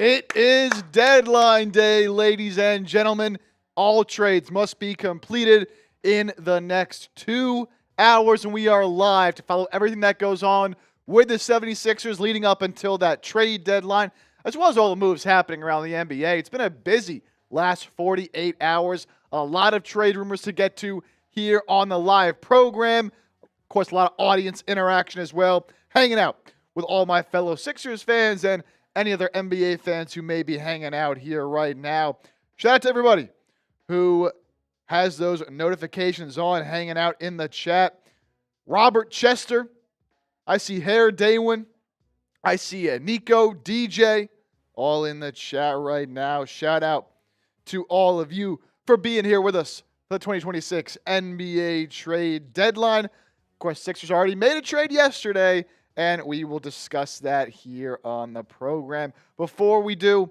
It is deadline day, ladies and gentlemen. All trades must be completed in the next 2 hours, and we are live to follow everything that goes on with the 76ers leading up until that trade deadline, as well as all the moves happening around the NBA. It's been a busy last 48 hours. A lot of trade rumors to get to here on the live program. Of course, a lot of audience interaction as well. Hanging out with all my fellow Sixers fans and any other NBA fans who may be hanging out here right now. Shout out to everybody who has those notifications on, hanging out in the chat. Robert Chester. I see Hair Daywin. I see Nico, DJ, all in the chat right now. Shout out to all of you for being here with us for the 2026 NBA trade deadline. Of course, Sixers already made a trade yesterday, and we will discuss that here on the program. Before we do,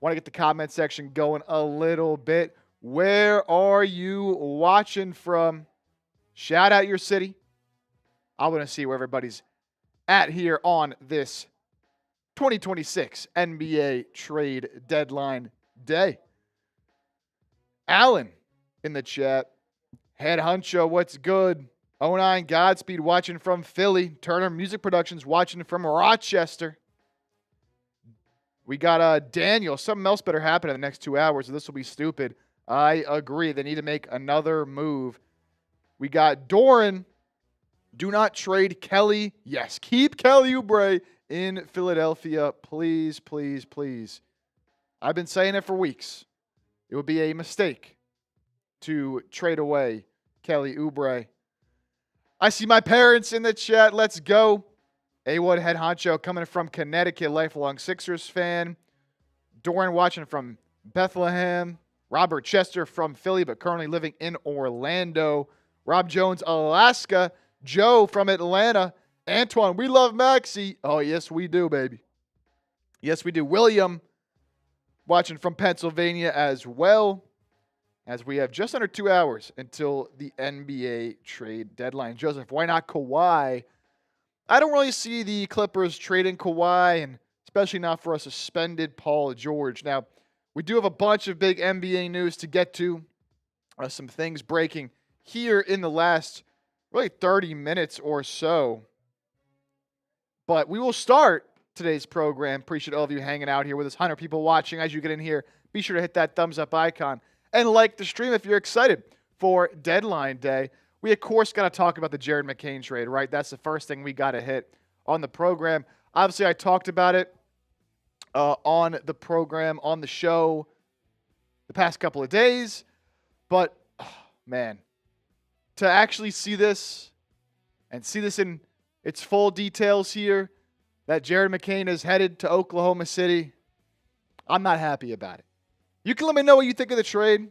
want to get the comment section going a little bit. Where are you watching from? Shout out your city. I want to see where everybody's at here on this 2026 NBA trade deadline day. Alan in the chat. Head Huncho, what's good? 09 Godspeed watching from Philly. Turner Music Productions watching from Rochester. We got Daniel. Something else better happen in the next 2 hours, or this will be stupid. I agree. They need to make another move. We got Doran. Do not trade Kelly. Yes, keep Kelly Oubre in Philadelphia. Please, please, please. I've been saying it for weeks. It would be a mistake to trade away Kelly Oubre. I see my parents in the chat. Let's go. A1 Head Honcho coming from Connecticut, lifelong Sixers fan. Doran watching from Bethlehem. Robert Chester from Philly, but currently living in Orlando. Rob Jones, Alaska. Joe from Atlanta. Antoine, we love Maxi. Oh, yes, we do, baby. Yes, we do. William watching from Pennsylvania as well, as we have just under 2 hours until the NBA trade deadline. Joseph, why not Kawhi? I don't really see the Clippers trading Kawhi, and especially not for a suspended Paul George. Now, we do have a bunch of big NBA news to get to. Some things breaking here in the last really 30 minutes or so. But we will start today's program. Appreciate all of you hanging out here with us. 100 people watching. As you get in here, be sure to hit that thumbs up icon and like the stream if you're excited for deadline day. We, of course, got to talk about the Jared McCain trade, right? That's the first thing we got to hit on the program. Obviously, I talked about it on the program, on the show, the past couple of days. But, man, to actually see this and see this in its full details here, that Jared McCain is headed to Oklahoma City, I'm not happy about it. You can let me know what you think of the trade,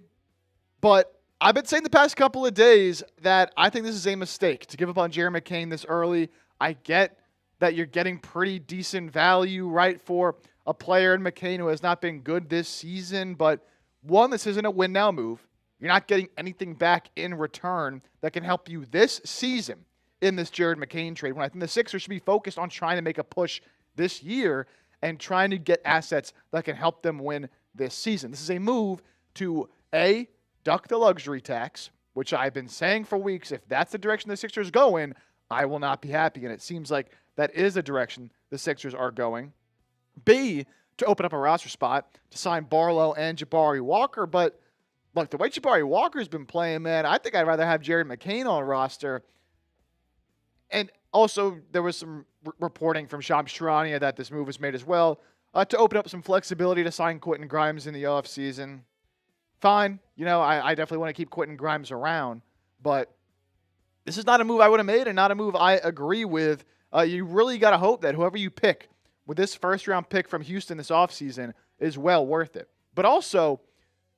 but I've been saying the past couple of days that I think this is a mistake to give up on Jared McCain this early. I get that you're getting pretty decent value, right, for a player in McCain who has not been good this season, but one, this isn't a win-now move. You're not getting anything back in return that can help you this season in this Jared McCain trade, when I think the Sixers should be focused on trying to make a push this year and trying to get assets that can help them win this season. This is a move to, A, duck the luxury tax, which I've been saying for weeks. If that's the direction the Sixers go in, I will not be happy. And it seems like that is the direction the Sixers are going. B, to open up a roster spot to sign Barlow and Jabari Walker. But look, the way Jabari Walker's been playing, man, I think I'd rather have Jared McCain on roster. And also, there was some reporting from Shams Charania that this move was made as well to open up some flexibility to sign Quentin Grimes in the offseason. Fine. You know, I definitely want to keep Quentin Grimes around. But this is not a move I would have made and not a move I agree with. You really got to hope that whoever you pick with this first-round pick from Houston this offseason is well worth it. But also,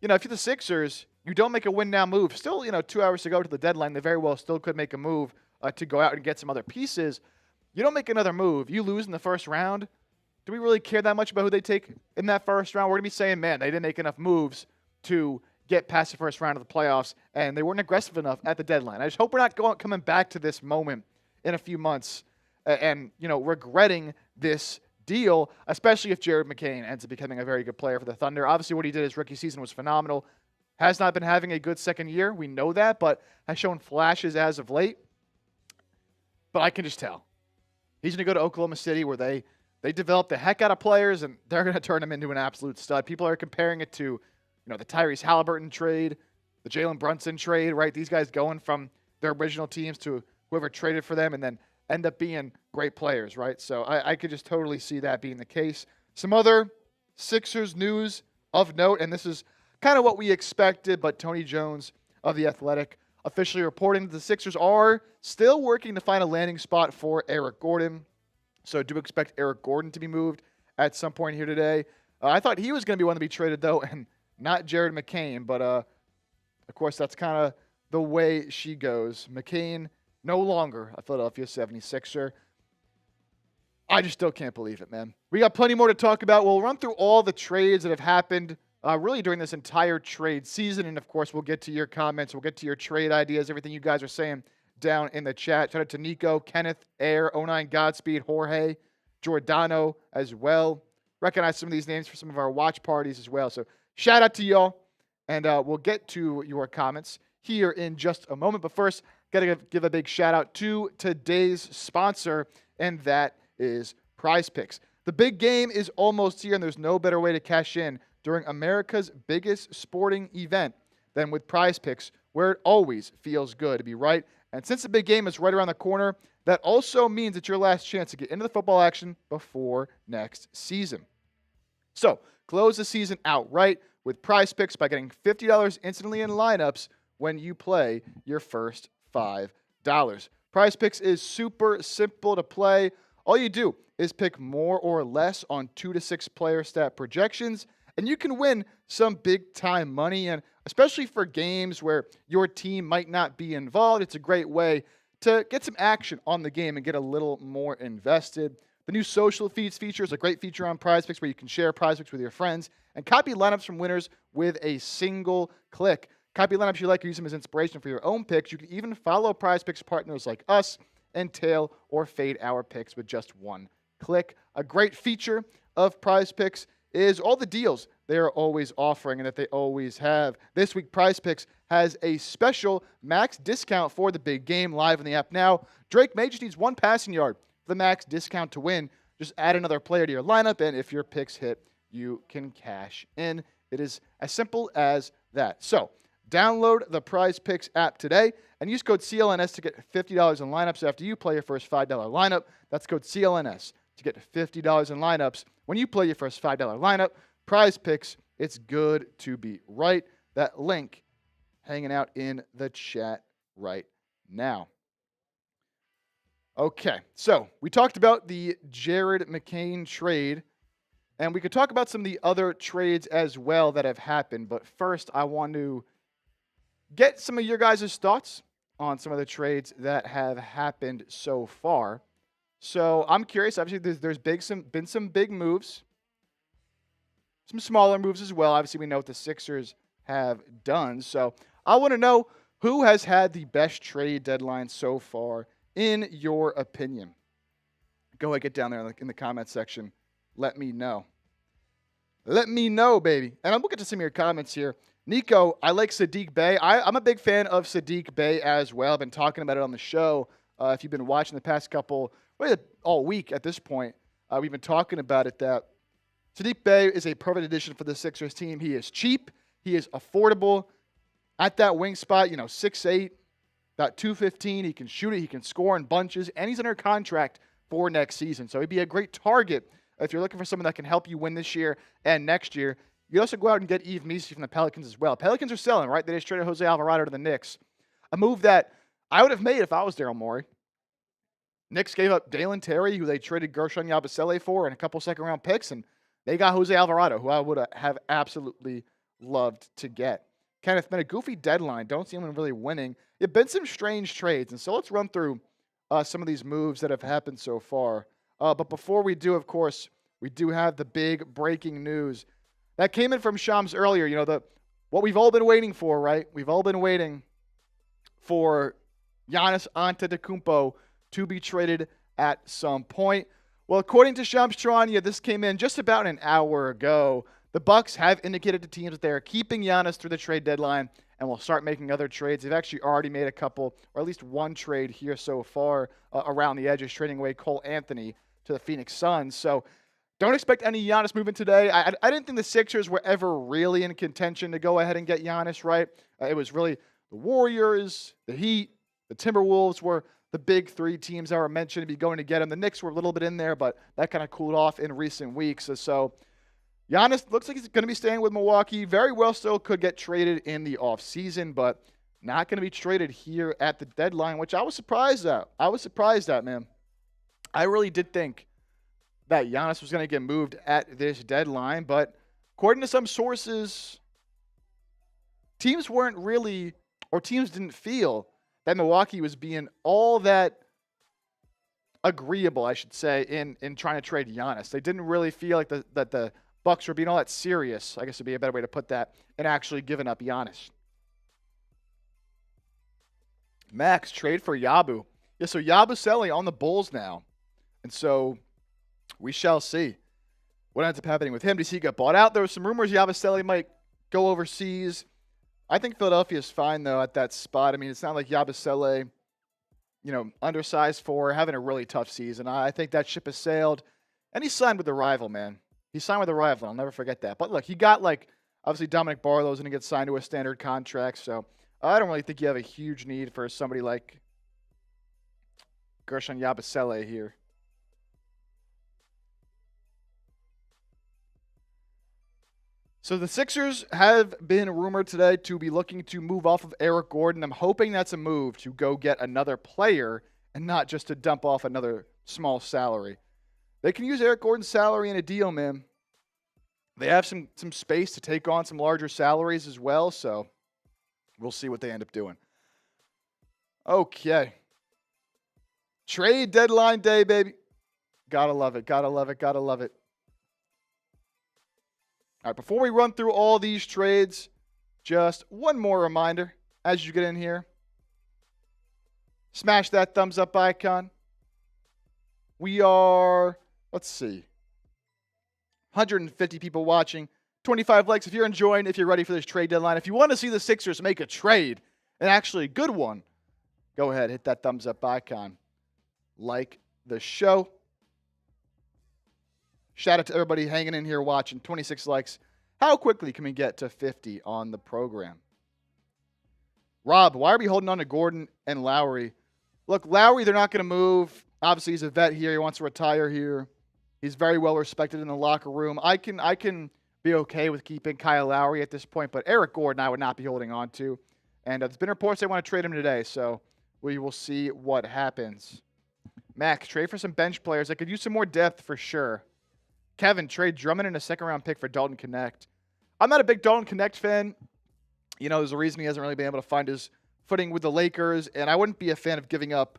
you know, if you're the Sixers, you don't make a win-now move. Still, 2 hours to go to the deadline. They very well still could make a move to go out and get some other pieces. You don't make another move. You lose in the first round. Do we really care that much about who they take in that first round? We're going to be saying, man, they didn't make enough moves to get past the first round of the playoffs, and they weren't aggressive enough at the deadline. I just hope we're not coming back to this moment in a few months and regretting this deal, especially if Jared McCain ends up becoming a very good player for the Thunder. Obviously, what he did his rookie season was phenomenal. Has not been having a good second year. We know that, but has shown flashes as of late. But I can just tell. He's going to go to Oklahoma City where they develop the heck out of players, and they're going to turn him into an absolute stud. People are comparing it to, the Tyrese Halliburton trade, the Jalen Brunson trade, right? These guys going from their original teams to whoever traded for them and then end up being great players, right? So I could just totally see that being the case. Some other Sixers news of note, and this is kind of what we expected, but Tony Jones of The Athletic officially reporting that the Sixers are still working to find a landing spot for Eric Gordon. So do expect Eric Gordon to be moved at some point here today. I thought he was going to be one to be traded, though, and not Jared McCain. But, of course, that's kind of the way she goes. McCain no longer a Philadelphia 76er. I just still can't believe it, man. We got plenty more to talk about. We'll run through all the trades that have happened really during this entire trade season. And, of course, we'll get to your comments. We'll get to your trade ideas, everything you guys are saying down in the chat. Shout out to Nico, Kenneth, Air, 09 Godspeed, Jorge, Giordano as well. Recognize some of these names for some of our watch parties as well. So shout out to y'all. And we'll get to your comments here in just a moment. But first, got to give a big shout out to today's sponsor, and that is Prize Picks. The big game is almost here, and there's no better way to cash in during America's biggest sporting event than with Prize Picks, where it always feels good to be right. And since the big game is right around the corner, that also means it's your last chance to get into the football action before next season. So, close the season out right with Prize Picks by getting $50 instantly in lineups when you play your first $5. Prize Picks is super simple to play. All you do is pick more or less on 2 to 6 player stat projections, and you can win some big-time money. And especially for games where your team might not be involved, it's a great way to get some action on the game and get a little more invested. The new social feeds feature is a great feature on Prize Picks where you can share Prize Picks with your friends and copy lineups from winners with a single click. Copy lineups you like, use them as inspiration for your own picks. You can even follow Prize Picks partners like us and tail or fade our picks with just one click. A great feature of Prize Picks is all the deals they are always offering and that they always have. This week, Prize Picks has a special max discount for the big game live in the app now. Drake May just needs one passing yard for the max discount to win. Just add another player to your lineup, and if your picks hit, you can cash in. It is as simple as that. So, download the Prize Picks app today and use code CLNS to get $50 in lineups after you play your first $5 lineup. That's code CLNS to get $50 in lineups when you play your first $5 lineup. Prize Picks, it's good to be right. That link hanging out in the chat right now. Okay, so we talked about the Jared McCain trade, and we could talk about some of the other trades as well that have happened. But first, I want to get some of your guys' thoughts on some of the trades that have happened so far. So I'm curious. Obviously, there's been some big moves, some smaller moves as well. Obviously, we know what the Sixers have done. So I want to know who has had the best trade deadline so far, in your opinion. Go ahead, get down there in the comment section. Let me know. Let me know, baby. And I'm looking to some of your comments here. Nico, I like Saddiq Bey. I'm a big fan of Saddiq Bey as well. I've been talking about it on the show. If you've been watching the past couple, all week at this point, we've been talking about it, that Saddiq Bey is a perfect addition for the Sixers team. He is cheap. He is affordable. At that wing spot, 6'8", about 215. He can shoot it. He can score in bunches. And he's under contract for next season. So he'd be a great target if you're looking for someone that can help you win this year and next year. You also go out and get Yves Missi from the Pelicans as well. Pelicans are selling, right? They just traded Jose Alvarado to the Knicks. A move that I would have made if I was Daryl Morey. Knicks gave up Dalen Terry, who they traded Gershon Yabusele for, and a couple second-round picks, and they got Jose Alvarado, who I would have absolutely loved to get. Kenneth, been a goofy deadline. Don't see anyone really winning. There have been some strange trades, and so let's run through some of these moves that have happened so far. But before we do, of course, we do have the big breaking news that came in from Shams earlier. What we've all been waiting for, right? We've all been waiting for Giannis Antetokounmpo to be traded at some point. Well, according to Shams Charania, this came in just about an hour ago. The Bucks have indicated to teams that they are keeping Giannis through the trade deadline and will start making other trades. They've actually already made a couple, or at least one trade here so far around the edges, trading away Cole Anthony to the Phoenix Suns. So don't expect any Giannis movement today. I didn't think the Sixers were ever really in contention to go ahead and get Giannis, right? It was really the Warriors, the Heat, the Timberwolves were the big three teams that were mentioned to be going to get him. The Knicks were a little bit in there, but that kind of cooled off in recent weeks. So Giannis looks like he's going to be staying with Milwaukee. Very well still could get traded in the offseason, but not going to be traded here at the deadline, which I was surprised at. Man. I really did think that Giannis was going to get moved at this deadline, but according to some sources, teams didn't feel that Milwaukee was being all that agreeable, I should say, in trying to trade Giannis. They didn't really feel like that the Bucks were being all that serious, I guess would be a better way to put that, and actually giving up Giannis. Max, trade for Yabu. Yeah, so Yabusele on the Bulls now. And so we shall see what ends up happening with him. Does he get bought out? There were some rumors Yabusele might go overseas. I think Philadelphia is fine, though, at that spot. I mean, it's not like Yabusele, undersized for having a really tough season. I think that ship has sailed. And he signed with the rival, man. He signed with the rival. I'll never forget that. But look, he got, obviously Dominic Barlow's going to get signed to a standard contract. So I don't really think you have a huge need for somebody like Gershon Yabusele here. So the Sixers have been rumored today to be looking to move off of Eric Gordon. I'm hoping that's a move to go get another player and not just to dump off another small salary. They can use Eric Gordon's salary in a deal, man. They have some space to take on some larger salaries as well, so we'll see what they end up doing. Okay. Trade deadline day, baby. Gotta love it, gotta love it, gotta love it. All right, before we run through all these trades, just one more reminder as you get in here. Smash that thumbs up icon. We are, 150 people watching, 25 likes. If you're enjoying, if you're ready for this trade deadline, if you want to see the Sixers make a trade, and actually a good one, go ahead, hit that thumbs up icon. Like the show. Shout out to everybody hanging in here watching. 26 likes. How quickly can we get to 50 on the program? Rob, why are we holding on to Gordon and Lowry? Look, Lowry, they're not going to move. Obviously, he's a vet here. He wants to retire here. He's very well respected in the locker room. I can be okay with keeping Kyle Lowry at this point, but Eric Gordon I would not be holding on to. And there's been reports they want to trade him today, so we will see what happens. Max, trade for some bench players. I could use some more depth for sure. Kevin, trade Drummond and a second-round pick for Dalton Connect. I'm not a big Dalton Connect fan. There's a reason he hasn't really been able to find his footing with the Lakers, and I wouldn't be a fan of giving up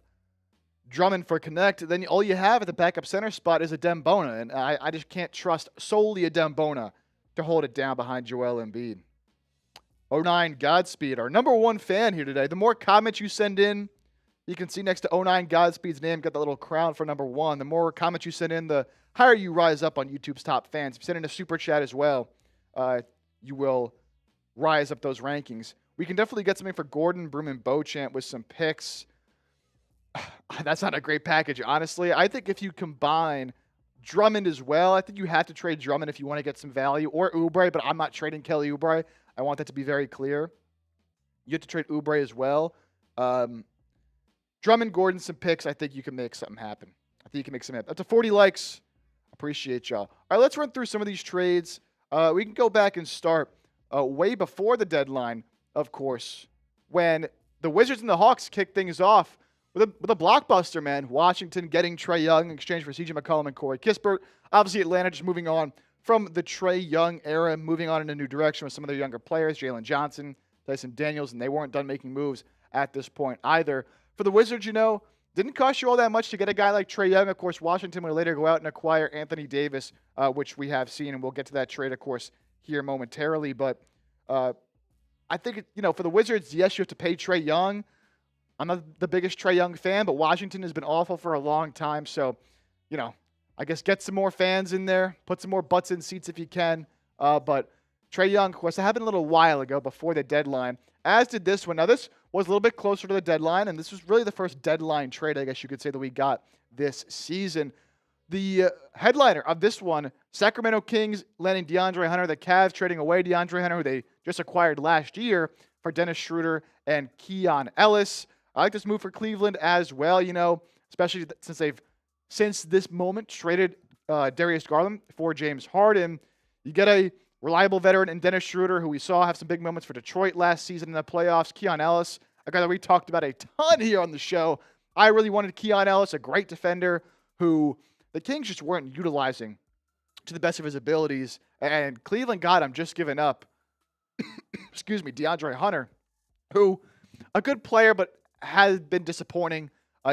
Drummond for Connect. Then all you have at the backup center spot is a Dembona, and I just can't trust solely a Dembona to hold it down behind Joel Embiid. 09 Godspeed, our number one fan here today. The more comments you send in, you can see next to 09 Godspeed's name, got the little crown for number one. The more comments you send in, the higher you rise up on YouTube's top fans. If you send in a super chat as well, you will rise up those rankings. We can definitely get something for Gordon, Broom, and Beauchamp with some picks. That's not a great package, honestly. I think if you combine Drummond as well, I think you have to trade Drummond if you want to get some value, or Oubre, but I'm not trading Kelly Oubre. I want that to be very clear. You have to trade Oubre as well. Drummond, Gordon, some picks. I think you can make something happen. Up to 40 likes. Appreciate y'all. All right, let's run through some of these trades. We can go back and start way before the deadline, of course, when the Wizards and the Hawks kicked things off with a blockbuster, man. Washington getting Trae Young in exchange for CJ McCollum and Corey Kispert. Obviously, Atlanta just moving on from the Trae Young era, moving on in a new direction with some of their younger players, Jalen Johnson, Tyson Daniels, and they weren't done making moves at this point either. For the Wizards, didn't cost you all that much to get a guy like Trae Young. Of course, Washington will later go out and acquire Anthony Davis, which we have seen, and we'll get to that trade, of course, here momentarily. But I think, for the Wizards, yes, you have to pay Trae Young. I'm not the biggest Trae Young fan, but Washington has been awful for a long time. So, I guess get some more fans in there, put some more butts in seats if you can. But Trae Young, of course, that happened a little while ago before the deadline, as did this one. Now, this was a little bit closer to the deadline, and this was really the first deadline trade, I guess you could say, that we got this season. The headliner of this one, Sacramento Kings landing DeAndre Hunter, the Cavs trading away DeAndre Hunter, who they just acquired last year, for Dennis Schroeder and Keon Ellis. I like this move for Cleveland as well, especially since this moment traded Darius Garland for James Harden. You get a reliable veteran in Dennis Schroeder, who we saw have some big moments for Detroit last season in the playoffs. Keon Ellis, a guy that we talked about a ton here on the show. I really wanted Keon Ellis, a great defender who the Kings just weren't utilizing to the best of his abilities. And Cleveland got him, just giving up, DeAndre Hunter, who, a good player, but has been disappointing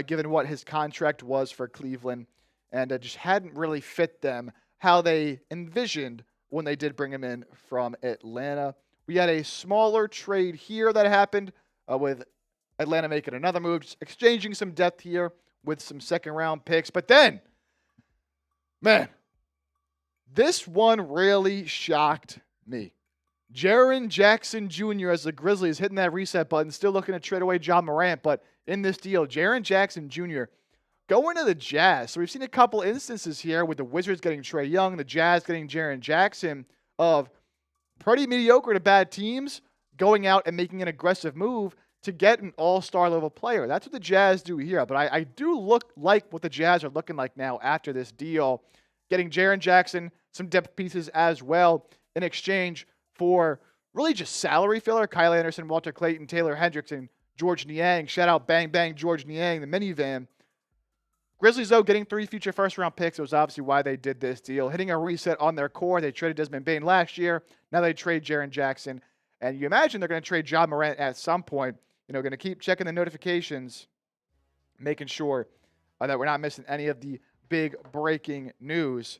given what his contract was for Cleveland. And just hadn't really fit them how they envisioned when they did bring him in from Atlanta. We had a smaller trade here that happened with Atlanta making another move, just exchanging some depth here with some second-round picks. But then, man, this one really shocked me. Jaren Jackson Jr. as the Grizzlies hitting that reset button, still looking to trade away Ja Morant. But in this deal, Jaren Jackson Jr. going to the Jazz. So we've seen a couple instances here with the Wizards getting Trae Young, the Jazz getting Jaren Jackson, of pretty mediocre to bad teams going out and making an aggressive move to get an all-star level player. That's what the Jazz do here. But I do look like what the Jazz are looking like now after this deal. Getting Jaren Jackson, some depth pieces as well in exchange for really just salary filler. Kyle Anderson, Walter Clayton, Taylor Hendrickson, George Niang. Shout out Bang Bang George Niang, the minivan. Grizzlies, though, getting 3 future first-round picks. It was obviously why they did this deal. Hitting a reset on their core. They traded Desmond Bane last year. Now they trade Jaren Jackson. And you imagine they're going to trade Ja Morant at some point. Going to keep checking the notifications, making sure that we're not missing any of the big breaking news.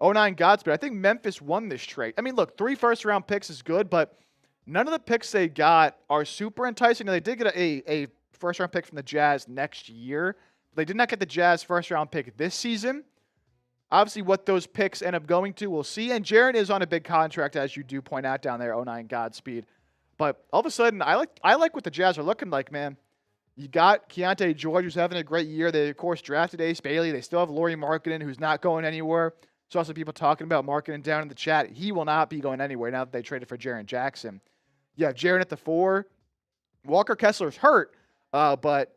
09 Godspeed. I think Memphis won this trade. I mean, look, 3 first-round picks is good, but none of the picks they got are super enticing. Now, they did get a first-round pick from the Jazz next year. They did not get the Jazz first-round pick this season. Obviously, what those picks end up going to, we'll see. And Jaren is on a big contract, as you do point out down there, 09 Godspeed. But all of a sudden, I like what the Jazz are looking like, man. You got Keontae George, who's having a great year. They, of course, drafted Ace Bailey. They still have Lauri Markkanen, who's not going anywhere. Saw some people talking about Markkanen down in the chat. He will not be going anywhere now that they traded for Jaren Jackson. Yeah, Jaren at the 4. Walker Kessler's hurt, but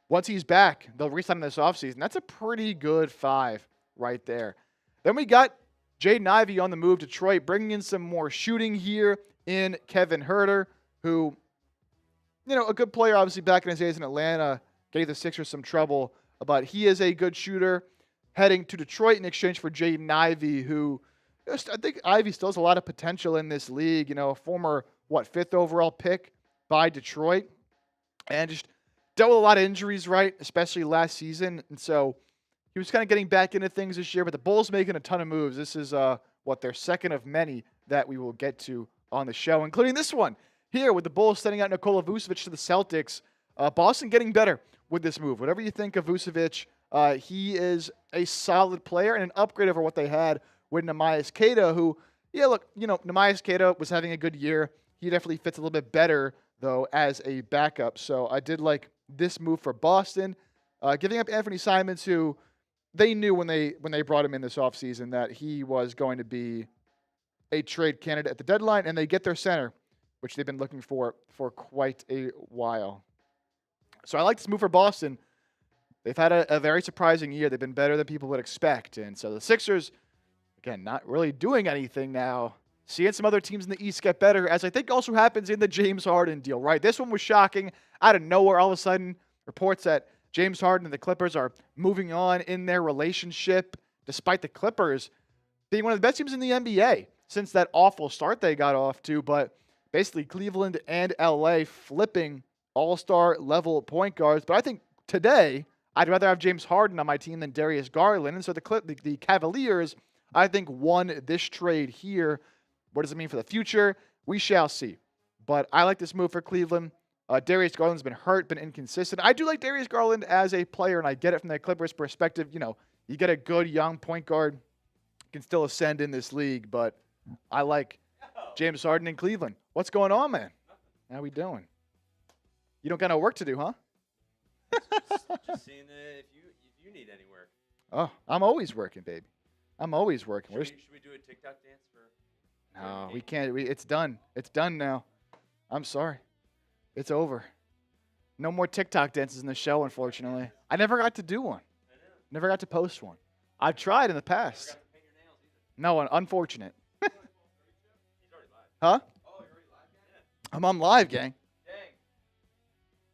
once he's back, they'll re-sign him this offseason. That's a pretty good 5 right there. Then we got Jaden Ivey on the move. Detroit bringing in some more shooting here in Kevin Huerter, who, a good player, obviously, back in his days in Atlanta, gave the Sixers some trouble, but he is a good shooter, heading to Detroit in exchange for Jaden Ivey, who, I think Ivey still has a lot of potential in this league, a former, 5th overall pick by Detroit, and just dealt with a lot of injuries, right, especially last season, and so he was kind of getting back into things this year, but the Bulls making a ton of moves. This is, their second of many that we will get to on the show, including this one here with the Bulls sending out Nikola Vucevic to the Celtics. Boston getting better with this move. Whatever you think of Vucevic, he is a solid player and an upgrade over what they had with Neemias Queta, who, Neemias Queta was having a good year. He definitely fits a little bit better, though, as a backup. So I did like this move for Boston. Giving up Anthony Simons, who they knew when they brought him in this offseason that he was going to be a trade candidate at the deadline, and they get their center, which they've been looking for quite a while. So I like this move for Boston. They've had a very surprising year. They've been better than people would expect. And so the Sixers, again, not really doing anything now. Seeing some other teams in the East get better, as I think also happens in the James Harden deal, right? This one was shocking. Out of nowhere, all of a sudden, reports that James Harden and the Clippers are moving on in their relationship, despite the Clippers being one of the best teams in the NBA since that awful start they got off to. But basically, Cleveland and LA flipping all-star level point guards. But I think today, I'd rather have James Harden on my team than Darius Garland. And so the Cavaliers, I think, won this trade here. What does it mean for the future? We shall see. But I like this move for Cleveland. Darius Garland's been hurt, been inconsistent. I do like Darius Garland as a player, and I get it from the Clippers' perspective. You get a good young point guard, can still ascend in this league, but I like James Harden in Cleveland. What's going on, man? How we doing? You don't got no work to do, huh? Just seeing if you need any work. Oh, I'm always working, baby. I'm always working. Should we do a TikTok dance for? No, we can't. It's done. It's done now. I'm sorry. It's over. No more TikTok dances in the show, unfortunately. I never got to do one. Never got to post one. I've tried in the past. Never got to paint your nails either. No, unfortunate. He's already live. Huh? Oh, you're already live, gang? I'm on live, gang. Dang.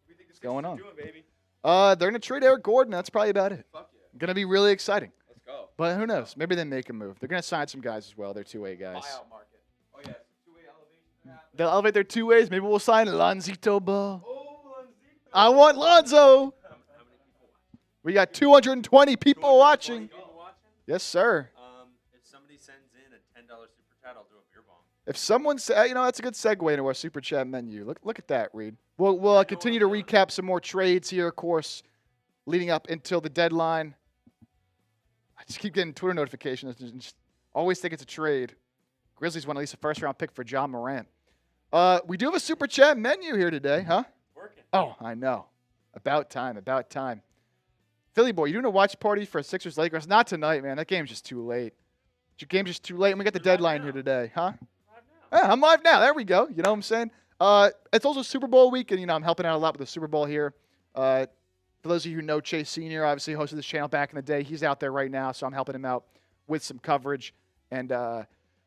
What do you think this going Sixers on? Doing, baby? They're going to trade Eric Gordon. That's probably about it. Fuck yeah. Going to be really exciting. Let's go. But who knows? Maybe they make a move. They're going to sign some guys as well. They're two-way guys. Buyout market. Oh, yeah. Some two-way elevations are happening. They'll elevate their two ways. Maybe we'll sign Lonzito Ball. Oh, Lonzito. I want Lonzo. How many people watching? We got 220 people watching. People watching? Yes, sir. If somebody sends in a $10 super chat, I'll do a beer bomb. If someone said, that's a good segue into our super chat menu. Look at that, Reed. We'll continue to recap some more trades here, of course, leading up until the deadline. I just keep getting Twitter notifications. Just always think it's a trade. Grizzlies want at least a first-round pick for John Morant. We do have a super chat menu here today, huh? Working. Oh, I know. About time. Philly boy, you doing a watch party for Sixers Lakers? Not tonight, man. That game's just too late. Your game's just too late, and we got the deadline here today, huh? Live now. Yeah, I'm live now. There we go. You know what I'm saying? It's also Super Bowl week, and I'm helping out a lot with the Super Bowl here. For those of you who know Chase Sr., obviously hosted this channel back in the day. He's out there right now, so I'm helping him out with some coverage. And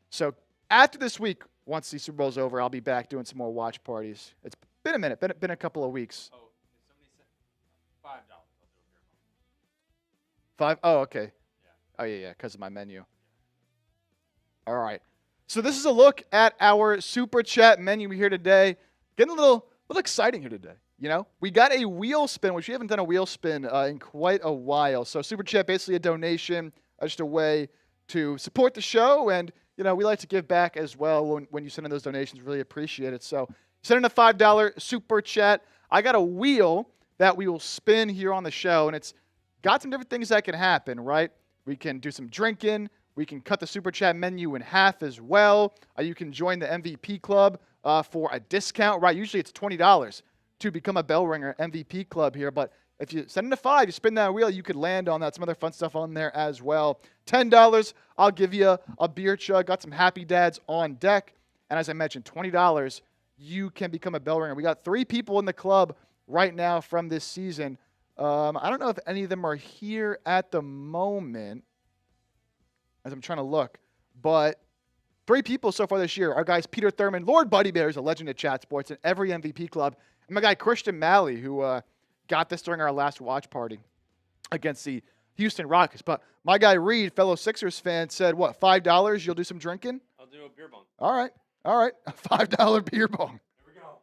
so after this week, once the Super Bowl's over, I'll be back doing some more watch parties. It's been a minute, been a couple of weeks. Oh, if somebody said $5, I'll do a beer bomb. 5? Oh, okay. Yeah. Oh, yeah, because of my menu. All right. So this is a look at our super chat menu here today. Getting a little exciting here today. We got a wheel spin, which we haven't done a wheel spin in quite a while. So super chat, basically a donation, just a way to support the show. And, we like to give back as well when you send in those donations. Really appreciate it. So send in a $5 super chat. I got a wheel that we will spin here on the show, and it's got some different things that can happen, right? We can do some drinking. We can cut the super chat menu in half as well. You can join the MVP club for a discount, right? Usually it's $20 to become a bell ringer MVP club here, but if you send in a $5, you spin that wheel, you could land on that. Some other fun stuff on there as well. $10, I'll give you a beer chug. Got some Happy Dads on deck. And as I mentioned, $20, you can become a bell ringer. We got 3 people in the club right now from this season. I don't know if any of them are here at the moment as I'm trying to look, but 3 people so far this year. Our guys Peter Thurman, Lord Buddy Bear is a legend at Chat Sports in every MVP club. And my guy Christian Malley, who got this during our last watch party against the Houston Rockets. But my guy Reed, fellow Sixers fan, said, what, $5? You'll do some drinking? I'll do a beer bomb. All right. A $5 beer bong. Here we go.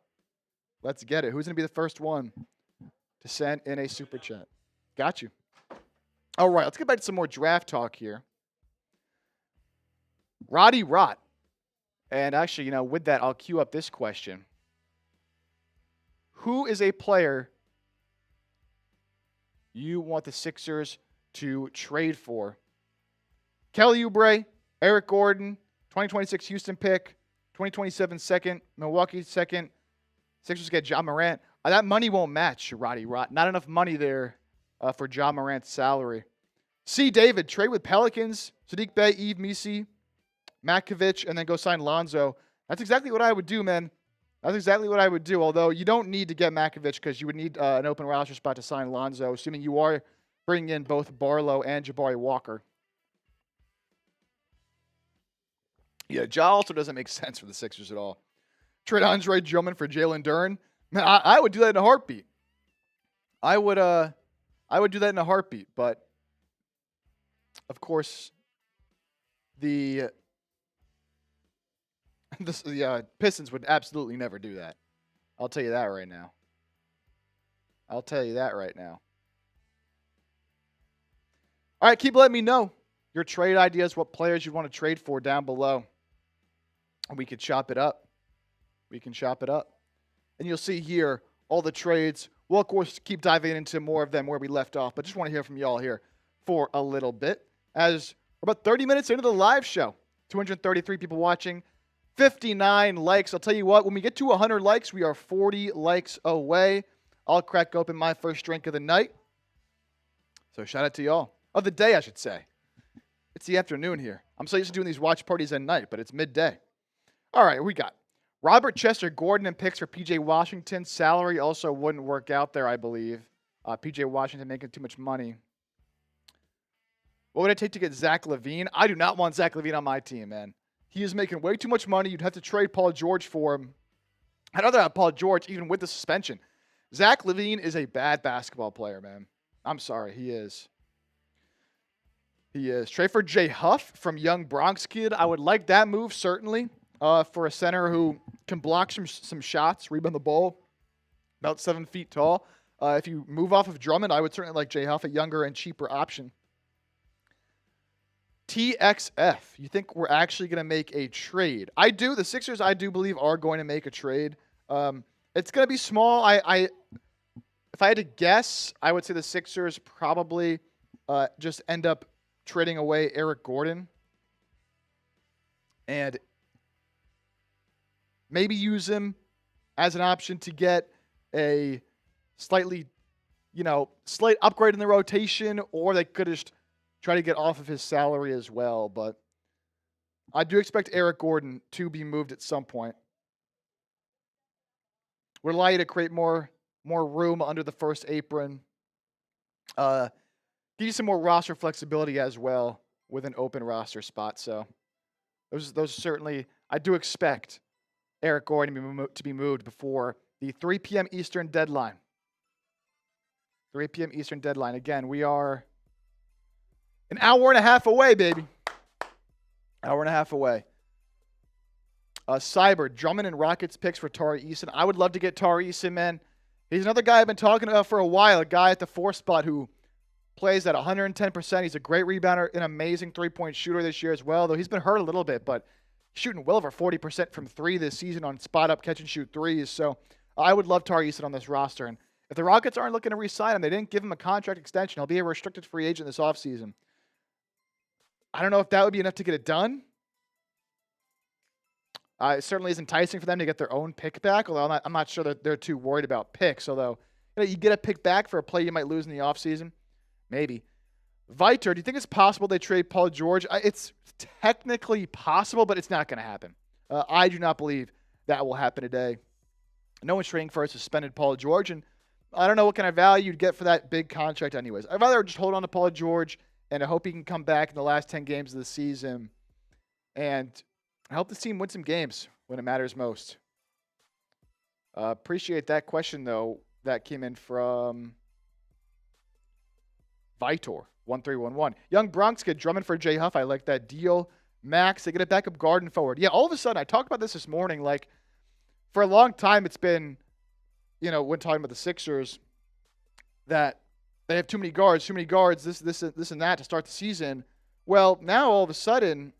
Let's get it. Who's going to be the first one to send in a super chat? Got you. All right, let's get back to some more draft talk here. Roddy Rot. And actually, with that, I'll queue up this question. Who is a player you want the Sixers to trade for? Kelly Oubre, Eric Gordon, 2026 Houston pick, 2027 second, Milwaukee second. Sixers get John Morant. That money won't match, Roddy Rot. Not enough money there for John Morant's salary. C. David, trade with Pelicans, Sadiq Bey, Yves Misi, Matkovic, and then go sign Lonzo. That's exactly what I would do, man. That's exactly what I would do, although you don't need to get Matkovic because you would need an open roster spot to sign Lonzo, assuming you are bringing in both Barlow and Jabari Walker. Yeah, Ja also doesn't make sense for the Sixers at all. Trade Andre Drummond for Jalen Duren. Man, I would do that in a heartbeat. I would do that in a heartbeat, but of course, the Pistons would absolutely never do that. I'll tell you that right now. All right, keep letting me know your trade ideas, what players you want to trade for down below. And we could chop it up. And you'll see here all the trades. We'll, of course, keep diving into more of them where we left off, but just want to hear from y'all here. for a little bit, as we're about 30 minutes into the live show. 233 people watching, 59 likes. I'll tell you what, when we get to 100 likes, we are 40 likes away. I'll crack open my first drink of the night. So shout out to y'all. Of the day, I should say. It's the afternoon here. I'm so used to doing these watch parties at night, but it's midday. All right, we got Robert Chester, Gordon, and picks for P.J. Washington. Salary also wouldn't work out there, I believe. P.J. Washington making too much money. What would it take to get Zach LaVine? I do not want Zach LaVine on my team, man. He is making way too much money. You'd have to trade Paul George for him. I'd rather have Paul George even with the suspension. Zach LaVine is a bad basketball player, man. I'm sorry, he is. He is. Trade for Jay Huff from Young Bronx Kid. I would like that move, certainly, for a center who can block some shots, rebound the ball, about 7 feet tall. If you move off of Drummond, I would certainly like Jay Huff, a younger and cheaper option. TXF, you think we're actually going to make a trade? I do. The Sixers, I do believe, are going to make a trade. It's going to be small. If I had to guess, I would say the Sixers probably just end up trading away Eric Gordon and maybe use him as an option to get a slight upgrade in the rotation, or they could just try to get off of his salary as well. But I do expect Eric Gordon to be moved at some point. Would allow you to create more room under the first apron. Give you some more roster flexibility as well with an open roster spot. So those certainly, I do expect Eric Gordon to be moved before the 3 p.m. Eastern deadline. 3 p.m. Eastern deadline. Again, we are an hour and a half away, baby. Hour and a half away. Cyber, Drummond and Rockets picks for Tari Eason. I would love to get Tari Eason, man. He's another guy I've been talking about for a while, a guy at the 4 spot who plays at 110%. He's a great rebounder, an amazing three-point shooter this year as well, though he's been hurt a little bit, but shooting well over 40% from 3 this season on spot-up catch-and-shoot threes. So I would love Tari Eason on this roster. And if the Rockets aren't looking to re-sign him, they didn't give him a contract extension. He'll be a restricted free agent this offseason. I don't know if that would be enough to get it done. It certainly is enticing for them to get their own pick back, although I'm not sure that they're too worried about picks. Although you get a pick back for a play you might lose in the offseason. Maybe. Viter, do you think it's possible they trade Paul George? It's technically possible, but it's not going to happen. I do not believe that will happen today. No one's trading for a suspended Paul George, and I don't know what kind of value you'd get for that big contract anyways. I'd rather just hold on to Paul George, and I hope he can come back in the last 10 games of the season and help the team win some games when it matters most. Appreciate that question, though. That came in from Vitor, 1311. Young Bronx Kid, Drummond for Jay Huff. I like that deal. Max, they get a backup guard and forward. Yeah, all of a sudden, I talked about this morning. Like, for a long time, it's been, when talking about the Sixers, that they have too many guards, this and that to start the season. Well, now all of a sudden,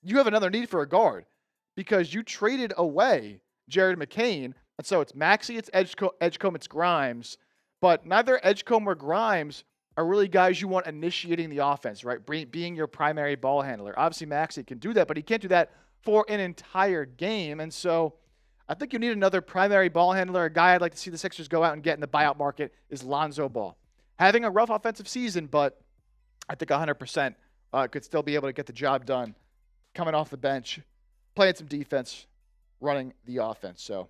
you have another need for a guard because you traded away Jared McCain. And so it's Maxey, it's Edgecombe, it's Grimes. But neither Edgecombe or Grimes are really guys you want initiating the offense, right? Being your primary ball handler. Obviously, Maxey can do that, but he can't do that for an entire game. And so I think you need another primary ball handler. A guy I'd like to see the Sixers go out and get in the buyout market is Lonzo Ball. Having a rough offensive season, but I think 100% could still be able to get the job done. Coming off the bench, playing some defense, running the offense. So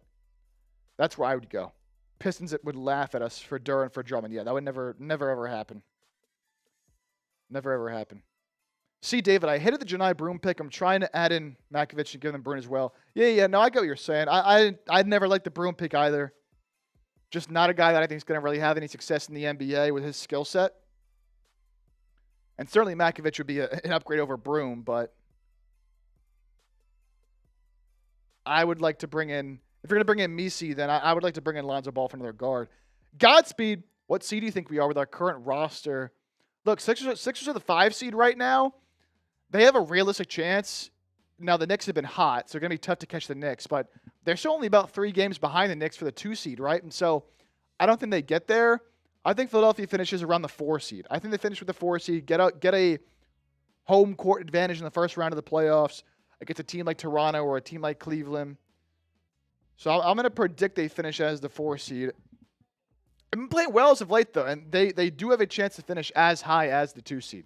that's where I would go. Pistons would laugh at us for Durr and for Drummond. Yeah, that would never ever happen. Never ever happen. See, David, I hated the Janai Broom pick. I'm trying to add in Makovich and give them Broom as well. Yeah. No, I get what you're saying. I'd never liked the Broom pick either. Just not a guy that I think is going to really have any success in the NBA with his skill set. And certainly Makovich would be an upgrade over Broom, but I would like to bring in, if you're going to bring in Misi, then I would like to bring in Lonzo Ball for another guard. Godspeed, what seed do you think we are with our current roster? Look, Sixers are the 5 seed right now. They have a realistic chance. Now, the Knicks have been hot, so it's going to be tough to catch the Knicks, but they're still only about 3 games behind the Knicks for the 2 seed, right? And so I don't think they get there. I think Philadelphia finishes around the 4 seed. I think they finish with the 4 seed, get a home court advantage in the first round of the playoffs against a team like Toronto or a team like Cleveland. So I'm going to predict they finish as the 4 seed. They've been playing well as of late, though, and they do have a chance to finish as high as the 2 seed.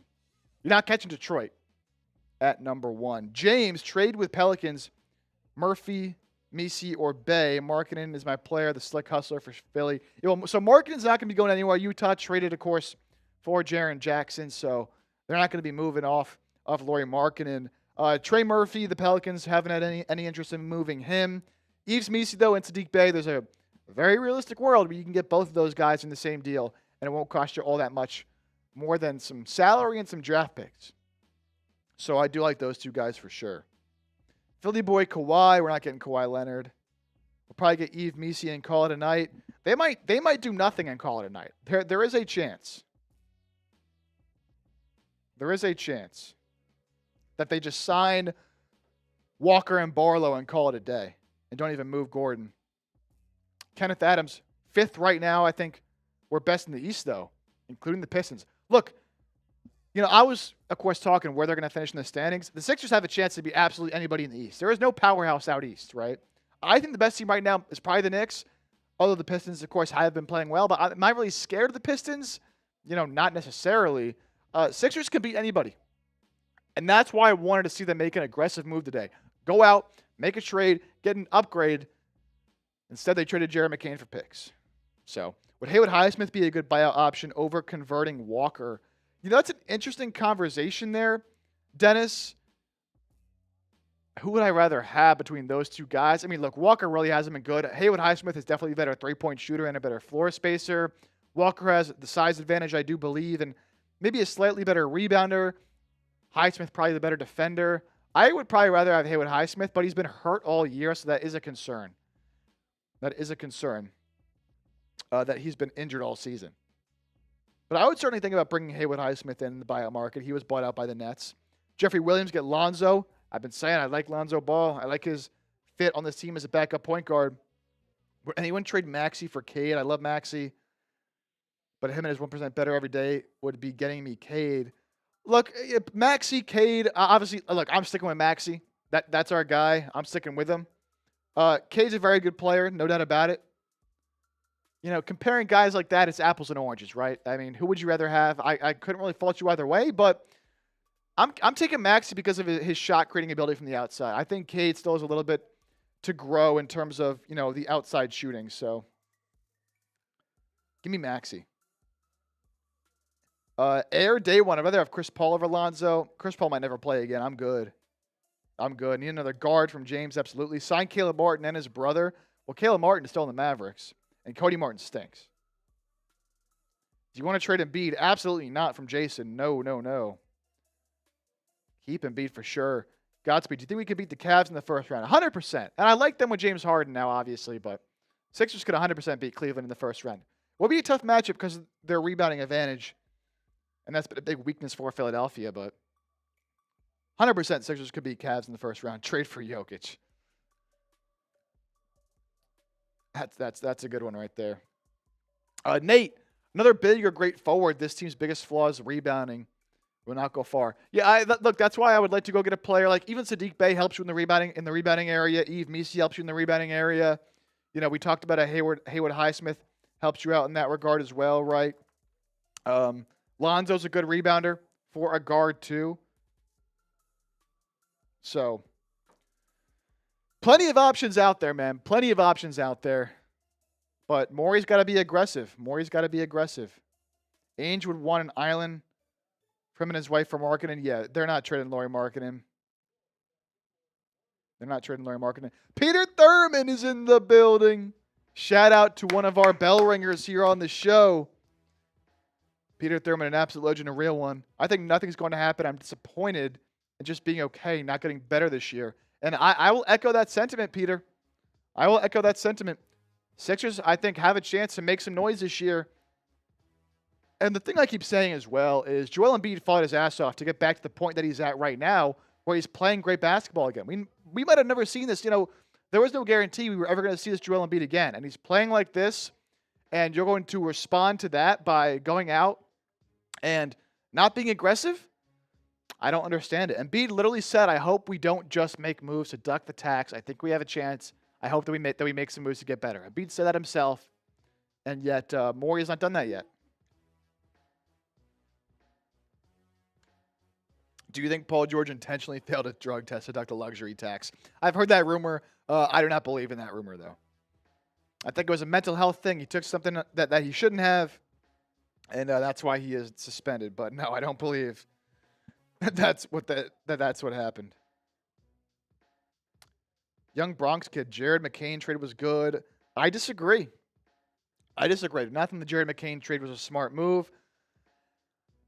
You're not catching Detroit at number 1. James, trade with Pelicans. Murphy, Misi, or Bay. Markkanen is my player, the slick hustler for Philly. So Markkanen's not going to be going anywhere. Utah traded, of course, for Jaren Jackson, so they're not going to be moving off Lauri Markkanen. Trey Murphy, the Pelicans haven't had any interest in moving him. Yves Misi, though, and Sadiq Bey, there's a very realistic world where you can get both of those guys in the same deal, and it won't cost you all that much more than some salary and some draft picks. So I do like those 2 guys for sure. Philly boy Kawhi, we're not getting Kawhi Leonard. We'll probably get Yves Misi and call it a night. They might do nothing and call it a night. There is a chance. There is a chance that they just sign Walker and Barlow and call it a day and don't even move Gordon. Kenneth Adams, 5th right now. I think we're best in the East, though, including the Pistons. Look, I was, of course, talking where they're going to finish in the standings. The Sixers have a chance to be absolutely anybody in the East. There is no powerhouse out East, right? I think the best team right now is probably the Knicks, although the Pistons, of course, have been playing well. But am I really scared of the Pistons? Not necessarily. Sixers can beat anybody. And that's why I wanted to see them make an aggressive move today. Go out, make a trade, get an upgrade. Instead, they traded Jared McCain for picks. So, would Haywood Highsmith be a good buyout option over converting Walker? That's an interesting conversation there, Dennis. Who would I rather have between those 2 guys? I mean, look, Walker really hasn't been good. Haywood Highsmith is definitely a better 3-point shooter and a better floor spacer. Walker has the size advantage, I do believe, and maybe a slightly better rebounder. Highsmith probably the better defender. I would probably rather have Haywood Highsmith, but he's been hurt all year, so that is a concern. That is a concern that he's been injured all season. But I would certainly think about bringing Haywood Highsmith in the buyout market. He was bought out by the Nets. Jeffrey Williams, get Lonzo. I've been saying I like Lonzo Ball. I like his fit on this team as a backup point guard. Would anyone trade Maxey for Cade? I love Maxey. But him and his 1% better every day would be getting me Cade. Look, Maxey, Cade, obviously, look, I'm sticking with Maxey. That's our guy. I'm sticking with him. Cade's a very good player, no doubt about it. Comparing guys like that, it's apples and oranges, right? I mean, who would you rather have? I couldn't really fault you either way, but I'm taking Maxey because of his shot creating ability from the outside. I think Cade still has a little bit to grow in terms of, the outside shooting. So give me Maxey. Air day 1. I'd rather have Chris Paul over Lonzo. Chris Paul might never play again. I'm good. Need another guard from James, absolutely. Sign Caleb Martin and his brother. Well, Caleb Martin is still in the Mavericks. And Cody Martin stinks. Do you want to trade Embiid? Absolutely not from Jason. No. Keep Embiid for sure. Godspeed. Do you think we could beat the Cavs in the first round? 100%. And I like them with James Harden now, obviously, but Sixers could 100% beat Cleveland in the first round. It will be a tough matchup because of their rebounding advantage. And that's been a big weakness for Philadelphia, but 100% Sixers could beat Cavs in the first round. Trade for Jokic. That's a good one right there. Nate, another big or great forward. This team's biggest flaw is rebounding. Will not go far. Yeah, look, that's why I would like to go get a player like even Sadiq Bey helps you in the rebounding area. Yves Misi helps you in the rebounding area. We talked about a Haywood Highsmith helps you out in that regard as well, right? Lonzo's a good rebounder for a guard too. So plenty of options out there, man. Plenty of options out there. But Morey's got to be aggressive. Ainge would want an island from his wife for Markkanen. Yeah, they're not trading Lauri Markkanen. Peter Thurman is in the building. Shout out to one of our bell ringers here on the show. Peter Thurman, an absolute legend, a real one. I think nothing's going to happen. I'm disappointed in just being okay, not getting better this year. And I will echo that sentiment, Peter. I will echo that sentiment. Sixers, I think, have a chance to make some noise this year. And the thing I keep saying as well is Joel Embiid fought his ass off to get back to the point that he's at right now where he's playing great basketball again. We might have never seen this. There was no guarantee we were ever going to see this Joel Embiid again. And he's playing like this. and you're going to respond to that by going out and not being aggressive, I don't understand it. Embiid literally said, I hope we don't just make moves to duck the tax. I think we have a chance. I hope that we make some moves to get better. Embiid said that himself, and yet Morey has not done that yet. Do you think Paul George intentionally failed a drug test to deduct a luxury tax? I've heard that rumor. I do not believe in that rumor, though. I think it was a mental health thing. He took something that he shouldn't have, and that's why he is suspended. But no, I don't believe that's what happened. Young Bronx kid, Jared McCain trade was good. I disagree. I disagree. Nothing the Jared McCain trade was a smart move.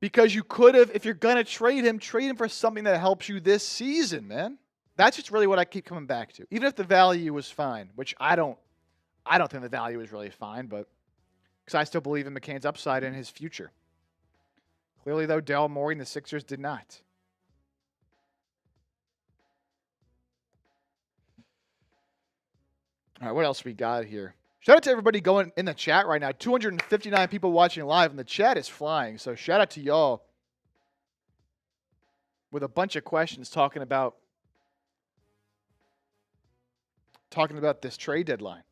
Because you could have, if you're going to trade him for something that helps you this season, man. That's just really what I keep coming back to. Even if the value was fine, which I don't think the value is really fine, but because I still believe in McCain's upside and his future. Clearly, though, Daryl Morey and the Sixers did not. All right, what else we got here? Shout out to everybody going in the chat right now. 259 people watching live, and the chat is flying. So shout out to y'all with a bunch of questions talking about this trade deadline.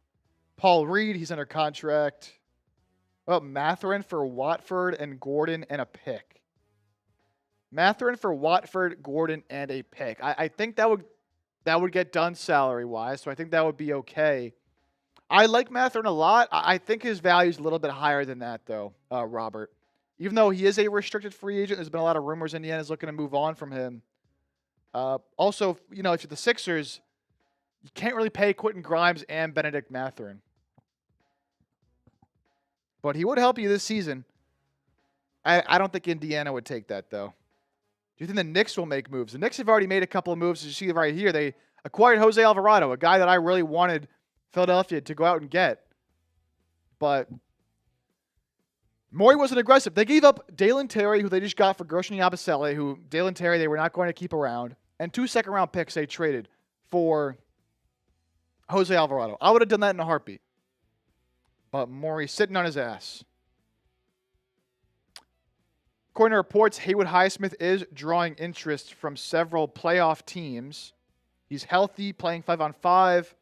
Paul Reed, he's under contract. Well, Mathurin for Watford and Gordon and a pick. Mathurin for Watford, Gordon, and a pick. I think that would get done salary-wise, so I think that would be okay. I like Mathurin a lot. I think his value is a little bit higher than that, though, Robert. Even though he is a restricted free agent, there's been a lot of rumors Indiana's looking to move on from him. Also, if you're the Sixers, you can't really pay Quentin Grimes and Bennedict Mathurin. But he would help you this season. I don't think Indiana would take that, though. Do you think the Knicks will make moves? The Knicks have already made a couple of moves. As you see right here, they acquired Jose Alvarado, a guy that I really wanted Philadelphia to go out and get. But Morey wasn't aggressive. They gave up Dalen Terry, who they just got for Gershon Yabusele, who Dalen Terry they were not going to keep around, and 2 second-round picks they traded for Jose Alvarado. I would have done that in a heartbeat. But Morey sitting on his ass. According to reports, Haywood Highsmith is drawing interest from several playoff teams. He's healthy, playing 5-on-5.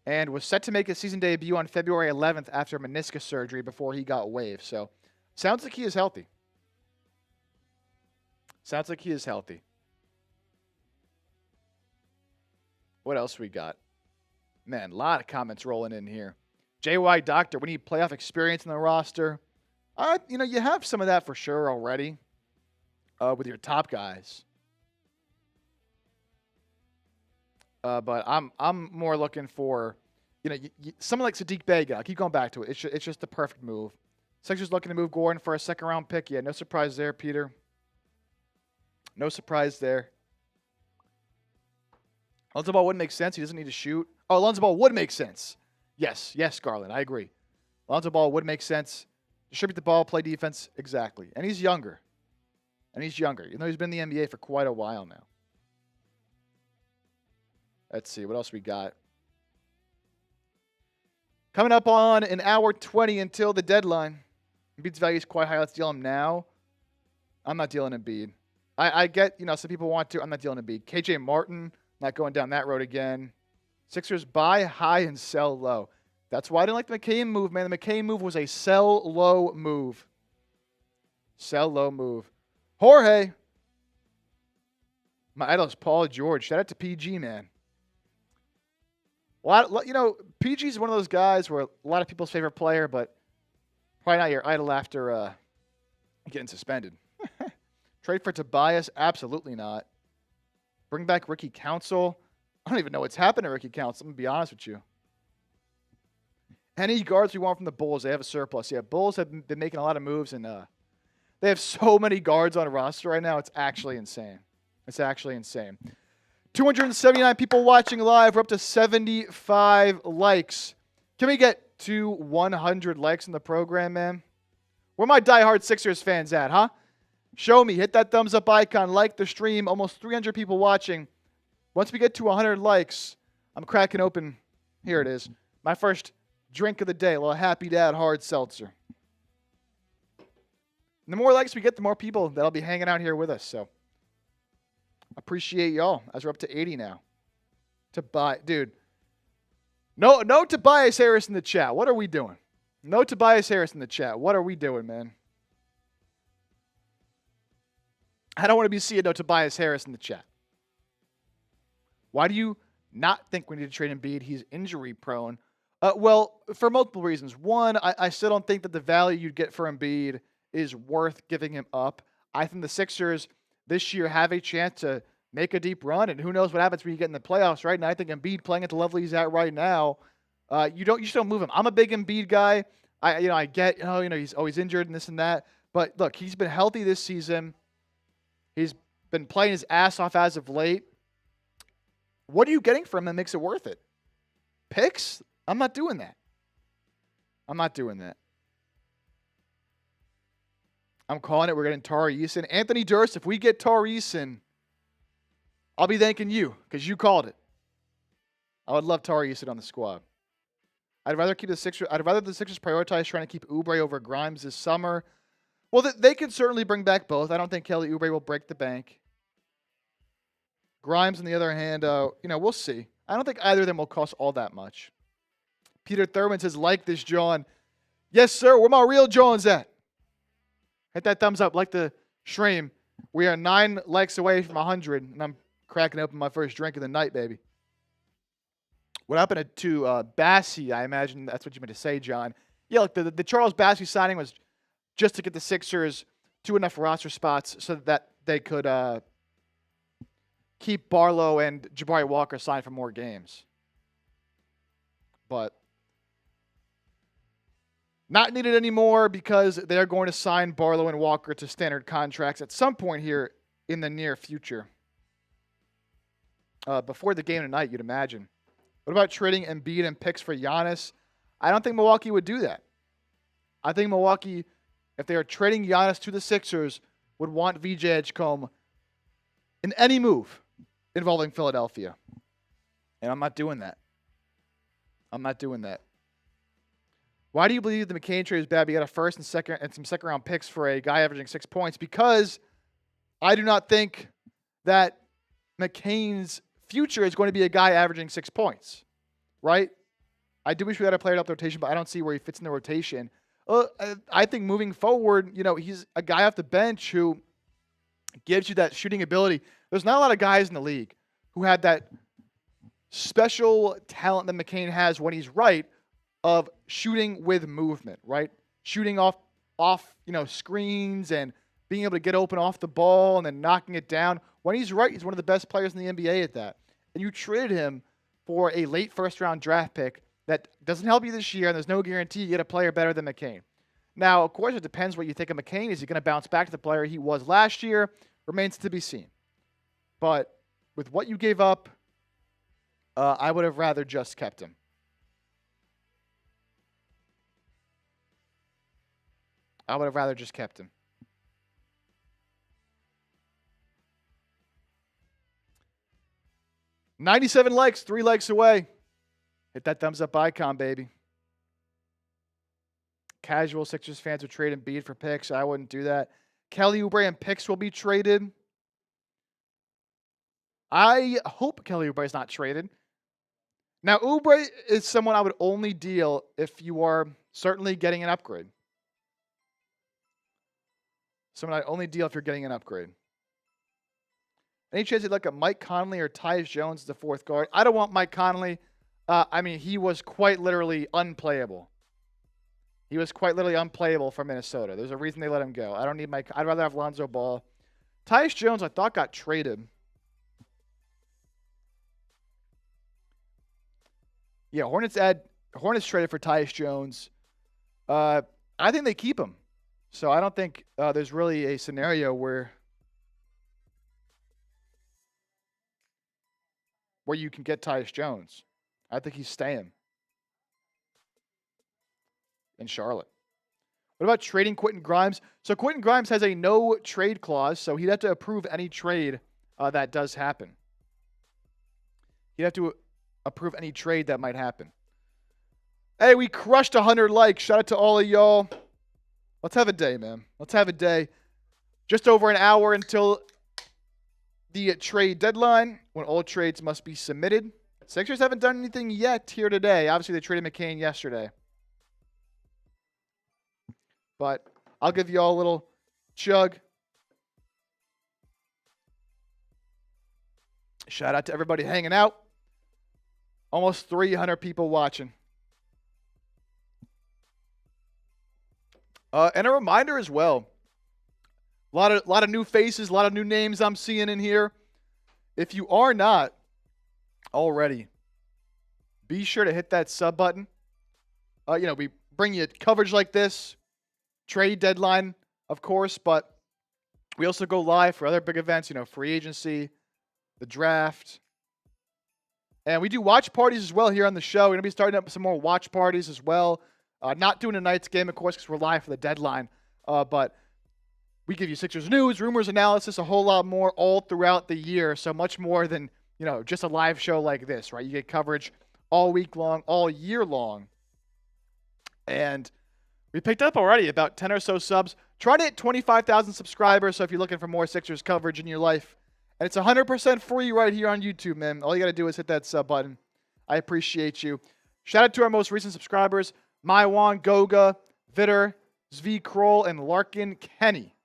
And was set to make his season debut on February 11th after meniscus surgery before he got waived. So, sounds like he is healthy. What else we got? Man, a lot of comments rolling in here. JY Doctor, we need playoff experience in the roster. You have some of that for sure already with your top guys. But I'm more looking for, someone like Sadiq Bey. I keep going back to it. It's just the perfect move. Sixers looking to move Gordon for a second-round pick. Yeah, no surprise there, Peter. No surprise there. Lonzo Ball wouldn't make sense. He doesn't need to shoot. Oh, Lonzo Ball would make sense. Yes, Garland. I agree. Lonzo Ball would make sense. Distribute the ball, play defense. Exactly. And he's younger. Even though he's been in the NBA for quite a while now. Let's see. What else we got? Coming up on an hour 20 until the deadline. Embiid's value is quite high. Let's deal him now. I'm not dealing Embiid. I get, some people want to. I'm not dealing Embiid. KJ Martin, not going down that road again. Sixers buy high and sell low. That's why I didn't like the McCain move, man. The McCain move was a sell low move. Jorge. My idol is Paul George. Shout out to PG, man. PG is one of those guys where a lot of people's favorite player, but probably not your idol after getting suspended. Trade for Tobias? Absolutely not. Bring back Ricky Council? I don't even know what's happened to Ricky Council. I'm going to be honest with you. Any guards we want from the Bulls, they have a surplus. Yeah, Bulls have been making a lot of moves, and they have so many guards on a roster right now. It's actually insane. 279 people watching live. We're up to 75 likes. Can we get to 100 likes in the program, man? Where my diehard Sixers fans at, huh? Show me. Hit that thumbs up icon. Like the stream. Almost 300 people watching. Once we get to 100 likes, I'm cracking open. Here it is. My first drink of the day, a little Happy Dad hard seltzer. And the more likes we get, the more people that'll be hanging out here with us. So appreciate y'all as we're up to 80 now. Dude. No Tobias Harris in the chat. What are we doing? No Tobias Harris in the chat. What are we doing, man? I don't want to be seeing no Tobias Harris in the chat. Why do you not think we need to trade Embiid? He's injury prone. Well, for multiple reasons. One, I still don't think that the value you'd get for Embiid is worth giving him up. I think the Sixers this year have a chance to make a deep run, and who knows what happens when you get in the playoffs, right? And I think Embiid playing at the level he's at right now, you just don't move him. I'm a big Embiid guy. I get, he's always injured and this and that. But look, he's been healthy this season. He's been playing his ass off as of late. What are you getting from him that makes it worth it? Picks? I'm not doing that. I'm calling it. We're getting Tari Eason. Anthony Durst, if we get Tari Eason, I'll be thanking you because you called it. I would love Tari Eason on the squad. I'd rather the Sixers prioritize trying to keep Oubre over Grimes this summer. Well, they can certainly bring back both. I don't think Kelly Oubre will break the bank. Grimes, on the other hand, we'll see. I don't think either of them will cost all that much. Peter Thurman says, like this, John. Yes, sir. Where my real Jones at? Hit that thumbs up. Like the stream. We are 9 likes away from 100, and I'm cracking open my first drink of the night, baby. What happened to Bassey? I imagine that's what you meant to say, John. Yeah, look, the Charles Bassey signing was just to get the Sixers to enough roster spots so that they could keep Barlow and Jabari Walker signed for more games. But not needed anymore because they're going to sign Barlow and Walker to standard contracts at some point here in the near future. Before the game tonight, you'd imagine. What about trading Embiid and picks for Giannis? I don't think Milwaukee would do that. I think Milwaukee, if they are trading Giannis to the Sixers, would want VJ Edgecombe in any move involving Philadelphia. And I'm not doing that. Why do you believe the McCain trade is bad? You got a first and second and some second round picks for a guy averaging 6 points? Because I do not think that McCain's future is going to be a guy averaging 6 points, right? I do wish we had a player up the rotation, but I don't see where he fits in the rotation. I think moving forward, he's a guy off the bench who gives you that shooting ability. There's not a lot of guys in the league who had that special talent that McCain has when he's right of shooting with movement, right? Shooting off screens and being able to get open off the ball and then knocking it down. When he's right, he's one of the best players in the NBA at that. And you traded him for a late first-round draft pick that doesn't help you this year, and there's no guarantee you get a player better than McCain. Now, of course, it depends what you think of McCain. Is he going to bounce back to the player he was last year? Remains to be seen. But with what you gave up, I would have rather just kept him. I would have rather just kept him. $97 likes, 3 likes away. Hit that thumbs up icon, baby. Casual Sixers fans would trade Embiid for picks. I wouldn't do that. Kelly Oubre and picks will be traded. I hope Kelly Oubre is not traded. Now, Oubre is someone I would only deal if you are certainly getting an upgrade. Someone I only deal if you're getting an upgrade. Any chance you'd like a Mike Conley or Tyus Jones as the fourth guard? I don't want Mike Conley. He was quite literally unplayable. He was quite literally unplayable for Minnesota. There's a reason they let him go. I don't need Mike. I'd rather have Lonzo Ball. Tyus Jones, I thought, got traded. Yeah, Hornets traded for Tyus Jones. I think they keep him. So I don't think there's really a scenario where you can get Tyus Jones. I think he's staying in Charlotte. What about trading Quentin Grimes? So Quentin Grimes has a no trade clause, so he'd have to approve any trade that does happen. He'd have to approve any trade that might happen. Hey, we crushed 100 likes. Shout out to all of y'all. Let's have a day, man. Let's have a day. Just over an hour until the trade deadline, when all trades must be submitted. Sixers haven't done anything yet here today. Obviously, they traded McCain yesterday. But I'll give you all a little chug. Shout out to everybody hanging out. Almost 300 people watching. And a reminder as well. A lot of new faces, a lot of new names I'm seeing in here. If you are not already, be sure to hit that sub button. We bring you coverage like this, trade deadline, of course, but we also go live for other big events, free agency, the draft. And we do watch parties as well here on the show. We're going to be starting up some more watch parties as well. Not doing tonight's game, of course, because we're live for the deadline. But we give you Sixers news, rumors, analysis, a whole lot more all throughout the year. So much more than, just a live show like this, right? You get coverage all week long, all year long. And we picked up already about 10 or so subs. Trying to hit 25,000 subscribers. So if you're looking for more Sixers coverage in your life, and it's 100% free right here on YouTube, man. All you got to do is hit that sub button. I appreciate you. Shout out to our most recent subscribers, Maiwan, Goga, Vitter, Zvi Kroll, and Larkin Kenny.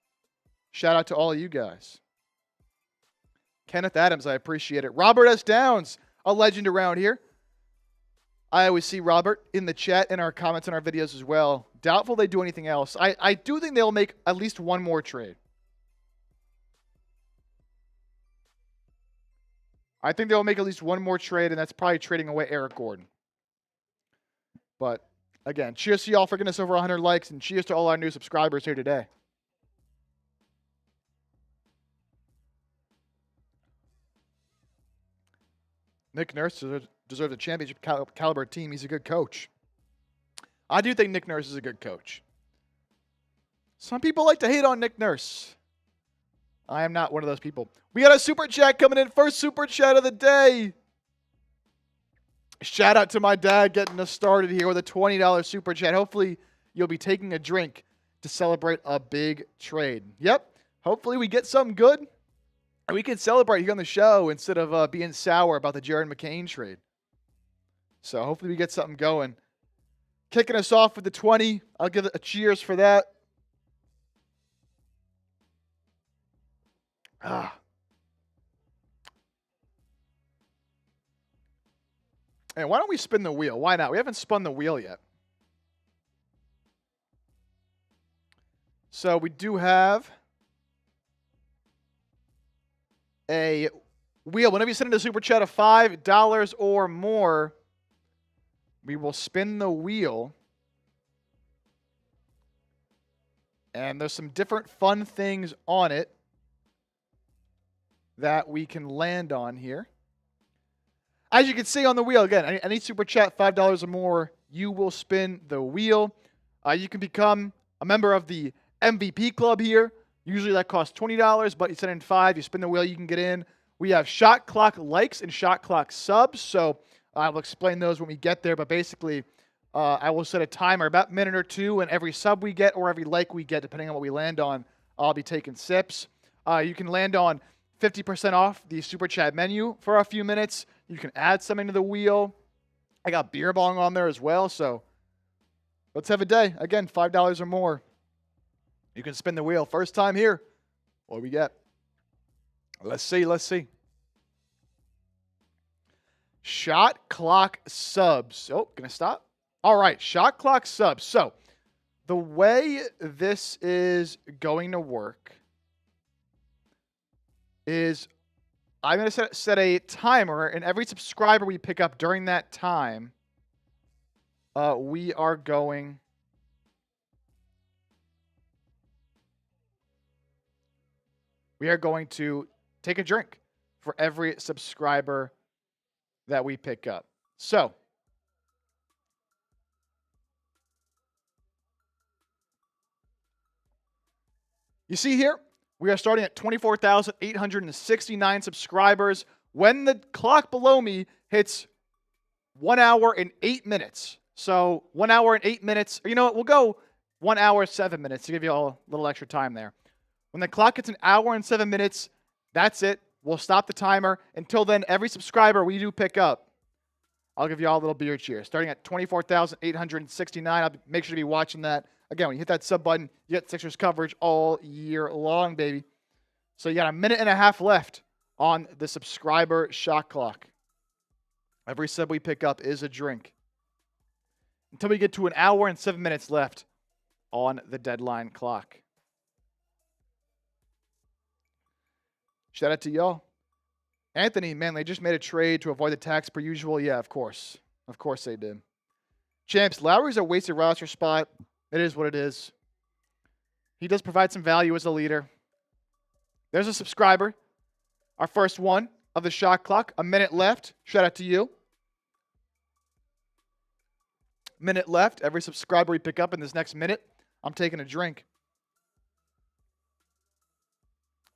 Shout out to all of you guys. Kenneth Adams, I appreciate it. Robert S. Downs, a legend around here. I always see Robert in the chat, in our comments, on our videos as well. Doubtful they do anything else. I do think they'll make at least one more trade. I think they'll make at least one more trade, and that's probably trading away Eric Gordon. But, again, cheers to y'all for getting us over 100 likes, and cheers to all our new subscribers here today. Nick Nurse deserves a championship caliber team. He's a good coach. I do think Nick Nurse is a good coach. Some people like to hate on Nick Nurse. I am not one of those people. We got a super chat coming in. First super chat of the day. Shout out to my dad getting us started here with a $20 super chat. Hopefully you'll be taking a drink to celebrate a big trade. Yep. Hopefully we get something good and we can celebrate here on the show instead of being sour about the Jared McCain trade. So hopefully we get something going. Kicking us off with the 20. I'll give it a cheers for that. And why don't we spin the wheel? Why not? We haven't spun the wheel yet. So we do have a wheel. Whenever you send in a super chat of $5 or more, we will spin the wheel. And there's some different fun things on it that we can land on here. As you can see on the wheel, again, any super chat, $5 or more, you will spin the wheel. You can become a member of the MVP club here. Usually that costs $20, but you send in $5, you spin the wheel, you can get in. We have shot clock likes and shot clock subs, so I will explain those when we get there. But basically, I will set a timer about a minute or two, and every sub we get or every like we get, depending on what we land on, I'll be taking sips. You can land on 50% off the super chat menu for a few minutes. You can add something to the wheel. I got beer bong on there as well, so let's have a day. Again, $5 or more. You can spin the wheel. First time here. What do we get? Let's see. Shot clock subs. Oh, gonna stop? All right, shot clock subs. So the way this is going to work is I'm going to set a timer, and every subscriber we pick up during that time, we are going to take a drink for every subscriber that we pick up. So you see here, we are starting at 24,869 subscribers. When the clock below me hits 1 hour and 8 minutes, So 1 hour and 8 minutes. You know what? We'll go 1 hour, 7 minutes to give you all a little extra time there. When the clock hits 1 hour and 7 minutes, that's it. We'll stop the timer. Until then, every subscriber we do pick up, I'll give you all a little beer cheer. Starting at 24,869. I'll make sure to be watching that. Again, when you hit that sub button, you get Sixers coverage all year long, baby. So you got a minute and a half left on the subscriber shot clock. Every sub we pick up is a drink. Until we get to 1 hour and 7 minutes left on the deadline clock. Shout out to y'all. Anthony, man, they just made a trade to avoid the tax per usual. Yeah, of course. Of course they did. Champs, Lowry's a wasted roster spot. It is what it is. He does provide some value as a leader. There's a subscriber. Our first one of the shot clock. A minute left. Shout out to you. Minute left. Every subscriber we pick up in this next minute, I'm taking a drink.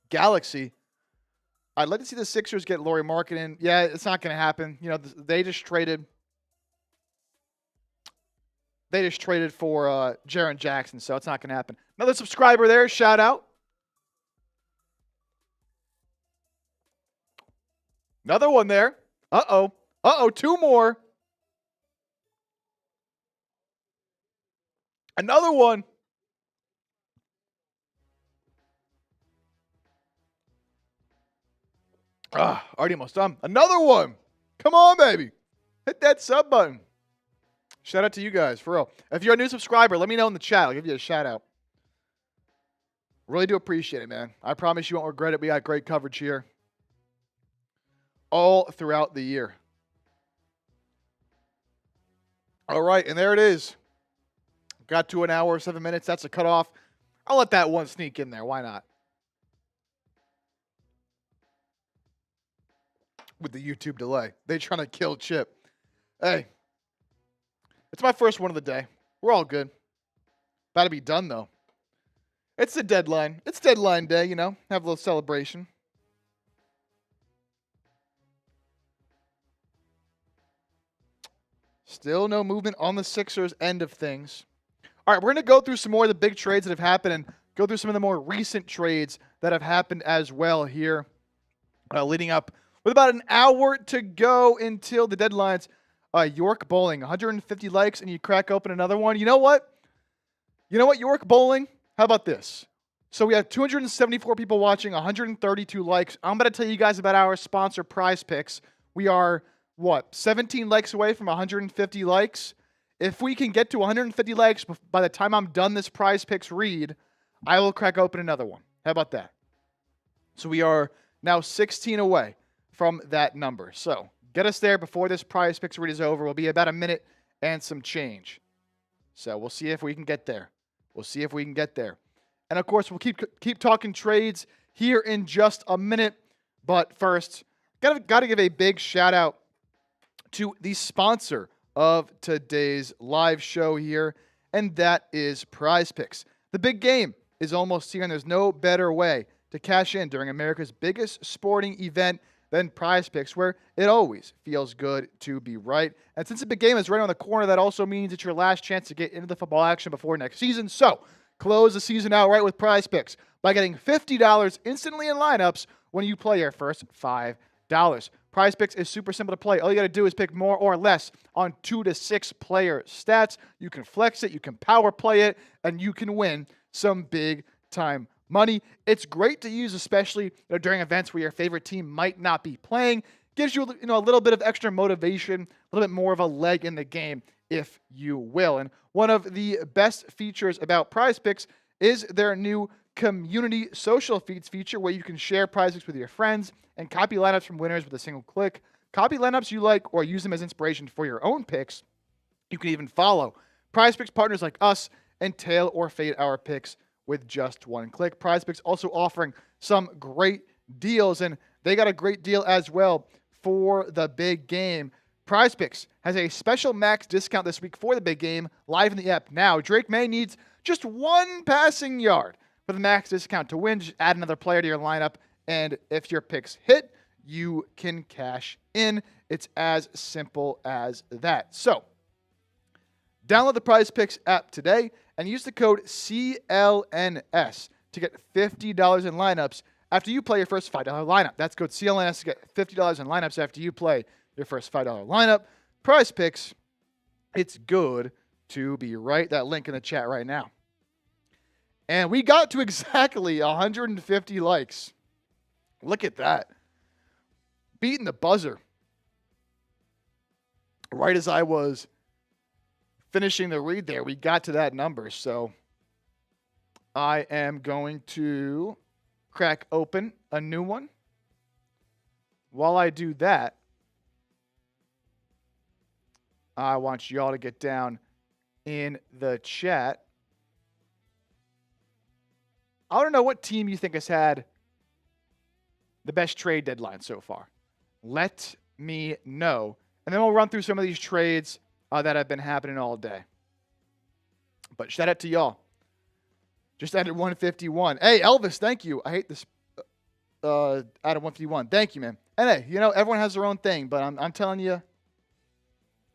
Galaxy. I'd like to see the Sixers get Lauri Markkanen. Yeah, it's not going to happen. You know, they just traded for Jaren Jackson, so it's not going to happen. Another subscriber there. Shout out. Another one there. Uh-oh. Uh-oh, two more. Another one. Already almost done. Another one. Come on, baby. Hit that sub button. Shout out to you guys, for real. If you're a new subscriber, let me know in the chat. I'll give you a shout out. Really do appreciate it, man. I promise you won't regret it. We got great coverage here all throughout the year. All right, and there it is. Got to 1 hour, 7 minutes. That's a cutoff. I'll let that one sneak in there. Why not? With the YouTube delay. They trying to kill Chip. Hey, it's my first one of the day. We're all good. About to be done, though. It's the deadline. It's deadline day, you know. Have a little celebration. Still no movement on the Sixers end of things. All right, we're going to go through some more of the big trades that have happened and go through some of the more recent trades that have happened as well here, leading up with about an hour to go until the deadlines. York Bowling, 150 likes, and you crack open another one. You know what? York Bowling? How about this? So we have 274 people watching, 132 likes. I'm going to tell you guys about our sponsor, Prize Picks. We are, 17 likes away from 150 likes? If we can get to 150 likes by the time I'm done this Prize Picks read, I will crack open another one. How about that? So we are now 16 away from that number. So get us there before this Prize Picks read is over. We'll be about a minute and some change. So we'll see if we can get there. And of course, we'll keep talking trades here in just a minute. But first, got to give a big shout out to the sponsor of today's live show here, and that is Prize Picks. The big game is almost here, and there's no better way to cash in during America's biggest sporting event than Prize Picks, where it always feels good to be right. And since the big game is right on the corner, that also means it's your last chance to get into the football action before next season. So close the season out right with Prize Picks by getting $50 instantly in lineups when you play your first $5. Prize Picks is super simple to play. All you got to do is pick more or less on 2 to 6 player stats. You can flex it, you can power play it, and you can win some big time money. It's great to use, especially during events where your favorite team might not be playing. Gives you a little bit of extra motivation, a little bit more of a leg in the game, if you will. And one of the best features about Prize Picks is their new community social feeds feature, where you can share Prize Picks with your friends and copy lineups from winners with a single click. Copy lineups you like or use them as inspiration for your own picks. You can even follow Prize Picks partners like us and tail or fade our picks with just one click. Prize Picks also offering some great deals, and they got a great deal as well for the big game. Prize Picks has a special max discount this week for the big game, live in the app now. Drake May needs just one passing yard for the max discount to win. Just add another player to your lineup, and if your picks hit, you can cash in. It's as simple as that. So Download the Prize Picks app today and use the code CLNS to get $50 in lineups after you play your first $5 lineup. That's code CLNS to get $50 in lineups after you play your first $5 lineup. Prize Picks, it's good to be right. That link in the chat right now. And we got to exactly 150 likes. Look at that. Beating the buzzer. Right as I was finishing the read there, we got to that number. So I am going to crack open a new one. While I do that, I want y'all to get down in the chat. I want to know what team you think has had the best trade deadline so far. Let me know. And then we'll run through some of these trades that have been happening all day. But shout out to y'all. Just added 151. Hey, Elvis, thank you. I hate this added 151. Thank you, man. And hey, you know, everyone has their own thing, but I'm telling you,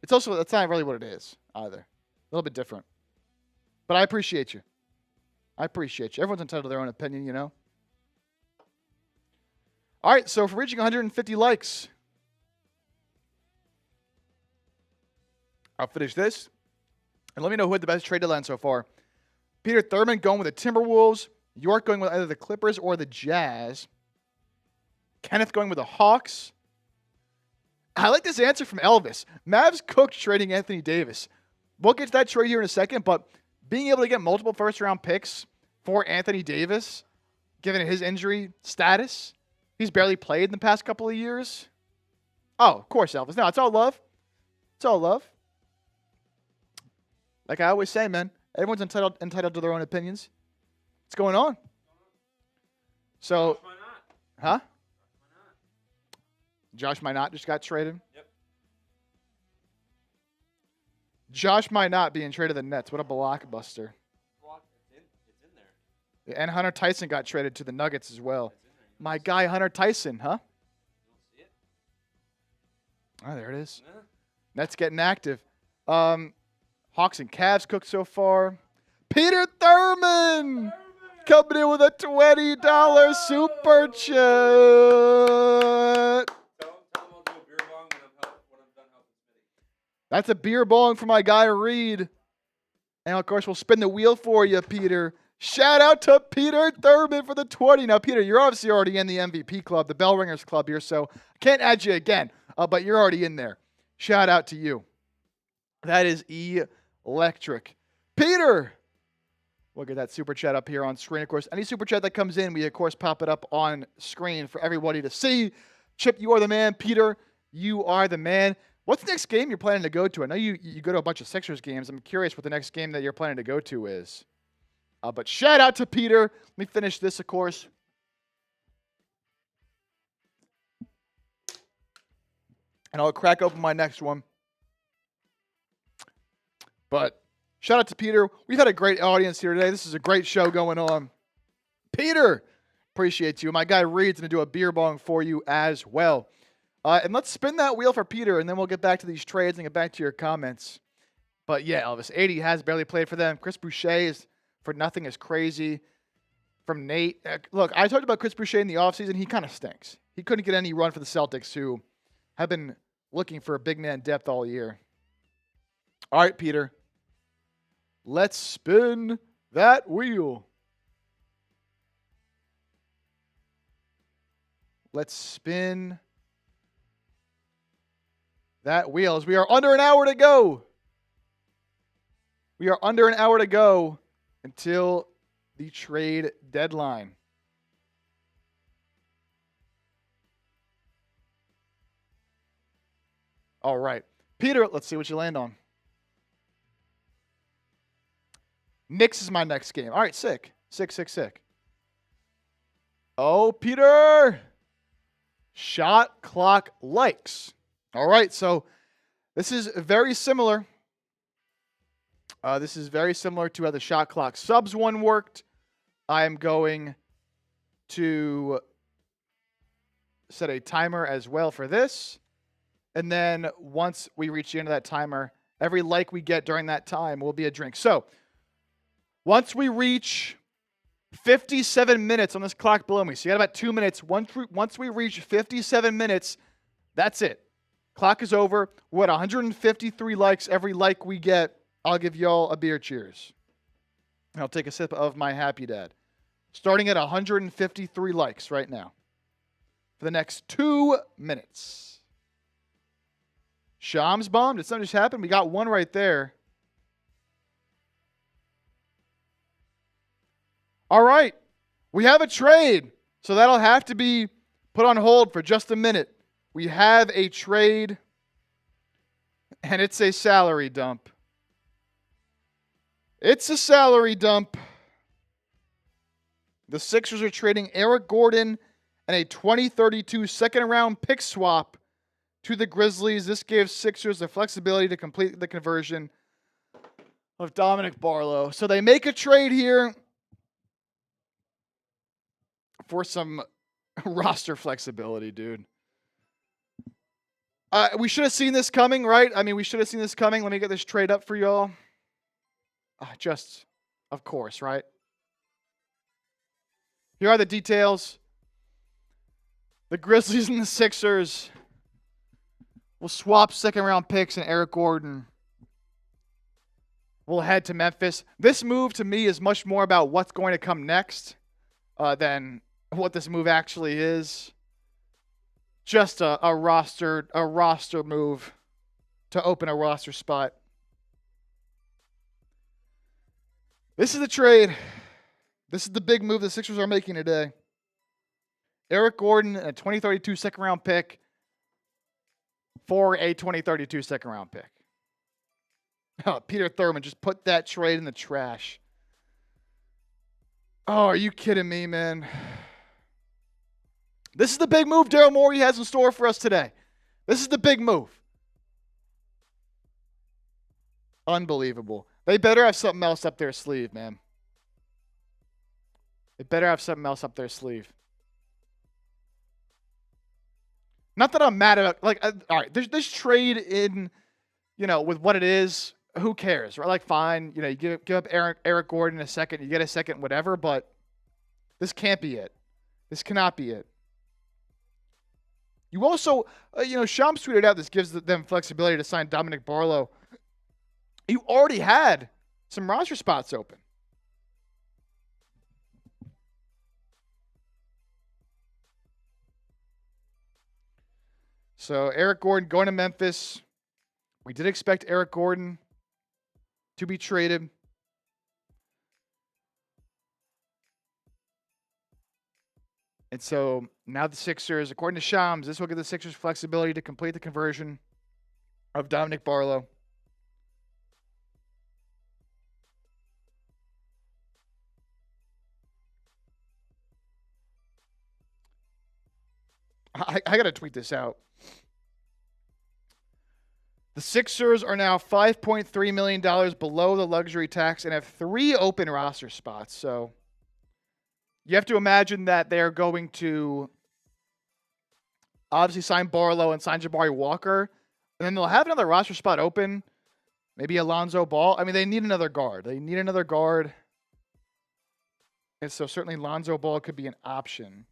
that's not really what it is either. A little bit different. But I appreciate you. Everyone's entitled to their own opinion, you know. All right, so if we're reaching 150 likes, I'll finish this. And let me know who had the best trade deadline so far. Peter Thurman going with the Timberwolves. York going with either the Clippers or the Jazz. Kenneth going with the Hawks. I like this answer from Elvis. Mavs cooked trading Anthony Davis. We'll get to that trade here in a second, but being able to get multiple first-round picks for Anthony Davis, given his injury status, he's barely played in the past couple of years. Oh, of course, Elvis. No, it's all love. It's all love. Like I always say, man, everyone's entitled to their own opinions. What's going on? So, huh? Josh Minot just got traded. Yep. Josh Minot being traded to the Nets. What a blockbuster. It's in there. And Hunter Tyson got traded to the Nuggets as well. It's in there. My guy, Hunter Tyson, huh? You don't see it? Oh, there it is. Yeah. Nets getting active. Hawks and Cavs cooked so far. Peter Thurman coming in with a $20 super chat. Tell him I'll do a beer bong when I'm done helping Smitty. That's a beer bong for my guy Reed. And of course, we'll spin the wheel for you, Peter. Shout out to Peter Thurman for the 20. Now, Peter, you're obviously already in the MVP club, the Bell Ringers club here, so I can't add you again, but you're already in there. Shout out to you. That is electric. Peter, we'll get that super chat up here on screen. Of course, any super chat that comes in, we, of course, pop it up on screen for everybody to see. Chip, you are the man. Peter, you are the man. What's the next game you're planning to go to? I know you go to a bunch of Sixers games. I'm curious what the next game that you're planning to go to is. But shout out to Peter. Let me finish this, of course. And I'll crack open my next one. But shout out to Peter. We've had a great audience here today. This is a great show going on. Peter, appreciate you. My guy Reed's going to do a beer bong for you as well. And let's spin that wheel for Peter, and then we'll get back to these trades and get back to your comments. But yeah, Elvis, 80 has barely played for them. Chris Boucher is for nothing is crazy. From Nate. Look, I talked about Chris Boucher in the offseason. He kind of stinks. He couldn't get any run for the Celtics, who have been looking for a big man depth all year. All right, Peter. Let's spin that wheel. Let's spin that wheel as we are under an hour to go. We are under an hour to go until the trade deadline. All right. Peter, let's see what you land on. Knicks is my next game. All right, sick. Sick. Oh, Peter. Shot clock likes. All right, so this is very similar. This is very similar to how the shot clock subs one worked. I am going to set a timer as well for this. And then once we reach the end of that timer, Every like we get during that time will be a drink. So, once we reach 57 minutes on this clock below me, so you got about 2 minutes. Once we reach 57 minutes, that's it. Clock is over. We're at 153 likes. Every like we get, I'll give y'all a beer cheers. And I'll take a sip of my Happy Dad. Starting at 153 likes right now for the next 2 minutes. Shams bombed. Did something just happen? We got one right there. All right. We have a trade. So that'll have to be put on hold for just a minute. We have a trade, and it's a salary dump. It's a salary dump. The Sixers are trading Eric Gordon and a 2032 second-round pick swap to the Grizzlies. This gives Sixers the flexibility to complete the conversion of Dominic Barlow. So they make a trade here for some roster flexibility, dude. We should have seen this coming, right? I mean, we should have seen this coming. Let me get this trade up for y'all. Just, of course, right? Here are the details. The Grizzlies and the Sixers will swap second-round picks, and Eric Gordon will head to Memphis. This move, to me, is much more about what's going to come next than what this move actually is. Just a roster move to open a roster spot. This is the trade. This is the big move the Sixers are making today. Eric Gordon, a 2032 second-round pick for a 2032 second-round pick. Oh, Peter Thurman just put that trade in the trash. Oh, are you kidding me, man? This is the big move Daryl Morey has in store for us today. This is the big move. Unbelievable. They better have something else up their sleeve, man. They better have something else up their sleeve. Not that I'm mad about, like, all right, there's this trade in, with what it is, who cares, right? Like, fine, you give up Eric Gordon a second, you get a second, whatever, but this can't be it. This cannot be it. You also, Shams tweeted out this gives them flexibility to sign Dominic Barlow. You already had some roster spots open. So Eric Gordon going to Memphis. We did expect Eric Gordon to be traded. And so now the Sixers, according to Shams, this will give the Sixers flexibility to complete the conversion of Dominic Barlow. I got to tweet this out. The Sixers are now $5.3 million below the luxury tax and have 3 open roster spots. So you have to imagine that they're going to obviously sign Barlow and sign Jabari Walker. And then they'll have another roster spot open. Maybe Alonzo Ball. I mean, they need another guard. And so certainly Lonzo Ball could be an option.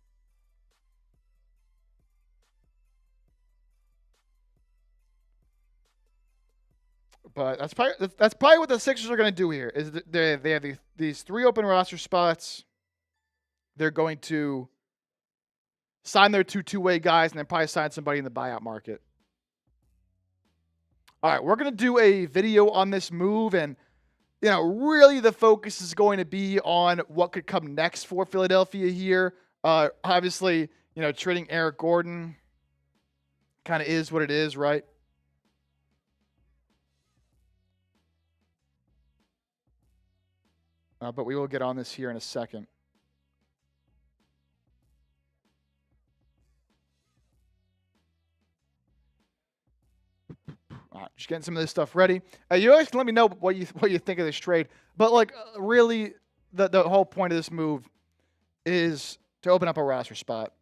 But that's probably what the Sixers are going to do here. Is they have these 3 open roster spots. They're going to sign their 2 two-way guys and then probably sign somebody in the buyout market. All right, we're going to do a video on this move, and really the focus is going to be on what could come next for Philadelphia here. Obviously, trading Eric Gordon kind of is what it is, right? But we will get on this here in a second. All right, just getting some of this stuff ready. You guys can let me know what you think of this trade. But really, the whole point of this move is to open up a roster spot.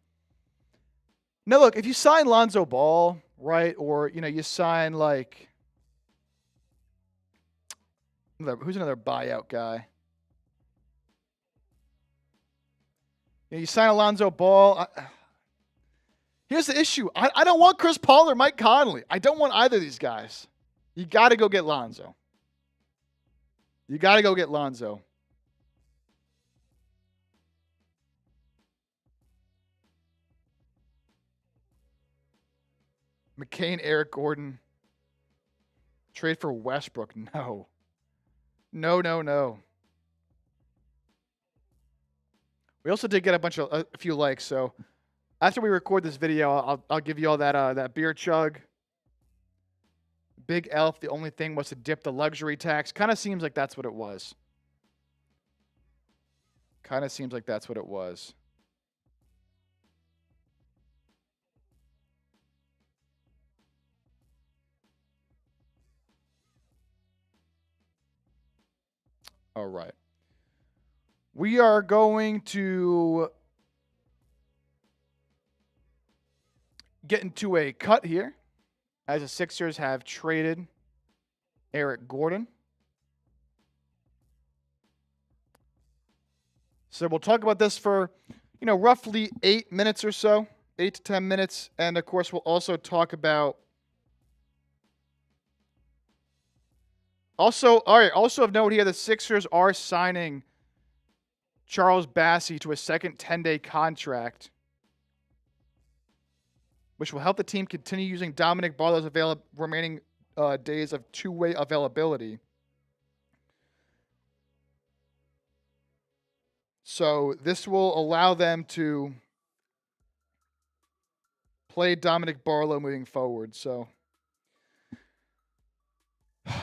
Now, look, if you sign Lonzo Ball, right, or you sign Who's another buyout guy? You sign Alonzo Ball. Here's the issue. I don't want Chris Paul or Mike Conley. I don't want either of these guys. You got to go get Lonzo. You got to go get Lonzo. McCain, Eric Gordon. Trade for Westbrook. No. No. We also did get a few likes, so after we record this video, I'll give you all that beer chug. Big Elf, the only thing was to dip the luxury tax. Kind of seems like that's what it was. All right. We are going to get into a cut here as the Sixers have traded Eric Gordon. So we'll talk about this for, roughly 8 minutes or so, 8 to 10 minutes. And, of course, we'll also talk about Also of note here, the Sixers are signing Charles Bassey to a second 10-day contract, which will help the team continue using Dominic Barlow's remaining days of two-way availability. So this will allow them to play Dominic Barlow moving forward. So,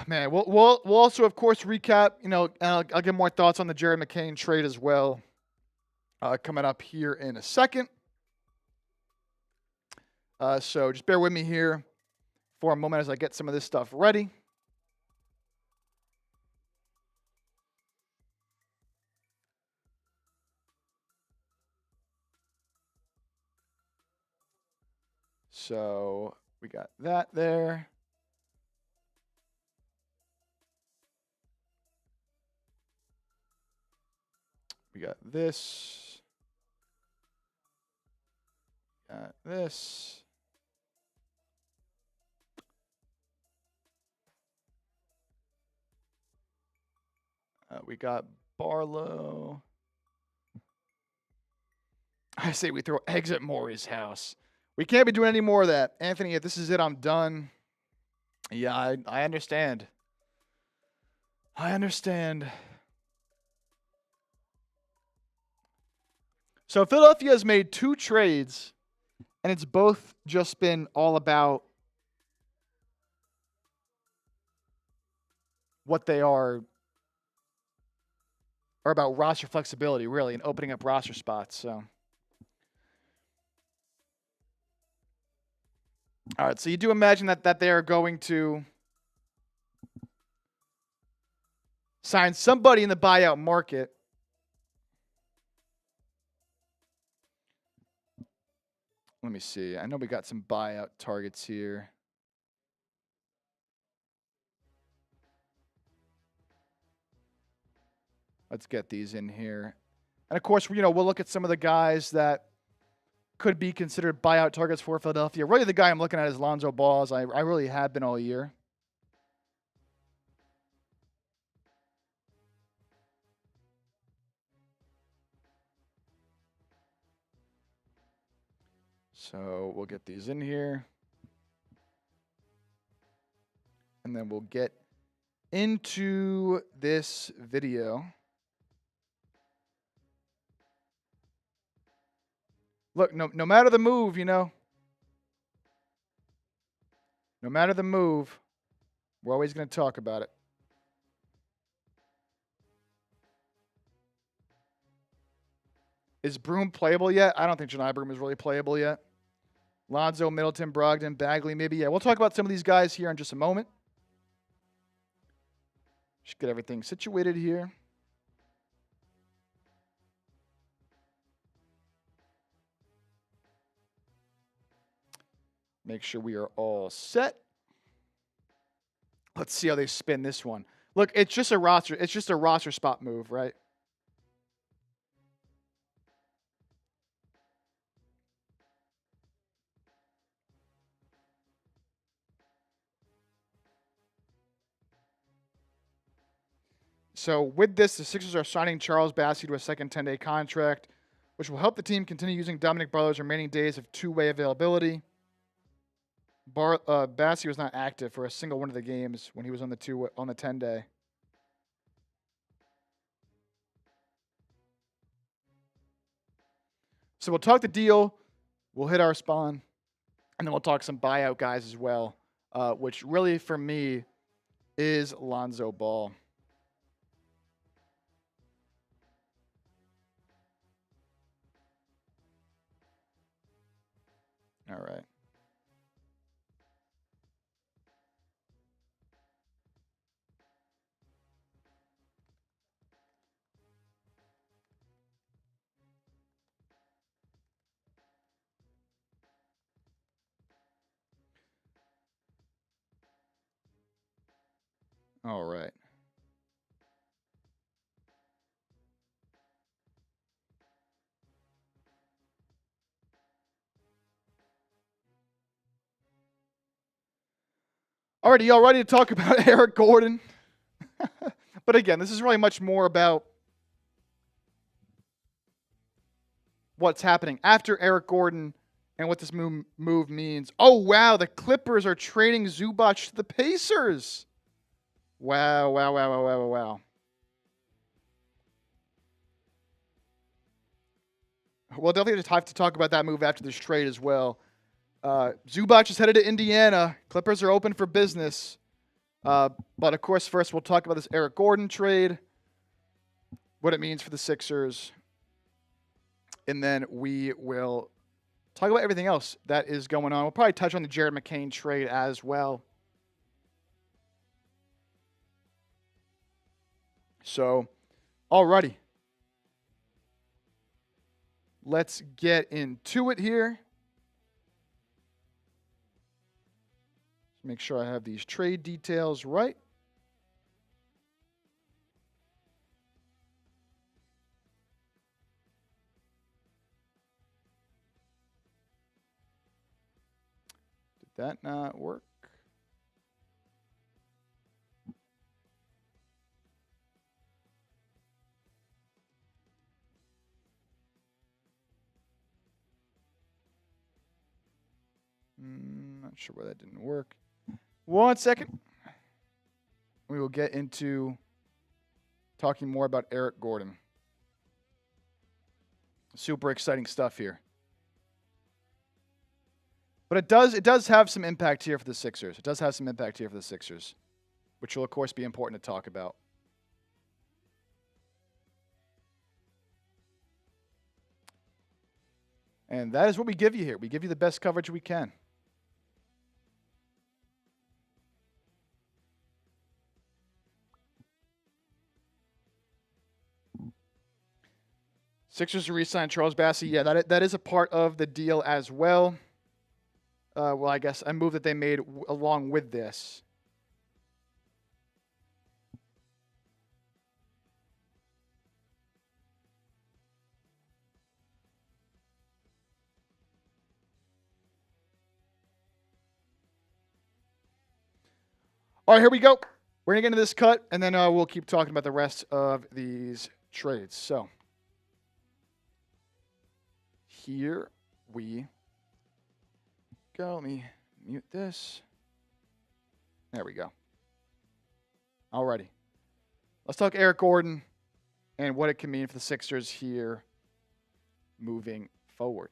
man, we'll also, of course, recap. I'll get more thoughts on the Jared McCain trade as well coming up here in a second. So just bear with me here for a moment as I get some of this stuff ready. So we got that there. We got this. Got this. We got Barlow. I say we throw eggs at Maury's house. We can't be doing any more of that. Anthony, if this is it, I'm done. Yeah, I understand. I understand. So Philadelphia has made 2 trades, and it's both just been all about what they are about roster flexibility, really, and opening up roster spots. So, all right. So you do imagine that they are going to sign somebody in the buyout market. Let me see. I know we got some buyout targets here. Let's get these in here. And of course, we'll look at some of the guys that could be considered buyout targets for Philadelphia. Really, the guy I'm looking at is Lonzo Ball, as I really have been all year. So we'll get these in here. And then we'll get into this video. Look, no matter the move, no matter the move, we're always going to talk about it. Is Broom playable yet? I don't think Janai Broom is really playable yet. Lonzo, Middleton, Brogdon, Bagley, maybe. Yeah, we'll talk about some of these guys here in just a moment. Just get everything situated here. Make sure we are all set. Let's see how they spin this one. Look, it's just a roster spot move, right? So with this, the Sixers are signing Charles Bassey to a second 10-day contract, which will help the team continue using Dominic Barlow's remaining days of two-way availability. Bassey was not active for a single one of the games when he was on the 10-day. So we'll talk the deal, we'll hit our spawn, and then we'll talk some buyout guys as well, which really for me is Lonzo Ball. All right. All right. Alrighty, y'all ready to talk about Eric Gordon? But again, this is really much more about what's happening after Eric Gordon and what this move means. Oh, wow, the Clippers are trading Zubac to the Pacers. Wow. We'll definitely have to talk about that move after this trade as well. Zubac is headed to Indiana. Clippers are open for business. But, of course, first we'll talk about this Eric Gordon trade, what it means for the Sixers, and then we will talk about everything else that is going on. We'll probably touch on the Jared McCain trade as well. So, alrighty. Let's get into it here. Make sure I have these trade details right. Did that not work? Not sure why that didn't work. 1 second. We will get into talking more about Eric Gordon. Super exciting stuff here. But it does have some impact here for the Sixers. It does have some impact here for the Sixers, which will, of course, be important to talk about. And that is what we give you here. We give you the best coverage we can. Sixers re-signed Charles Bassey. Yeah, that is a part of the deal as well. Well, I guess a move that they made along with this. All right, here we go. We're going to get into this cut, and then we'll keep talking about the rest of these trades. So, here we go. Let me mute this. There we go. Alrighty. Let's talk Eric Gordon and what it can mean for the Sixers here moving forward.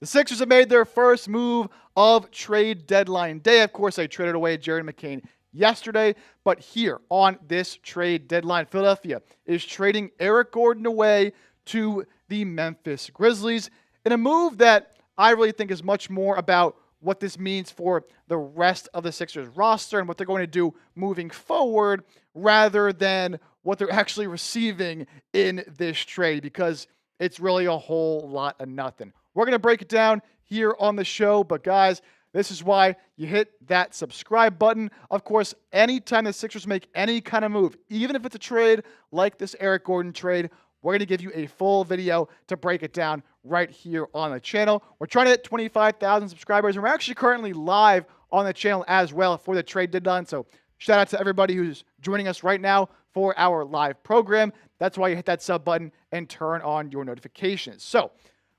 The Sixers have made their first move of trade deadline day. Of course, they traded away Jared McCain yesterday, but here on this trade deadline, Philadelphia is trading Eric Gordon away to the Memphis Grizzlies in a move that I really think is much more about what this means for the rest of the Sixers roster and what they're going to do moving forward rather than what they're actually receiving in this trade, because it's really a whole lot of nothing. We're going to break it down here on the show, but guys, this is why you hit that subscribe button. Of course, anytime the Sixers make any kind of move, even if it's a trade like this Eric Gordon trade, we're going to give you a full video to break it down right here on the channel. We're trying to hit 25,000 subscribers, and we're actually currently live on the channel as well for the trade deadline. So shout out to everybody who's joining us right now for our live program. That's why you hit that sub button and turn on your notifications. So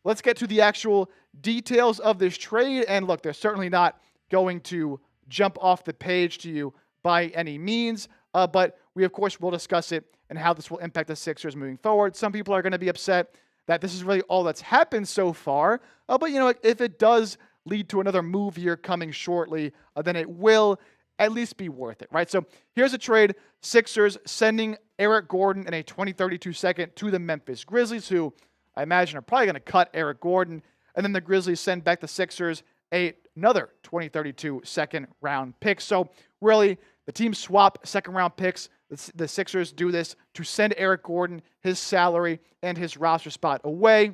let's get to the actual details of this trade. And look, they're certainly not going to jump off the page to you by any means, but we, of course, will discuss it and how this will impact the Sixers moving forward. Some people are going to be upset that this is really all that's happened so far. But, you know, if it does lead to another move here coming shortly, then it will at least be worth it, right? So here's a trade. Sixers sending Eric Gordon and a 2032 second to the Memphis Grizzlies, who I imagine are probably going to cut Eric Gordon. And then the Grizzlies send back the Sixers another 2032 second round pick. So really, the teams swap second round picks. The Sixers do this to send Eric Gordon, his salary, and his roster spot away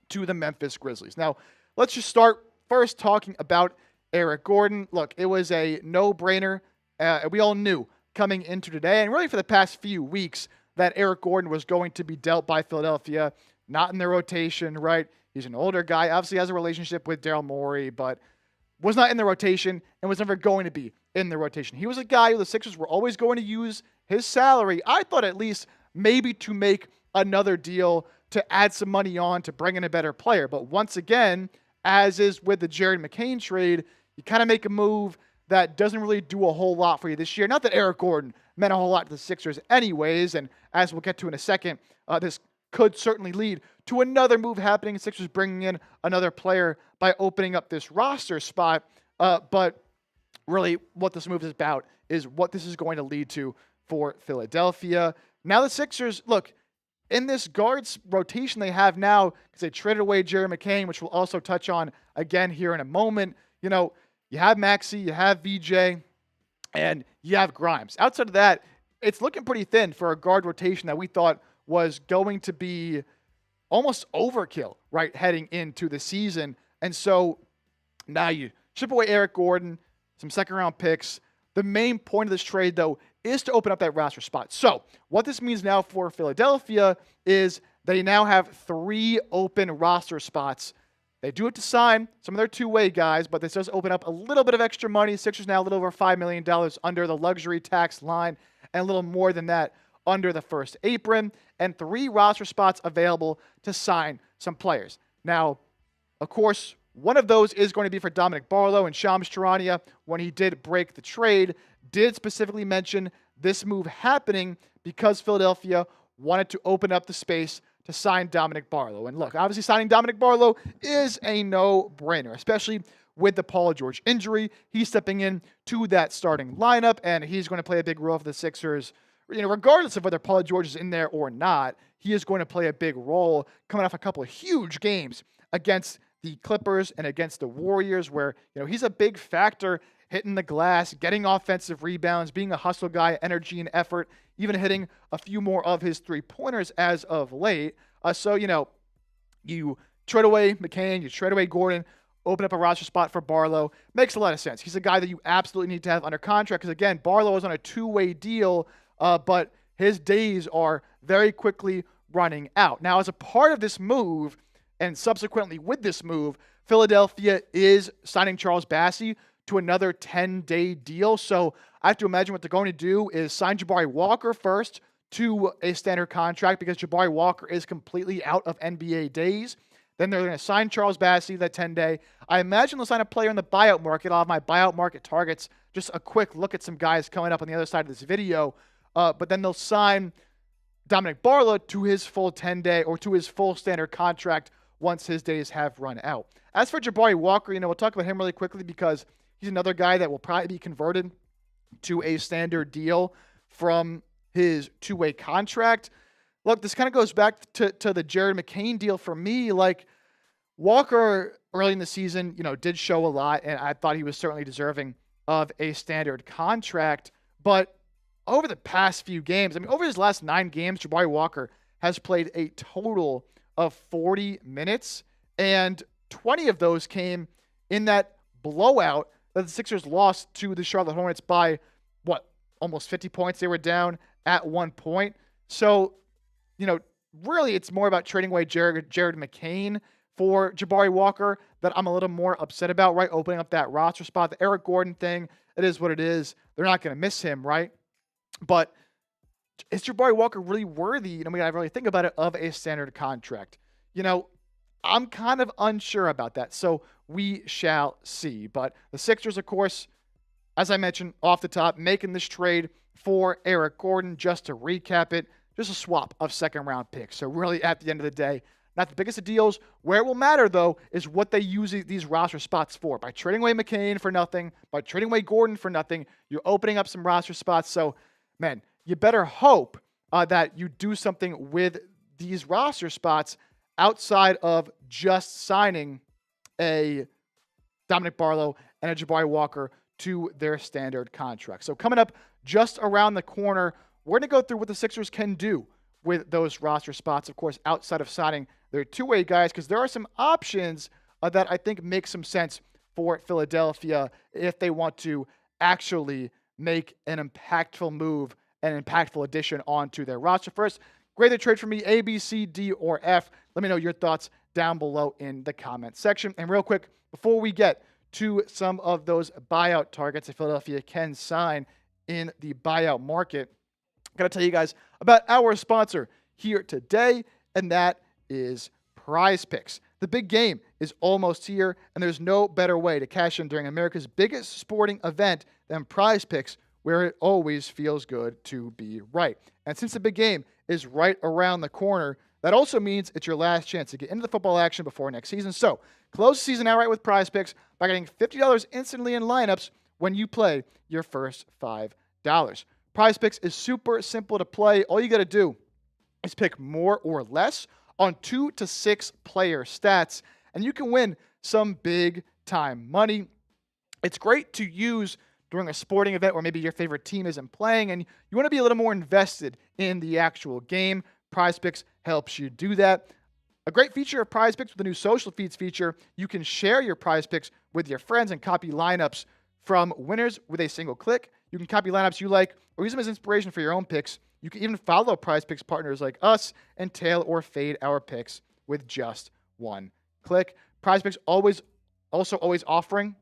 to the Memphis Grizzlies. Now, let's just start first talking about Eric Gordon. Look, it was a no-brainer. We all knew coming into today, and really for the past few weeks, that Eric Gordon was going to be dealt by Philadelphia, not in their rotation, right? He's an older guy, obviously has a relationship with Daryl Morey, but was not in the rotation and was never going to be in the rotation. He was a guy who the Sixers were always going to use his salary, I thought at least, maybe to make another deal to add some money on to bring in a better player. But once again, as is with the Jared McCain trade, you kind of make a move that doesn't really do a whole lot for you this year. Not that Eric Gordon meant a whole lot to the Sixers anyways, and as we'll get to in a second, this could certainly lead to another move happening. Sixers bringing in another player by opening up this roster spot. But really what this move is about is what this is going to lead to for Philadelphia. Now the Sixers, look, in this guards rotation they have now, because they traded away Jerry McCain, which we'll also touch on again here in a moment. You know, you have Maxey, you have VJ, and you have Grimes. Outside of that, it's looking pretty thin for a guard rotation that we thought was going to be almost overkill, right, heading into the season. And so now you chip away Eric Gordon, some second-round picks. The main point of this trade, though, is to open up that roster spot. So what this means now for Philadelphia is they now have 3 open roster spots. They do have to sign some of their two-way guys, but this does open up a little bit of extra money. Sixers now a little over $5 million under the luxury tax line and a little more than that under the first apron, and 3 roster spots available to sign some players. Now, of course, one of those is going to be for Dominic Barlow, and Shams Charania, when he did break the trade, did specifically mention this move happening because Philadelphia wanted to open up the space to sign Dominic Barlow. And look, obviously signing Dominic Barlow is a no-brainer, especially with the Paul George injury. He's stepping in to that starting lineup, and he's going to play a big role for the Sixers. You know, regardless of whether Paul George is in there or not, he is going to play a big role coming off a couple of huge games against the Clippers and against the Warriors, where, you know, he's a big factor hitting the glass, getting offensive rebounds, being a hustle guy, energy and effort, even hitting a few more of his three-pointers as of late. So, you know, you trade away McCain, you trade away Gordon, open up a roster spot for Barlow. Makes a lot of sense. He's a guy that you absolutely need to have under contract because, again, Barlow is on a 2-way deal, but his days are very quickly running out. Now, as a part of this move, and subsequently with this move, Philadelphia is signing Charles Bassey to another 10-day deal. So I have to imagine what they're going to do is sign Jabari Walker first to a standard contract because Jabari Walker is completely out of NBA days. Then they're going to sign Charles Bassey that 10-day. I imagine they'll sign a player in the buyout market. I'll have my buyout market targets. Just a quick look at some guys coming up on the other side of this video. But then they'll sign Dominic Barlow to his full 10-day or to his full standard contract once his days have run out. As for Jabari Walker, you know, we'll talk about him really quickly because he's another guy that will probably be converted to a standard deal from his 2-way contract. Look, this kind of goes back to the Jared McCain deal for me. Like, Walker early in the season, you know, did show a lot, and I thought he was certainly deserving of a standard contract. But over the past few games, I mean, over his last 9 games, Jabari Walker has played a total of 40 minutes, and 20 of those came in that blowout that the Sixers lost to the Charlotte Hornets by, almost 50 points. They were down at one point. So, really it's more about trading away Jared McCain for Jabari Walker that I'm a little more upset about, right? Opening up that roster spot. The Eric Gordon thing, it is what it is. They're not going to miss him, right? But is Jabari Walker really worthy, we gotta really think about it, of a standard contract? I'm kind of unsure about that. So we shall see. But the Sixers, of course, as I mentioned off the top, making this trade for Eric Gordon. Just to recap it, just a swap of second-round picks. So really, at the end of the day, not the biggest of deals. Where it will matter, though, is what they use these roster spots for. By trading away McCain for nothing, by trading away Gordon for nothing, you're opening up some roster spots. So, man, you better hope that you do something with these roster spots outside of just signing a Dominic Barlow and a Jabari Walker to their standard contract. So coming up just around the corner, we're going to go through what the Sixers can do with those roster spots, of course, outside of signing their two-way guys, because there are some options that I think make some sense for Philadelphia if they want to actually make an impactful move, an impactful addition onto their roster. First, grade the trade for me, A, B, C, D, or F. Let me know your thoughts down below in the comment section. And real quick, before we get to some of those buyout targets that Philadelphia can sign in the buyout market, I got to tell you guys about our sponsor here today, and that is Prize Picks. The big game is almost here, and there's no better way to cash in during America's biggest sporting event than Prize Picks, where it always feels good to be right. And since the big game is right around the corner, that also means it's your last chance to get into the football action before next season. So close the season outright with Prize Picks by getting $50 instantly in lineups when you play your first $5. Prize Picks is super simple to play. All you got to do is pick more or less on 2 to 6 player stats, and you can win some big time money. It's great to use during a sporting event where maybe your favorite team isn't playing and you want to be a little more invested in the actual game. Prize Picks helps you do that. A great feature of Prize Picks with the new social feeds feature, you can share your Prize Picks with your friends and copy lineups from winners with a single click. You can copy lineups you like or use them as inspiration for your own picks. You can even follow Prize Picks partners like us and tail or fade our picks with just one click. Prize Picks always offering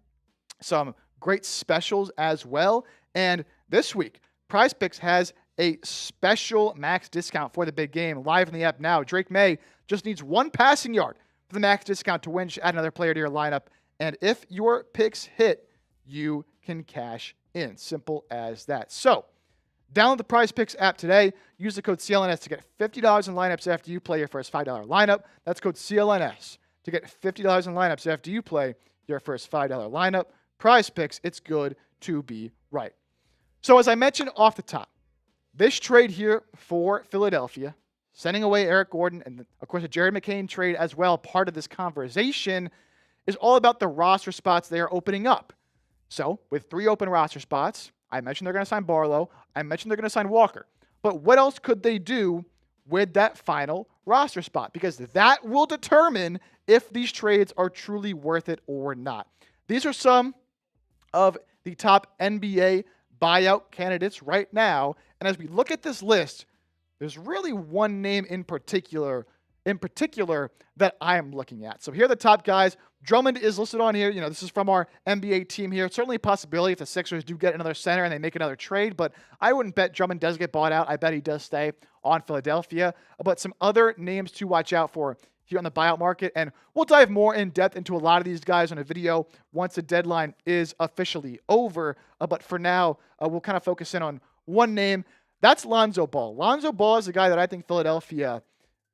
some great specials as well. And this week, Prize Picks has a special max discount for the big game live in the app now. Drake May just needs one passing yard for the max discount to win. Just add another player to your lineup. And if your picks hit, you can cash in. Simple as that. So, download the Prize Picks app today. Use the code CLNS to get $50 in lineups after you play your first $5 lineup. That's code CLNS to get $50 in lineups after you play your first $5 lineup. Prize Picks, it's good to be right. So as I mentioned off the top, this trade here for Philadelphia, sending away Eric Gordon and, of course, a Jared McCain trade as well, part of this conversation, is all about the roster spots they are opening up. So with 3 open roster spots, I mentioned they're going to sign Barlow. I mentioned they're going to sign Walker. But what else could they do with that final roster spot? Because that will determine if these trades are truly worth it or not. These are some of the top NBA buyout candidates right now. And as we look at this list, there's really one name in particular that I am looking at. So here are the top guys. Drummond is listed on here. This is from our NBA team here. It's certainly a possibility if the Sixers do get another center and they make another trade, but I wouldn't bet Drummond does get bought out. I bet he does stay on Philadelphia. But some other names to watch out for here on the buyout market, and we'll dive more in depth into a lot of these guys on a video once the deadline is officially over. But for now, we'll kind of focus in on one name. That's Lonzo Ball. Lonzo Ball is a guy that I think Philadelphia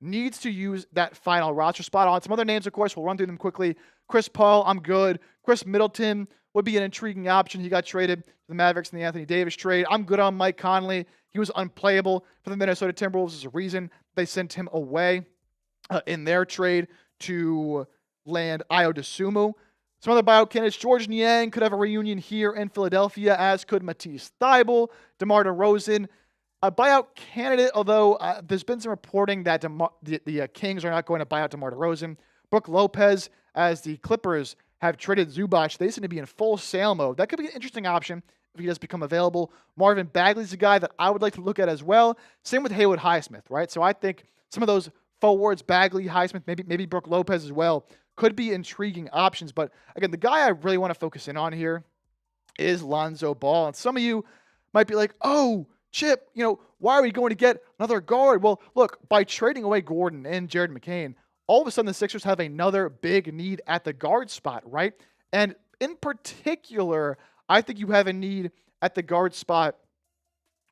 needs to use that final roster spot on. Some other names, of course, we'll run through them quickly. Chris Paul, I'm good. Chris Middleton would be an intriguing option. He got traded to the Mavericks in the Anthony Davis trade. I'm good on Mike Conley. He was unplayable for the Minnesota Timberwolves. There's a reason they sent him away in their trade to land Dosunmo. Some other buyout candidates, George Niang could have a reunion here in Philadelphia, as could Matisse Thybulle, DeMar DeRozan. A buyout candidate, although there's been some reporting that the Kings are not going to buy out DeMar DeRozan. Brook Lopez, as the Clippers have traded Zubac. They seem to be in full sale mode. That could be an interesting option if he does become available. Marvin Bagley's a guy that I would like to look at as well. Same with Haywood Highsmith, right? So I think some of those forwards, Bagley, Highsmith, maybe Brook Lopez as well, could be intriguing options. But again, the guy I really want to focus in on here is Lonzo Ball. And some of you might be like, oh, Chip, why are we going to get another guard? Well, look, by trading away Gordon and Jared McCain, all of a sudden the Sixers have another big need at the guard spot, right? And in particular, I think you have a need at the guard spot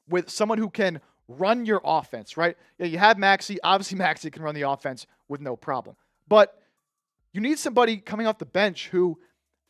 with someone who can run your offense, right? Yeah, you have Maxey. Obviously, Maxey can run the offense with no problem. But you need somebody coming off the bench who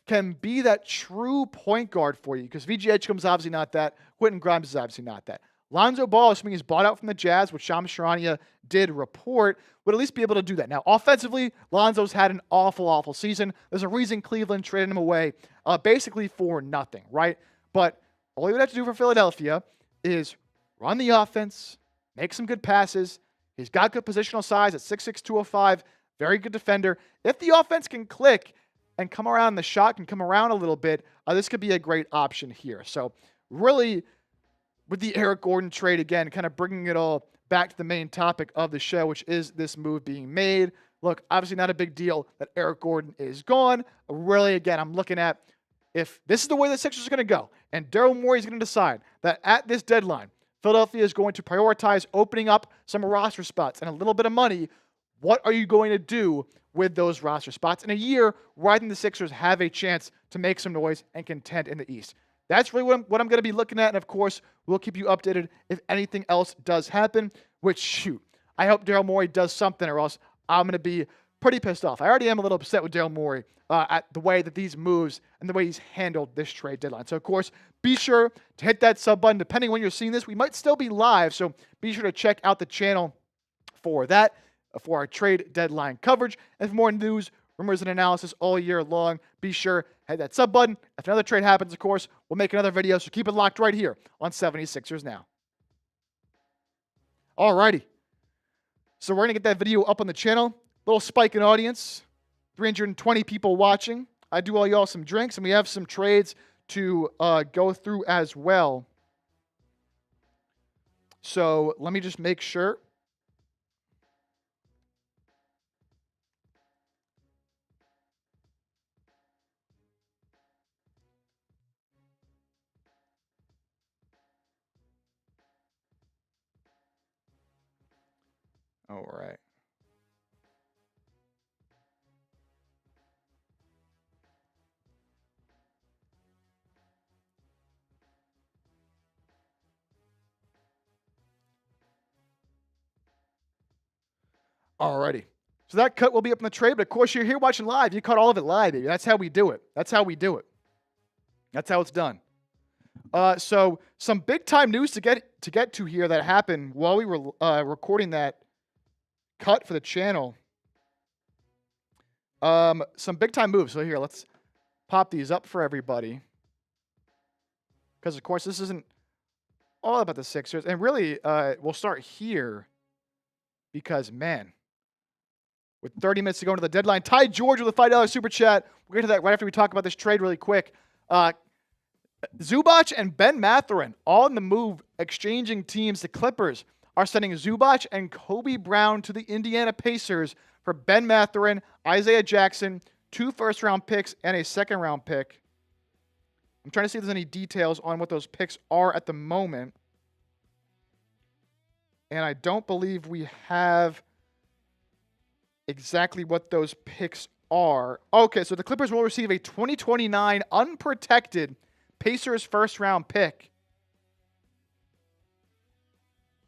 can be that true point guard for you, because VJ Edgecombe's obviously not that. Quentin Grimes is obviously not that. Lonzo Ball, assuming he's bought out from the Jazz, which Shams Charania did report, would at least be able to do that. Now, offensively, Lonzo's had an awful season. There's a reason Cleveland traded him away basically for nothing, right? But all he would have to do for Philadelphia is run the offense, make some good passes. He's got good positional size at 6'6", 205, very good defender. If the offense can click and come around, the shot can come around a little bit, this could be a great option here. So really, with the Eric Gordon trade, again, kind of bringing it all back to the main topic of the show, which is this move being made. Look, obviously not a big deal that Eric Gordon is gone. Really, again, I'm looking at if this is the way the Sixers are going to go, and Daryl Morey is going to decide that at this deadline, Philadelphia is going to prioritize opening up some roster spots and a little bit of money. What are you going to do with those roster spots in a year where I think the Sixers have a chance to make some noise and contend in the East? That's really what I'm going to be looking at. And, of course, we'll keep you updated if anything else does happen, which, shoot, I hope Daryl Morey does something or else I'm going to be pretty pissed off. I already am a little upset with Daryl Morey at the way that these moves and the way he's handled this trade deadline. So, of course, be sure to hit that sub button. Depending on when you're seeing this, we might still be live, so be sure to check out the channel for that, for our trade deadline coverage. And for more news, rumors, and analysis all year long, be sure hit that sub button. If another trade happens, of course, we'll make another video, so keep it locked right here on 76ers Now. Alrighty. So we're going to get that video up on the channel. Little spike in audience. 320 people watching. I do all y'all some drinks, and we have some trades to go through as well. So let me just make sure. All right. Alrighty. So that cut will be up in the trade, but of course you're here watching live. You caught all of it live, baby. That's how we do it. That's how we do it. That's how it's done. So some big time news to get to here that happened while we were recording that cut for the channel. Some big time moves. So here, let's pop these up for everybody. Because of course this isn't all about the Sixers. And really, we'll start here. Because, man, with 30 minutes to go into the deadline, Ty George with a $5 super chat. We'll get to that right after we talk about this trade really quick. Zubac and Ben Mathurin all in the move, exchanging teams. The Clippers are sending Zubac and Coby Brown to the Indiana Pacers for Ben Mathurin, Isaiah Jackson, 2 first-round picks, and a second-round pick. I'm trying to see if there's any details on what those picks are at the moment. And I don't believe we have exactly what those picks are. Okay, so the Clippers will receive a 2029 unprotected Pacers first-round pick.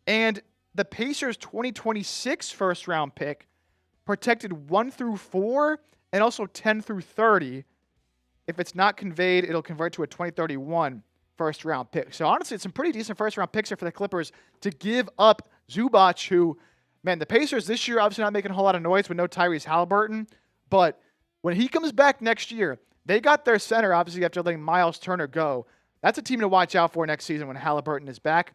And the Pacers 2026 first-round pick, protected 1 through 4 and also 10 through 30. If it's not conveyed, it'll convert to a 2031 first-round pick. So honestly, it's some pretty decent first-round picks here for the Clippers to give up Zubac, who, man, the Pacers this year obviously not making a whole lot of noise with no Tyrese Halliburton. But when he comes back next year, they got their center, obviously, after letting Miles Turner go. That's a team to watch out for next season when Halliburton is back.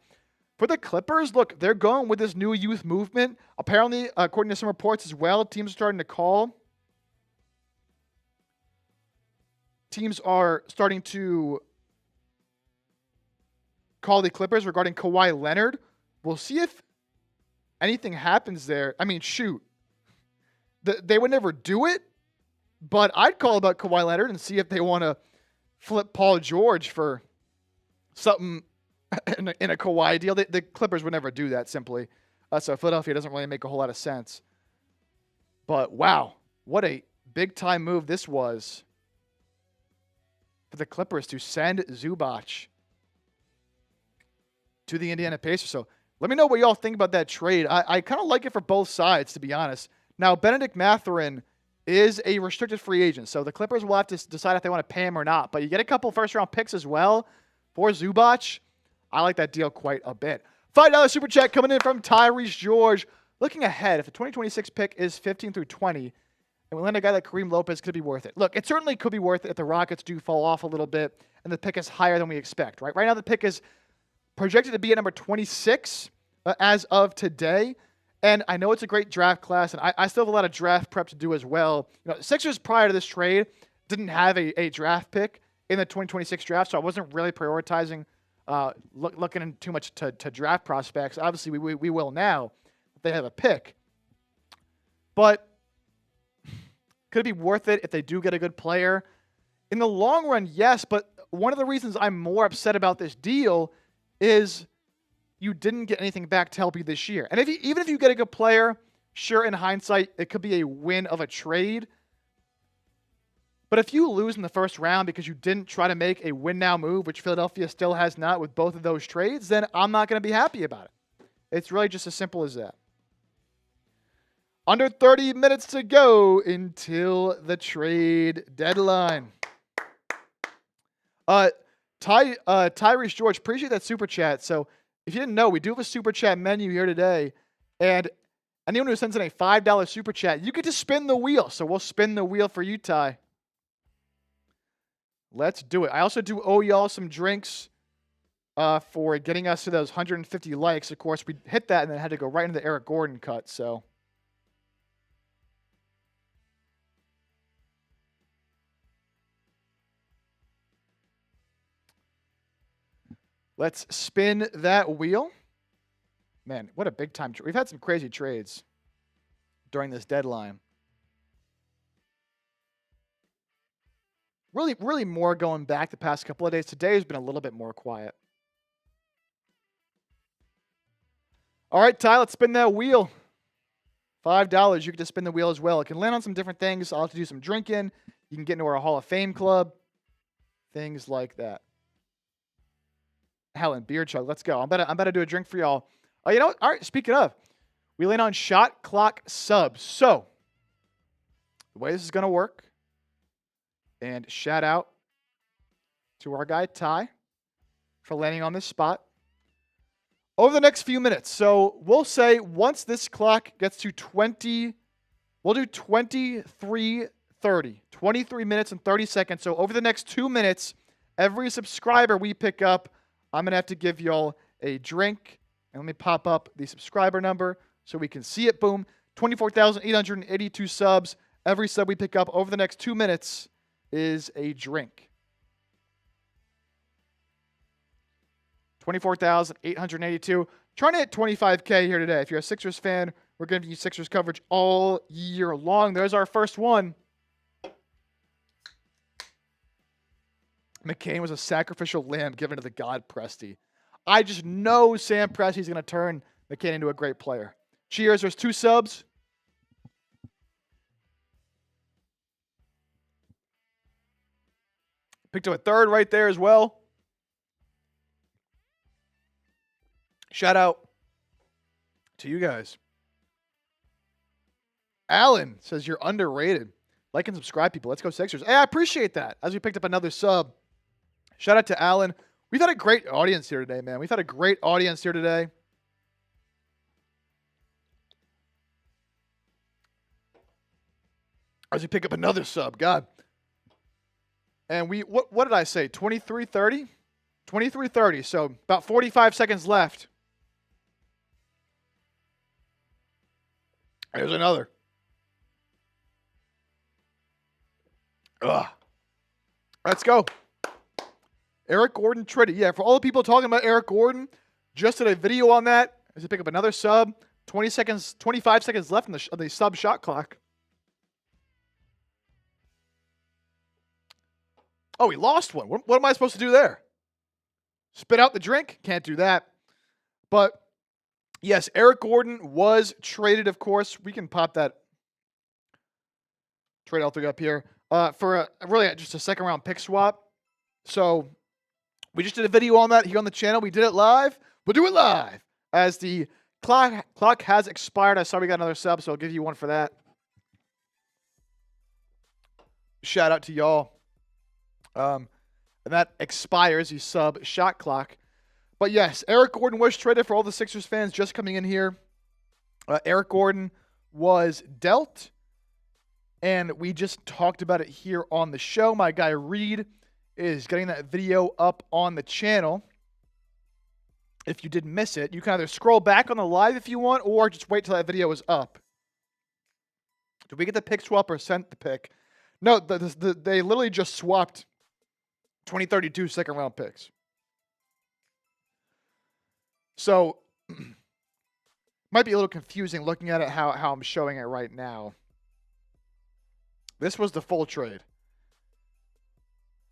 For the Clippers, look, they're going with this new youth movement. Apparently, according to some reports as well, teams are starting to call teams are starting to call the Clippers regarding Kawhi Leonard. We'll see if anything happens there. I mean, shoot. They would never do it, but I'd call about Kawhi Leonard and see if they want to flip Paul George for something in a Kawhi deal. The Clippers would never do that, simply. So Philadelphia doesn't really make a whole lot of sense. But wow, what a big-time move this was for the Clippers to send Zubac to the Indiana Pacers. So let me know what y'all think about that trade. I kind of like it for both sides, to be honest. Now, Bennedict Mathurin is a restricted free agent, so the Clippers will have to decide if they want to pay him or not. But you get a couple first-round picks as well for Zubac. I like that deal quite a bit. $5 super chat coming in from Tyrese George. Looking ahead, if the 2026 pick is 15 through 20, and we land a guy like Kareem Lopez, could be worth it. Look, it certainly could be worth it if the Rockets do fall off a little bit and the pick is higher than we expect, right? Right now, the pick is projected to be at number 26 as of today. And I know it's a great draft class, and I still have a lot of draft prep to do as well. You know, Sixers prior to this trade didn't have a draft pick in the 2026 draft, so I wasn't really prioritizing looking in too much to draft prospects. Obviously, we will now if they have a pick. But could it be worth it if they do get a good player? In the long run, yes, but one of the reasons I'm more upset about this deal is you didn't get anything back to help you this year. And even if you get a good player, sure, in hindsight, it could be a win of a trade. But if you lose in the first round because you didn't try to make a win-now move, which Philadelphia still has not with both of those trades, then I'm not going to be happy about it. It's really just as simple as that. Under 30 minutes to go until the trade deadline. Tyrese George, appreciate that super chat. So if you didn't know, we do have a super chat menu here today. And anyone who sends in a $5 super chat, you get to spin the wheel. So we'll spin the wheel for you, Ty. Let's do it. I also do owe y'all some drinks for getting us to those 150 likes. Of course, we hit that and then had to go right into the Eric Gordon cut. So let's spin that wheel. Man, what a big time trade. We've had some crazy trades during this deadline. Really more going back the past couple of days. Today has been a little bit more quiet. All right, Ty, let's spin that wheel. $5. You get to spin the wheel as well. It can land on some different things. I'll have to do some drinking. You can get into our Hall of Fame club. Things like that. Helen, beer chug. Let's go. I'm about to do a drink for y'all. Oh, you know what? All right, speaking of, we land on shot clock subs. So, the way this is going to work, and shout out to our guy, Ty, for landing on this spot. Over the next few minutes, so we'll say once this clock gets to 20, we'll do 23:30, 23 minutes and 30 seconds. So over the next 2 minutes, every subscriber we pick up, I'm going to have to give y'all a drink. And let me pop up the subscriber number so we can see it. Boom. 24,882 subs. Every sub we pick up over the next 2 minutes is a drink. 24,882. Trying to hit 25K here today. If you're a Sixers fan, we're going to give you Sixers coverage all year long. There's our first one. McCain was a sacrificial lamb given to the god Presti. I just know Sam Presti's going to turn McCain into a great player. Cheers. There's 2 subs. Picked up a third right there as well. Shout out to you guys. Alan says you're underrated. Like and subscribe, people. Let's go Sixers. Hey, I appreciate that. As we picked up another sub. Shout out to Alan. We've had a great audience here today, man. We've had a great audience here today. As we pick up another sub. God. And what did I say? 23:30? 23:30. So about 45 seconds left. Here's another. Ugh. Let's go. Eric Gordon traded. Yeah, for all the people talking about Eric Gordon, just did a video on that. As I pick up another sub. 25 seconds left on the sub shot clock. Oh, he lost one. What am I supposed to do there? Spit out the drink? Can't do that. But, yes, Eric Gordon was traded, of course. We can pop that trade I'll throw up here for really just a second-round pick swap. So, we just did a video on that here on the channel. We did it live. We'll do it live as the clock has expired. I saw we got another sub, so I'll give you one for that. Shout out to y'all. And that expires the sub shot clock. But yes, Eric Gordon was traded for all the Sixers fans just coming in here. Eric Gordon was dealt. And we just talked about it here on the show. My guy Reed is getting that video up on the channel. If you did miss it, you can either scroll back on the live if you want, or just wait till that video is up. Did we get the pick swap or sent the pick? No, they literally just swapped 2032 second-round picks. So, might be a little confusing looking at it how I'm showing it right now. This was the full trade.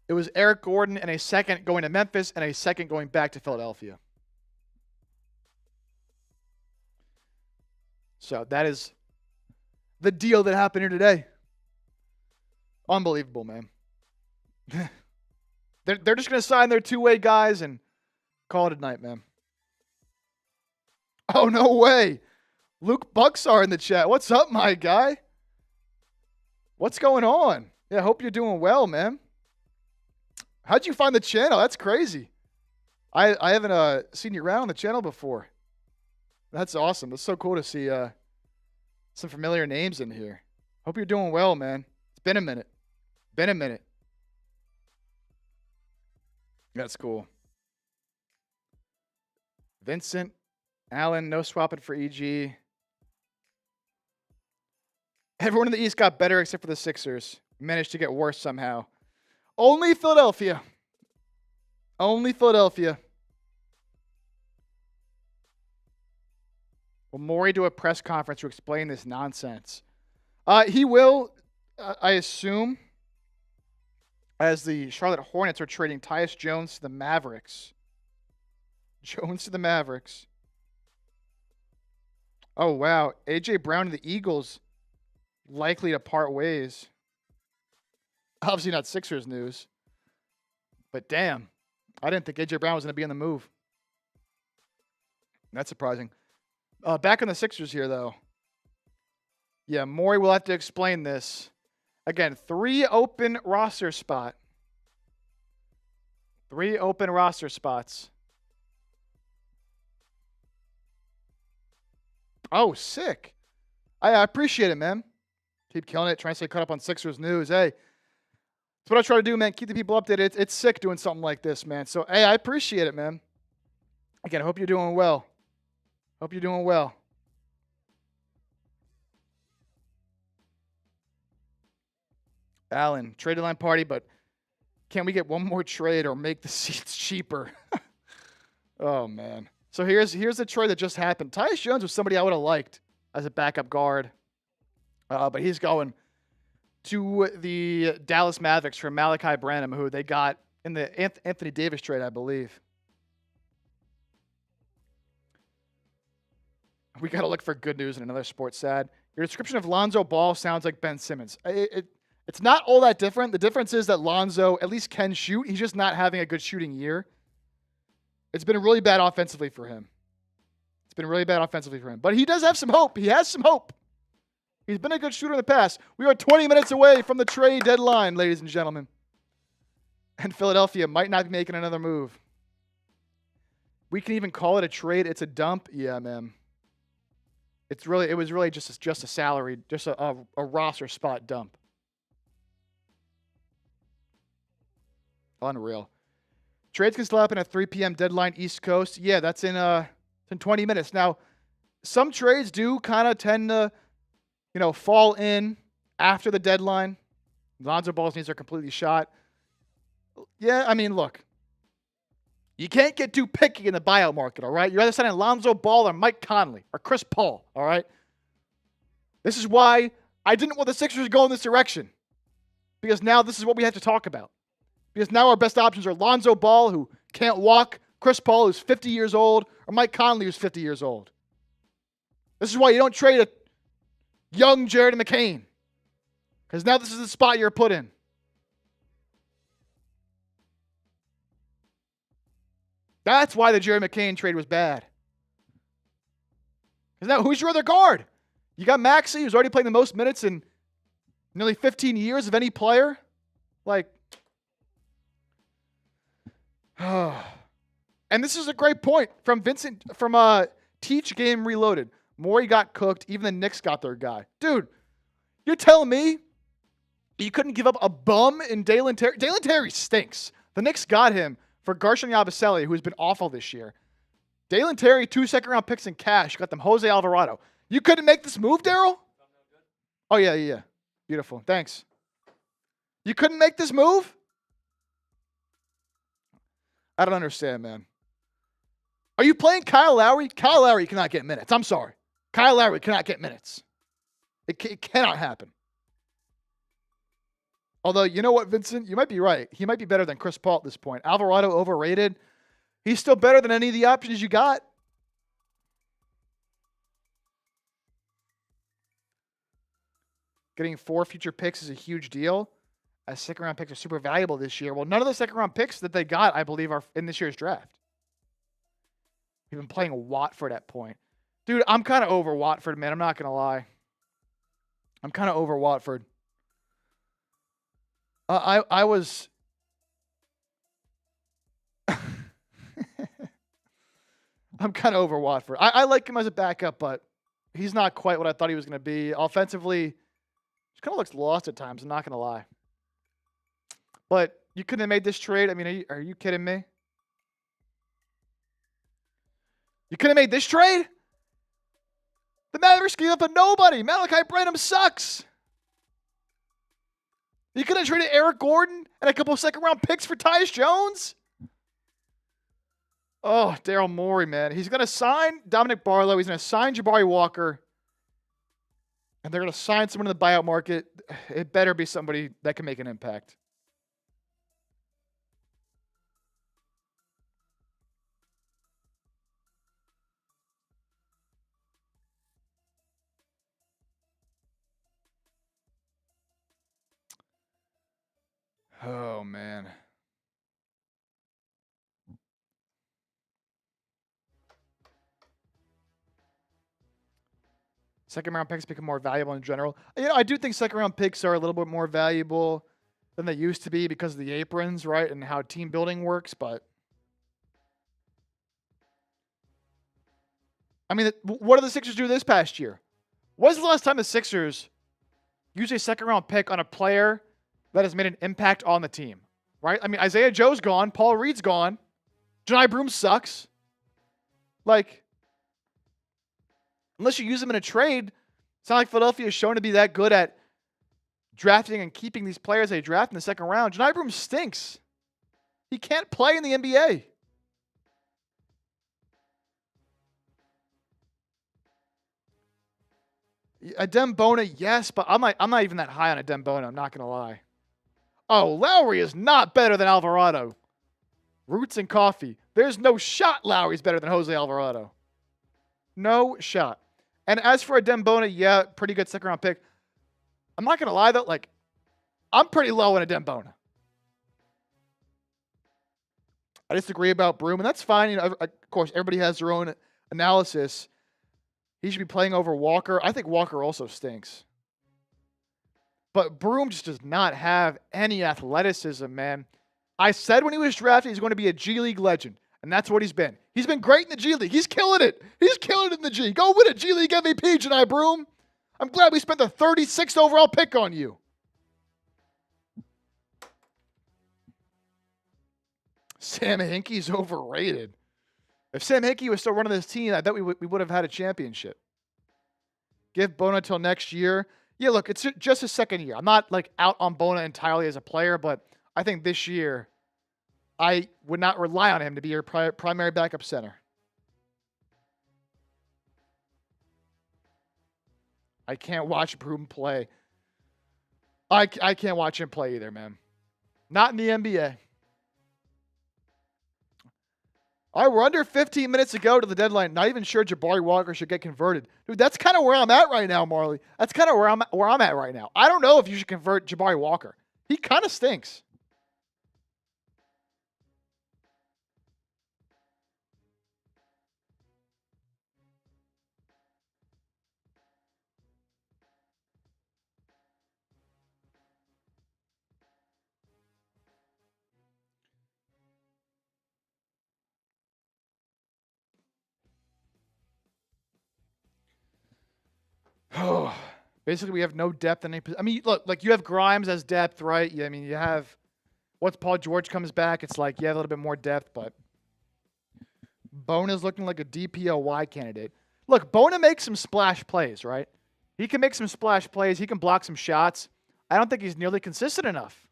It was Eric Gordon and a second going to Memphis and a second going back to Philadelphia. So that is the deal that happened here today. Unbelievable, man. They're just going to sign their two-way guys and call it a night, man. Oh, no way. Luke Bucksar in the chat. What's up, my guy? What's going on? Yeah, I hope you're doing well, man. How'd you find the channel? That's crazy. I haven't seen you around on the channel before. That's awesome. It's so cool to see some familiar names in here. Hope you're doing well, man. It's been a minute. Been a minute. That's cool. Vincent, Allen, no swapping for EG. Everyone in the East got better except for the Sixers. Managed to get worse somehow. Only Philadelphia. Only Philadelphia. Will Morey do a press conference to explain this nonsense? He will, I assume, as the Charlotte Hornets are trading Tyus Jones to the Mavericks. Jones to the Mavericks. Oh, wow. A.J. Brown to the Eagles. Likely to part ways. Obviously not Sixers news. But damn. I didn't think A.J. Brown was going to be on the move. That's surprising. Back on the Sixers here, though. Yeah, Morey will have to explain this. Again, 3 open roster spot. 3 open roster spots. Oh, sick. I appreciate it, man. Keep killing it. Trying to stay caught up on Sixers news. Hey, that's what I try to do, man. Keep the people updated. It's sick doing something like this, man. So, hey, I appreciate it, man. Again, I hope you're doing well. Hope you're doing well. Allen, trade deadline party, but can we get one more trade or make the seats cheaper? Oh, man. So here's the trade that just happened. Tyus Jones was somebody I would have liked as a backup guard. But he's going to the Dallas Mavericks for Malachi Branham, who they got in the Anthony Davis trade, I believe. We got to look for good news in another sports sad. Your description of Lonzo Ball sounds like Ben Simmons. It's not all that different. The difference is that Lonzo at least can shoot. He's just not having a good shooting year. It's been really bad offensively for him. But he does have some hope. He has some hope. He's been a good shooter in the past. We are 20 minutes away from the trade deadline, ladies and gentlemen. And Philadelphia might not be making another move. We can even call it a trade. It's a dump. Yeah, man. It was really just a salary, just a roster spot dump. Unreal. Trades can still happen at 3 p.m. deadline East Coast. Yeah, that's in 20 minutes. Now, some trades do kind of tend to, fall in after the deadline. Lonzo Ball's needs are completely shot. Yeah, I mean, look. You can't get too picky in the buyout market, all right? You're either signing Lonzo Ball or Mike Conley or Chris Paul, all right? This is why I didn't want the Sixers to go in this direction. Because now this is what we have to talk about. Because now our best options are Lonzo Ball, who can't walk, Chris Paul, who's 50 years old, or Mike Conley, who's 50 years old. This is why you don't trade a young Jared McCain. Because now this is the spot you're put in. That's why the Jared McCain trade was bad. Because now, who's your other guard? You got Maxey, who's already playing the most minutes in nearly 15 years of any player. Like, and this is a great point from Vincent, from Teach Game Reloaded. Morey got cooked. Even the Knicks got their guy. Dude, you're telling me you couldn't give up a bum in Dalen Terry? Dalen Terry stinks. The Knicks got him for Garshon Yabusele, who's been awful this year. Dalen Terry, 2 second-round picks in cash. Got them Jose Alvarado. You couldn't make this move, Daryl? Oh, yeah. Beautiful. Thanks. You couldn't make this move? I don't understand, man. Are you playing Kyle Lowry? Kyle Lowry cannot get minutes. I'm sorry. Kyle Lowry cannot get minutes. It cannot happen. Although, you know what, Vincent? You might be right. He might be better than Chris Paul at this point. Alvarado overrated. He's still better than any of the options you got. Getting 4 future picks is a huge deal. As second-round picks are super valuable this year. Well, none of the second-round picks that they got, I believe, are in this year's draft. We've been playing Watford at point. Dude, I'm kind of over Watford, man. I'm not going to lie. I'm kind of over Watford. I was... I'm kind of over Watford. I like him as a backup, but he's not quite what I thought he was going to be. Offensively, he kind of looks lost at times. I'm not going to lie. But you couldn't have made this trade. I mean, are you kidding me? You could have made this trade? The Mavericks gave up a nobody. Malachi Branham sucks. You could have traded Eric Gordon and a couple of second-round picks for Tyus Jones? Oh, Daryl Morey, man. He's going to sign Dominic Barlow. He's going to sign Jabari Walker. And they're going to sign someone in the buyout market. It better be somebody that can make an impact. Oh, man. Second-round picks become more valuable in general. You know, I do think second-round picks are a little bit more valuable than they used to be because of the aprons, right, and how team building works. But, I mean, what did the Sixers do this past year? When was the last time the Sixers used a second-round pick on a player that has made an impact on the team, right? I mean, Isaiah Joe's gone. Paul Reed's gone. Johni Broome sucks. Like, unless you use them in a trade, it's not like Philadelphia is shown to be that good at drafting and keeping these players they draft in the second round. Johni Broome stinks. He can't play in the NBA. Adem Bona, yes, but I'm not even that high on Adem Bona. I'm not going to lie. Oh, Lowry is not better than Alvarado. Roots and coffee. There's no shot Lowry's better than Jose Alvarado. No shot. And as for Adem Bona, yeah, pretty good second-round pick. I'm not going to lie, though. Like, I'm pretty low on Adem Bona. I disagree about Broome, and that's fine. You know, of course, everybody has their own analysis. He should be playing over Walker. I think Walker also stinks. But Broome just does not have any athleticism, man. I said when he was drafted he's going to be a G League legend, and that's what he's been. He's been great in the G League. He's killing it. He's killing it in the G. Go win a G League MVP, Johni Broome. I'm glad we spent the 36th overall pick on you. Sam Hinkie's overrated. If Sam Hinkie was still running this team, I bet we would have had a championship. Give Bona till next year. Yeah, look, it's just his second year. I'm not like out on Bona entirely as a player, but I think this year I would not rely on him to be your primary backup center. I can't watch Broom play. I can't watch him play either, man. Not in the NBA. All right, we're under 15 minutes to go to the deadline. Not even sure Jabari Walker should get converted. Dude, that's kind of where I'm at right now, Marley. That's kind of where I'm at right now. I don't know if you should convert Jabari Walker. He kind of stinks. Basically, we have no depth in any position. I mean, look, like you have Grimes as depth, right? Yeah, I mean, you have once Paul George comes back, it's like you have a little bit more depth, but Bona's looking like a DPOY candidate. Look, Bona makes some splash plays, right? He can make some splash plays. He can block some shots. I don't think he's nearly consistent enough.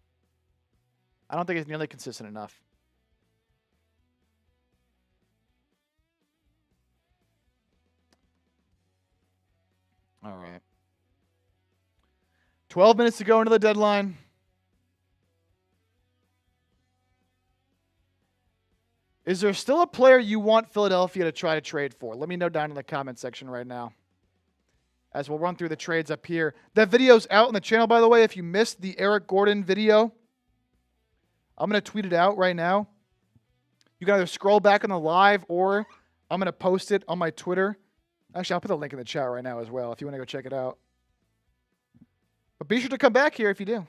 All right. 12 minutes to go into the deadline. Is there still a player you want Philadelphia to try to trade for? Let me know down in the comment section right now. As we'll run through the trades up here. That video's out on the channel, by the way. If you missed the Eric Gordon video, I'm going to tweet it out right now. You can either scroll back on the live or I'm going to post it on my Twitter. Actually, I'll put the link in the chat right now as well if you want to go check it out. But be sure to come back here if you do.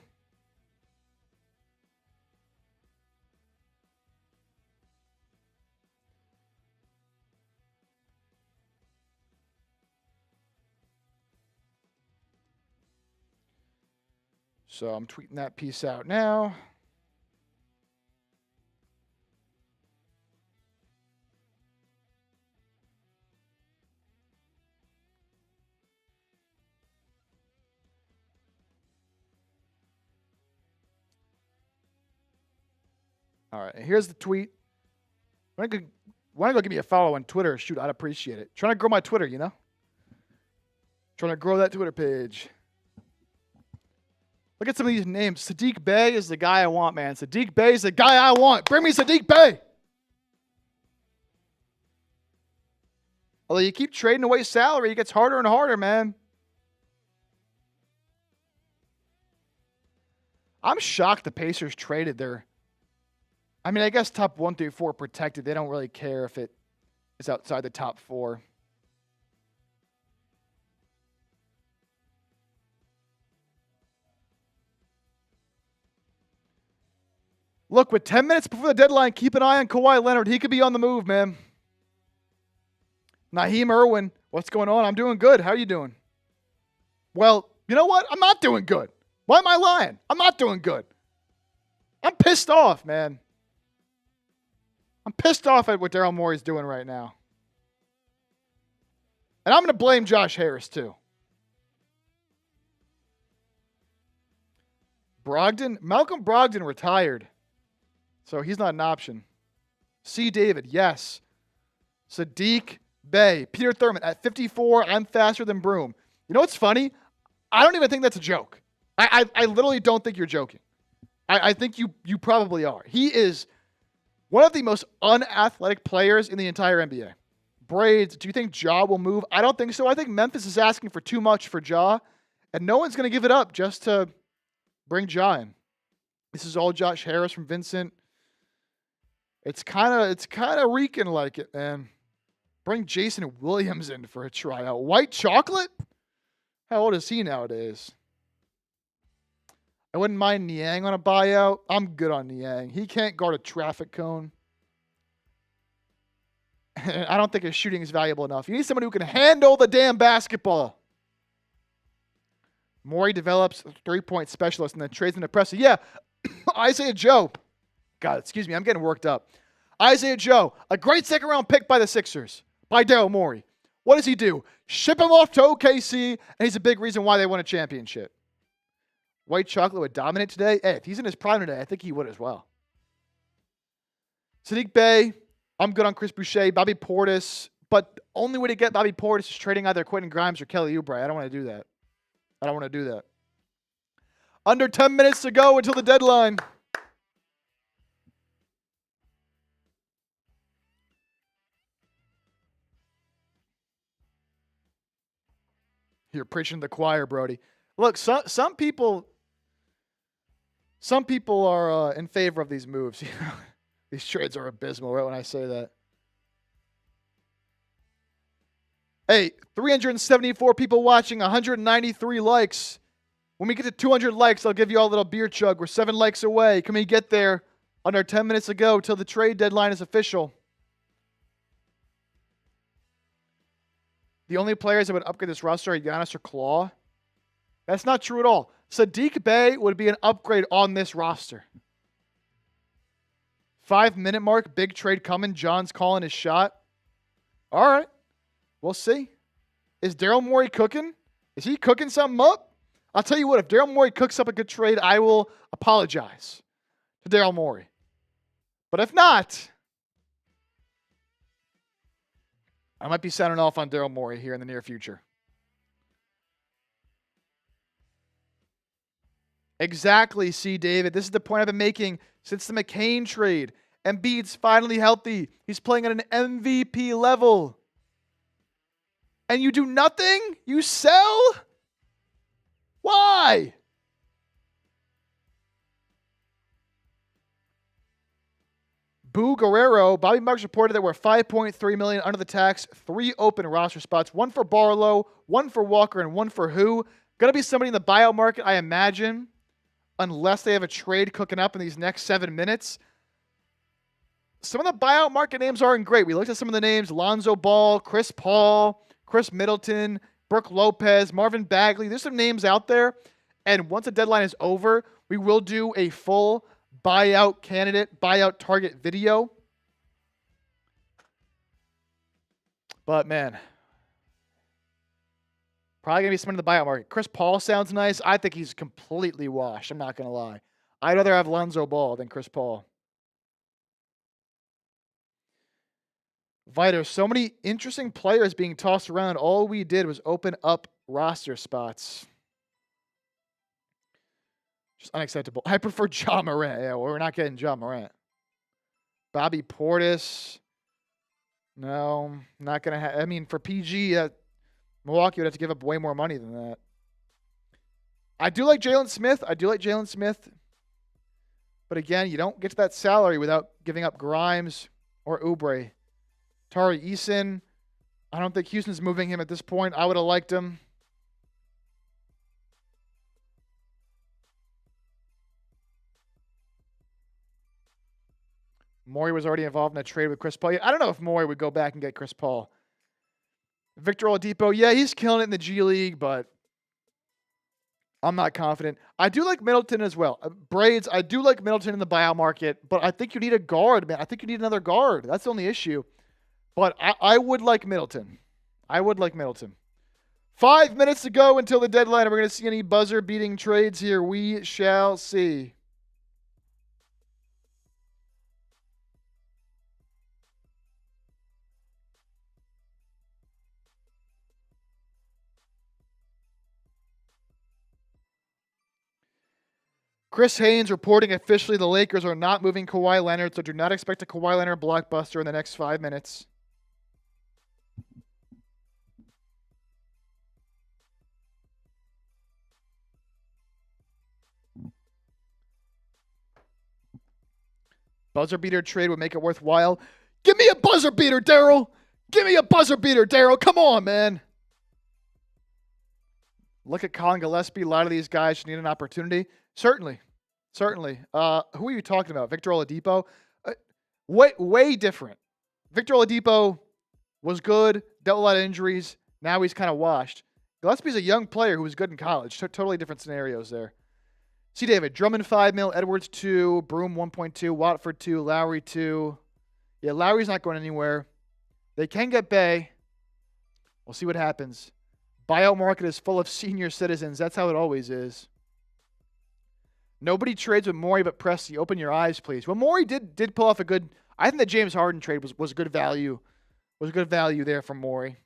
So I'm tweeting that piece out now. All right, here's the tweet. Want to go give me a follow on Twitter? Shoot, I'd appreciate it. Trying to grow my Twitter, you know? Trying to grow that Twitter page. Look at some of these names. Sadiq Bey is the guy I want, man. Sadiq Bey is the guy I want. Bring me Sadiq Bey. Although you keep trading away salary, it gets harder and harder, man. I'm shocked the Pacers traded their... I mean, I guess top 1 through 4 protected. They don't really care if it is outside the top 4. Look, with 10 minutes before the deadline, keep an eye on Kawhi Leonard. He could be on the move, man. Naheem Irwin, what's going on? I'm doing good. How are you doing? Well, you know what? I'm not doing good. Why am I lying? I'm not doing good. I'm pissed off, man. I'm pissed off at what Daryl Morey's doing right now. And I'm going to blame Josh Harris, too. Malcolm Brogdon retired. So he's not an option. C. David, yes. Sadiq Bey. Peter Thurman, at 54, I'm faster than Broom. You know what's funny? I don't even think that's a joke. I literally don't think you're joking. I think you probably are. He is one of the most unathletic players in the entire NBA. Braids, do you think Ja will move? I don't think so. I think Memphis is asking for too much for Ja, and no one's going to give it up just to bring Ja in. This is all Josh Harris from Vincent. It's kind of reeking like it, man. Bring Jason Williams in for a tryout. White chocolate? How old is he nowadays? I wouldn't mind Niang on a buyout. I'm good on Niang. He can't guard a traffic cone. I don't think his shooting is valuable enough. You need someone who can handle the damn basketball. Morey develops a three-point specialist and then trades into Pressa. Yeah, Isaiah Joe. God, excuse me, I'm getting worked up. Isaiah Joe, a great second-round pick by the Sixers, by Daryl Morey. What does he do? Ship him off to OKC, and he's a big reason why they won a championship. White chocolate would dominate today. Hey, if he's in his prime today, I think he would as well. Sadiq Bey, I'm good on Chris Boucher. Bobby Portis. But the only way to get Bobby Portis is trading either Quentin Grimes or Kelly Oubre. I don't want to do that. I don't want to do that. Under 10 minutes to go until the deadline. You're preaching to the choir, Brody. Look, some people are in favor of these moves. These trades are abysmal, right, when I say that. Hey, 374 people watching, 193 likes. When we get to 200 likes, I'll give you all a little beer chug. We're 7 likes away. Can we get there under 10 minutes to go till the trade deadline is official? The only players that would upgrade this roster are Giannis or Claw. That's not true at all. Sadiq Bey would be an upgrade on this roster. 5-minute mark, big trade coming. John's calling his shot. All right. We'll see. Is Daryl Morey cooking? Is he cooking something up? I'll tell you what, if Daryl Morey cooks up a good trade, I will apologize to Daryl Morey. But if not, I might be sounding off on Daryl Morey here in the near future. Exactly, C. David. This is the point I've been making since the McCain trade. Embiid's finally healthy. He's playing at an MVP level. And you do nothing? You sell? Why? Boo Guerrero. Bobby Marks reported that we're $5.3 million under the tax, 3 open roster spots, 1 for Barlow, 1 for Walker, and 1 for who? Going to be somebody in the buyout market, I imagine, unless they have a trade cooking up in these next 7 minutes. Some of the buyout market names aren't great. We looked at some of the names: Lonzo Ball, Chris Paul, Chris Middleton, Brooke Lopez, Marvin Bagley. There's some names out there. And once the deadline is over, we will do a full buyout candidate, buyout target video. But, man, probably going to be someone in the buyout market. Chris Paul sounds nice. I think he's completely washed. I'm not going to lie. I'd rather have Lonzo Ball than Chris Paul. Viter, so many interesting players being tossed around. All we did was open up roster spots. Just unacceptable. I prefer Ja Morant. Yeah, well, we're not getting Ja Morant. Bobby Portis. No, not going to have. I mean, for PG, Milwaukee would have to give up way more money than that. I do like Jalen Smith. But again, you don't get to that salary without giving up Grimes or Oubre. Tari Eason, I don't think Houston's moving him at this point. I would have liked him. Morey was already involved in a trade with Chris Paul. I don't know if Morey would go back and get Chris Paul. Victor Oladipo, yeah, he's killing it in the G League, but I'm not confident. I do like Middleton as well. Braids, I do like Middleton in the buyout market, but I think you need a guard, man. I think you need another guard. That's the only issue. But I would like Middleton. 5 minutes to go until the deadline. Are we going to see any buzzer-beating trades here? We shall see. Chris Haynes reporting officially the Lakers are not moving Kawhi Leonard, so do not expect a Kawhi Leonard blockbuster in the next 5 minutes. Buzzer beater trade would make it worthwhile. Give me a buzzer beater, Daryl. Come on, man. Look at Colin Gillespie. A lot of these guys should need an opportunity. Certainly. Who are you talking about? Victor Oladipo? Way different. Victor Oladipo was good, dealt with a lot of injuries. Now he's kind of washed. Gillespie's a young player who was good in college. Totally different scenarios there. C. David, Drummond 5 mil, Edwards 2, Broom 1.2, Watford 2, Lowry 2. Yeah, Lowry's not going anywhere. They can get Bay. We'll see what happens. Buyout market is full of senior citizens. That's how it always is. Nobody trades with Morey but Presti. Open your eyes, please. Well, Morey did pull off a good I think the James Harden trade was good value. Was good value there for Morey.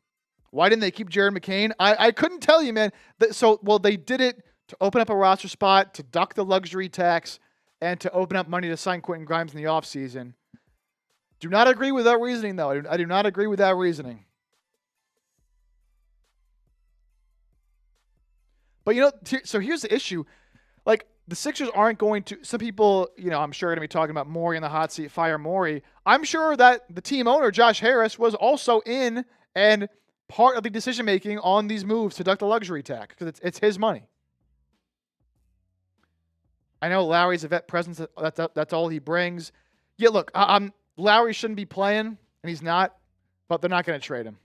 Why didn't they keep Jared McCain? I couldn't tell you, man. They did it to open up a roster spot, to duck the luxury tax, and to open up money to sign Quentin Grimes in the offseason. Do not agree with that reasoning, though. I do not agree with that reasoning. But, so here's the issue. Like, the Sixers aren't going to – some people, I'm sure are going to be talking about Morey in the hot seat, fire Morey. I'm sure that the team owner, Josh Harris, was also in and part of the decision-making on these moves to duck the luxury tax because it's his money. I know Lowry's a vet presence. That's all he brings. Yeah, look, Lowry shouldn't be playing, and he's not, but they're not going to trade him.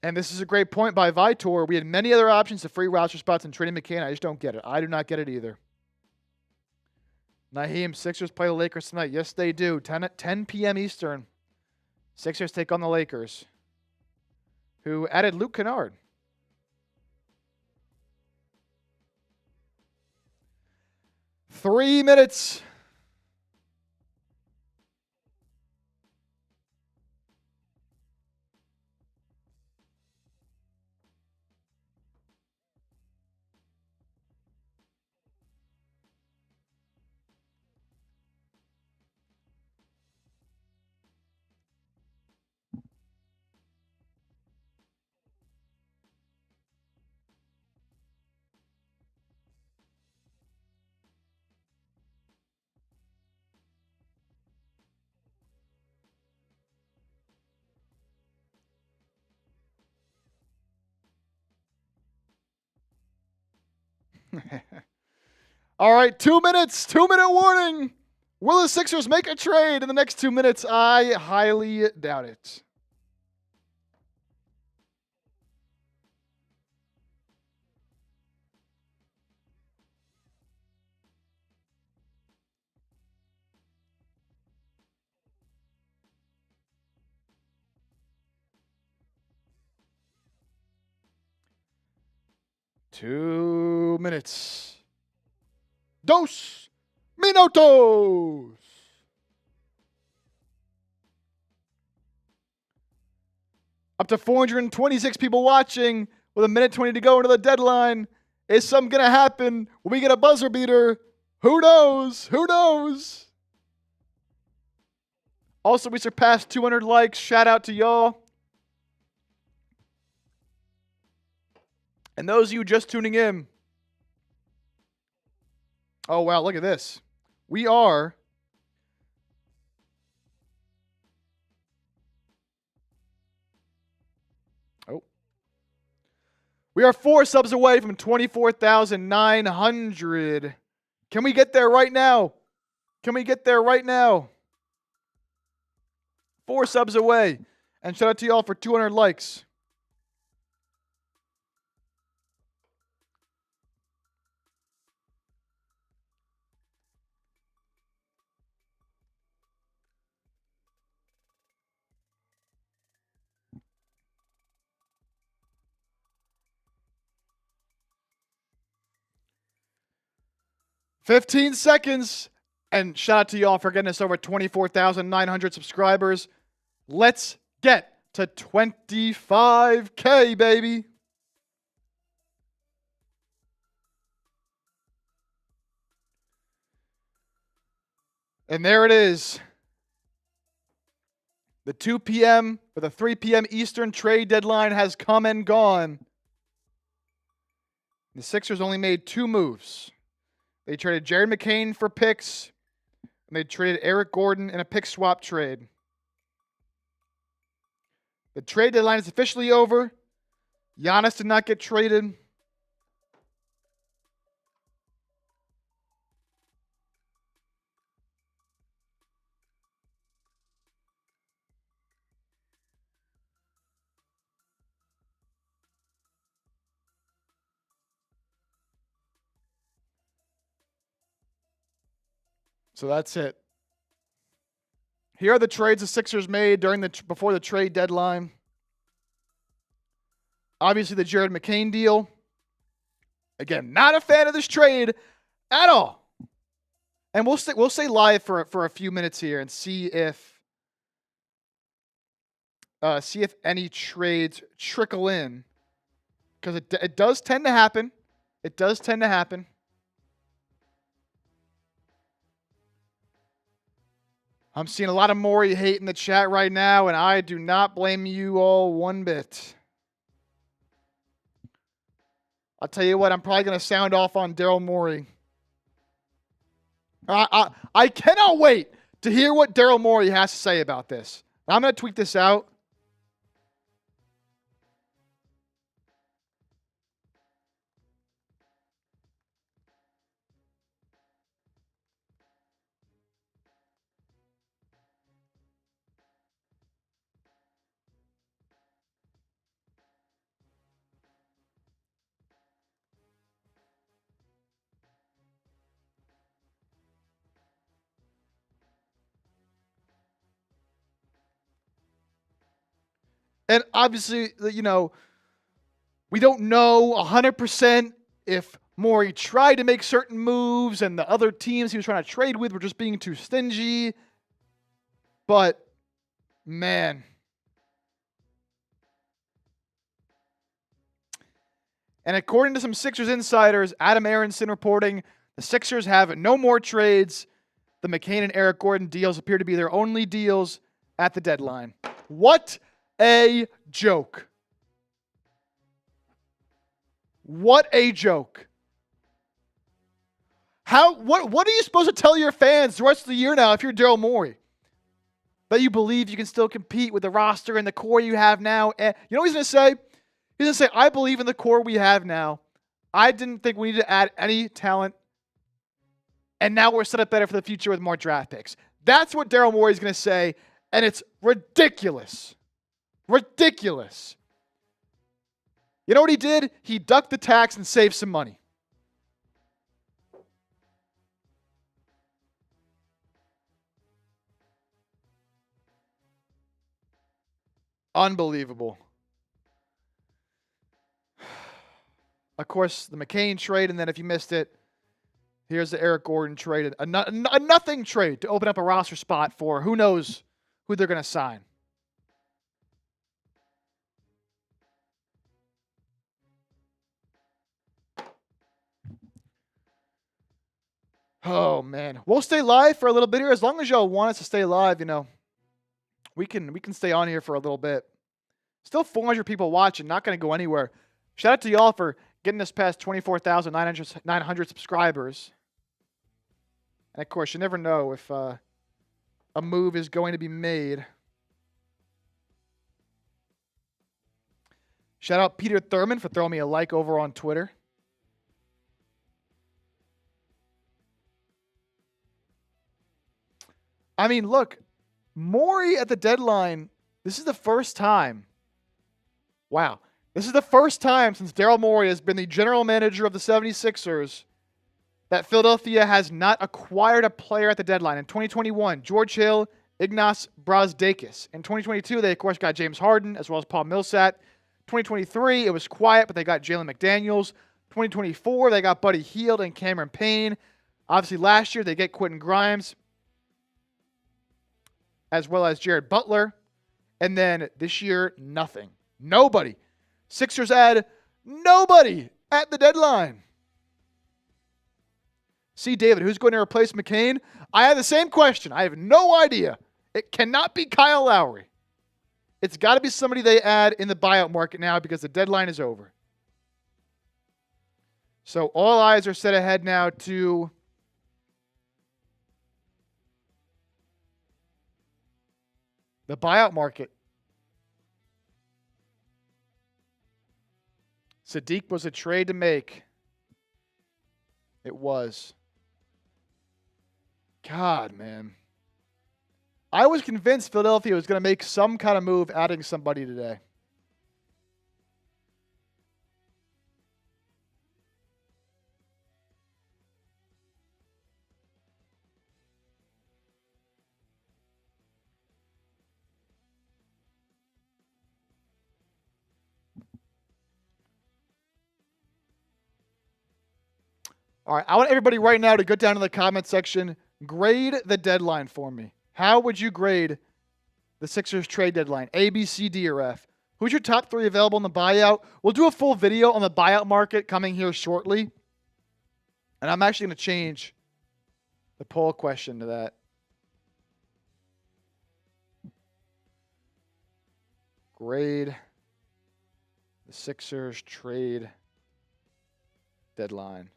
And this is a great point by Vitor. We had many other options to free roster spots and trading McCain. I just don't get it. I do not get it either. Naheem, Sixers play the Lakers tonight. Yes, they do. 10 p.m. Eastern. Sixers take on the Lakers, who added Luke Kennard. Three minutes. All right, 2 minutes. 2-minute warning. Will the Sixers make a trade in the next 2 minutes? I highly doubt it. Two minutes. Dos minutos. Up to 426 people watching with a minute 20 to go into the deadline. Is something going to happen? Will we get a buzzer beater? Who knows? Who knows? Also, we surpassed 200 likes. Shout out to y'all. And those of you just tuning in. Oh, wow, look at this. We are We are 4 subs away from 24,900. Can we get there right now? Can we get there right now? 4 subs away. And shout out to y'all for 200 likes. $15 seconds. And shout out to y'all for getting us over 24,900 subscribers. Let's get to 25K, baby. And there it is. The 2 p.m. or the 3 p.m. Eastern trade deadline has come and gone. The Sixers only made 2 moves. They traded Jared McCain for picks, and they traded Eric Gordon in a pick swap trade. The trade deadline is officially over. Giannis did not get traded. So that's it. Here are the trades the Sixers made before the trade deadline. Obviously, the Jared McCain deal. Again, not a fan of this trade at all. And we'll stay live for a few minutes here and see if any trades trickle in, because it does tend to happen. It does tend to happen. I'm seeing a lot of Maury hate in the chat right now, and I do not blame you all one bit. I'll tell you what, I'm probably going to sound off on Daryl Morey. I cannot wait to hear what Daryl Morey has to say about this. I'm going to tweet this out. And obviously, you know, we don't know 100% if Morey tried to make certain moves and the other teams he was trying to trade with were just being too stingy. But, man. And according to some Sixers insiders, Adam Aronson reporting, the Sixers have no more trades. The McCain and Eric Gordon deals appear to be their only deals at the deadline. What a joke. What a joke. What are you supposed to tell your fans the rest of the year now if you're Daryl Morey? That you believe you can still compete with the roster and the core you have now. And you know what he's going to say? He's going to say, I believe in the core we have now. I didn't think we needed to add any talent. And now we're set up better for the future with more draft picks. That's what Daryl Morey is going to say. And it's ridiculous. Ridiculous. You know what he did? He ducked the tax and saved some money. Unbelievable. Of course, the McCain trade, and then if you missed it, here's the Eric Gordon trade. A nothing trade to open up a roster spot for who knows who they're going to sign. Oh, man. We'll stay live for a little bit here. As long as y'all want us to stay live, you know, we can stay on here for a little bit. Still 400 people watching. Not going to go anywhere. Shout out to y'all for getting us past 24,900 subscribers. And, of course, you never know if a move is going to be made. Shout out Peter Thurman for throwing me a like over on Twitter. I mean, look, Morey at the deadline, this is the first time. Wow. This is the first time since Daryl Morey has been the general manager of the 76ers that Philadelphia has not acquired a player at the deadline. In 2021, George Hill, Ignas Brazdeikis. In 2022, they, of course, got James Harden as well as Paul Millsap. 2023, it was quiet, but they got Jalen McDaniels. 2024, they got Buddy Hield and Cameron Payne. Obviously, last year, they get Quentin Grimes, as well as Jared Butler. And then this year, nothing. Nobody. Sixers add nobody at the deadline. See, David, who's going to replace McCain? I have the same question. I have no idea. It cannot be Kyle Lowry. It's got to be somebody they add in the buyout market now because the deadline is over. So all eyes are set ahead now to the buyout market. Sadiq was a trade to make. It was. God, man. I was convinced Philadelphia was going to make some kind of move adding somebody today. All right, I want everybody right now to go down to the comment section, grade the deadline for me. How would you grade the Sixers trade deadline? A, B, C, D, or F? Who's your top 3 available in the buyout? We'll do a full video on the buyout market coming here shortly. And I'm actually going to change the poll question to that. Grade the Sixers trade deadline.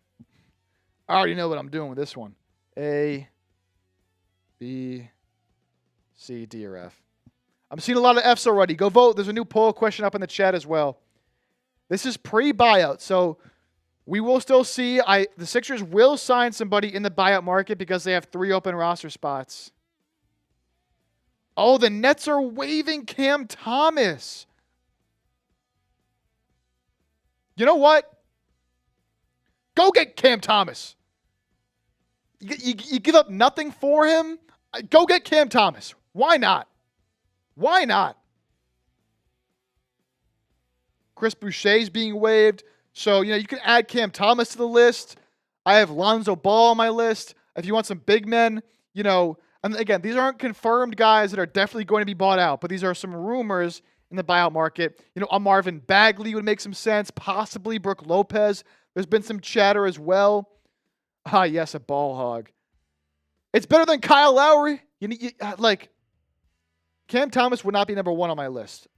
I already know what I'm doing with this one. A, B, C, D, or F. I'm seeing a lot of Fs already. Go vote. There's a new poll question up in the chat as well. This is pre-buyout, so we will still see. The Sixers will sign somebody in the buyout market because they have 3 open roster spots. Oh, the Nets are waiving Cam Thomas. You know what? Go get Cam Thomas. You give up nothing for him? Go get Cam Thomas. Why not? Why not? Chris Boucher's being waived. So, you can add Cam Thomas to the list. I have Lonzo Ball on my list. If you want some big men, and again, these aren't confirmed guys that are definitely going to be bought out, but these are some rumors in the buyout market. A Marvin Bagley would make some sense. Possibly Brook Lopez. There's been some chatter as well. Ah, yes, a ball hog. It's better than Kyle Lowry. Cam Thomas would not be number 1 on my list.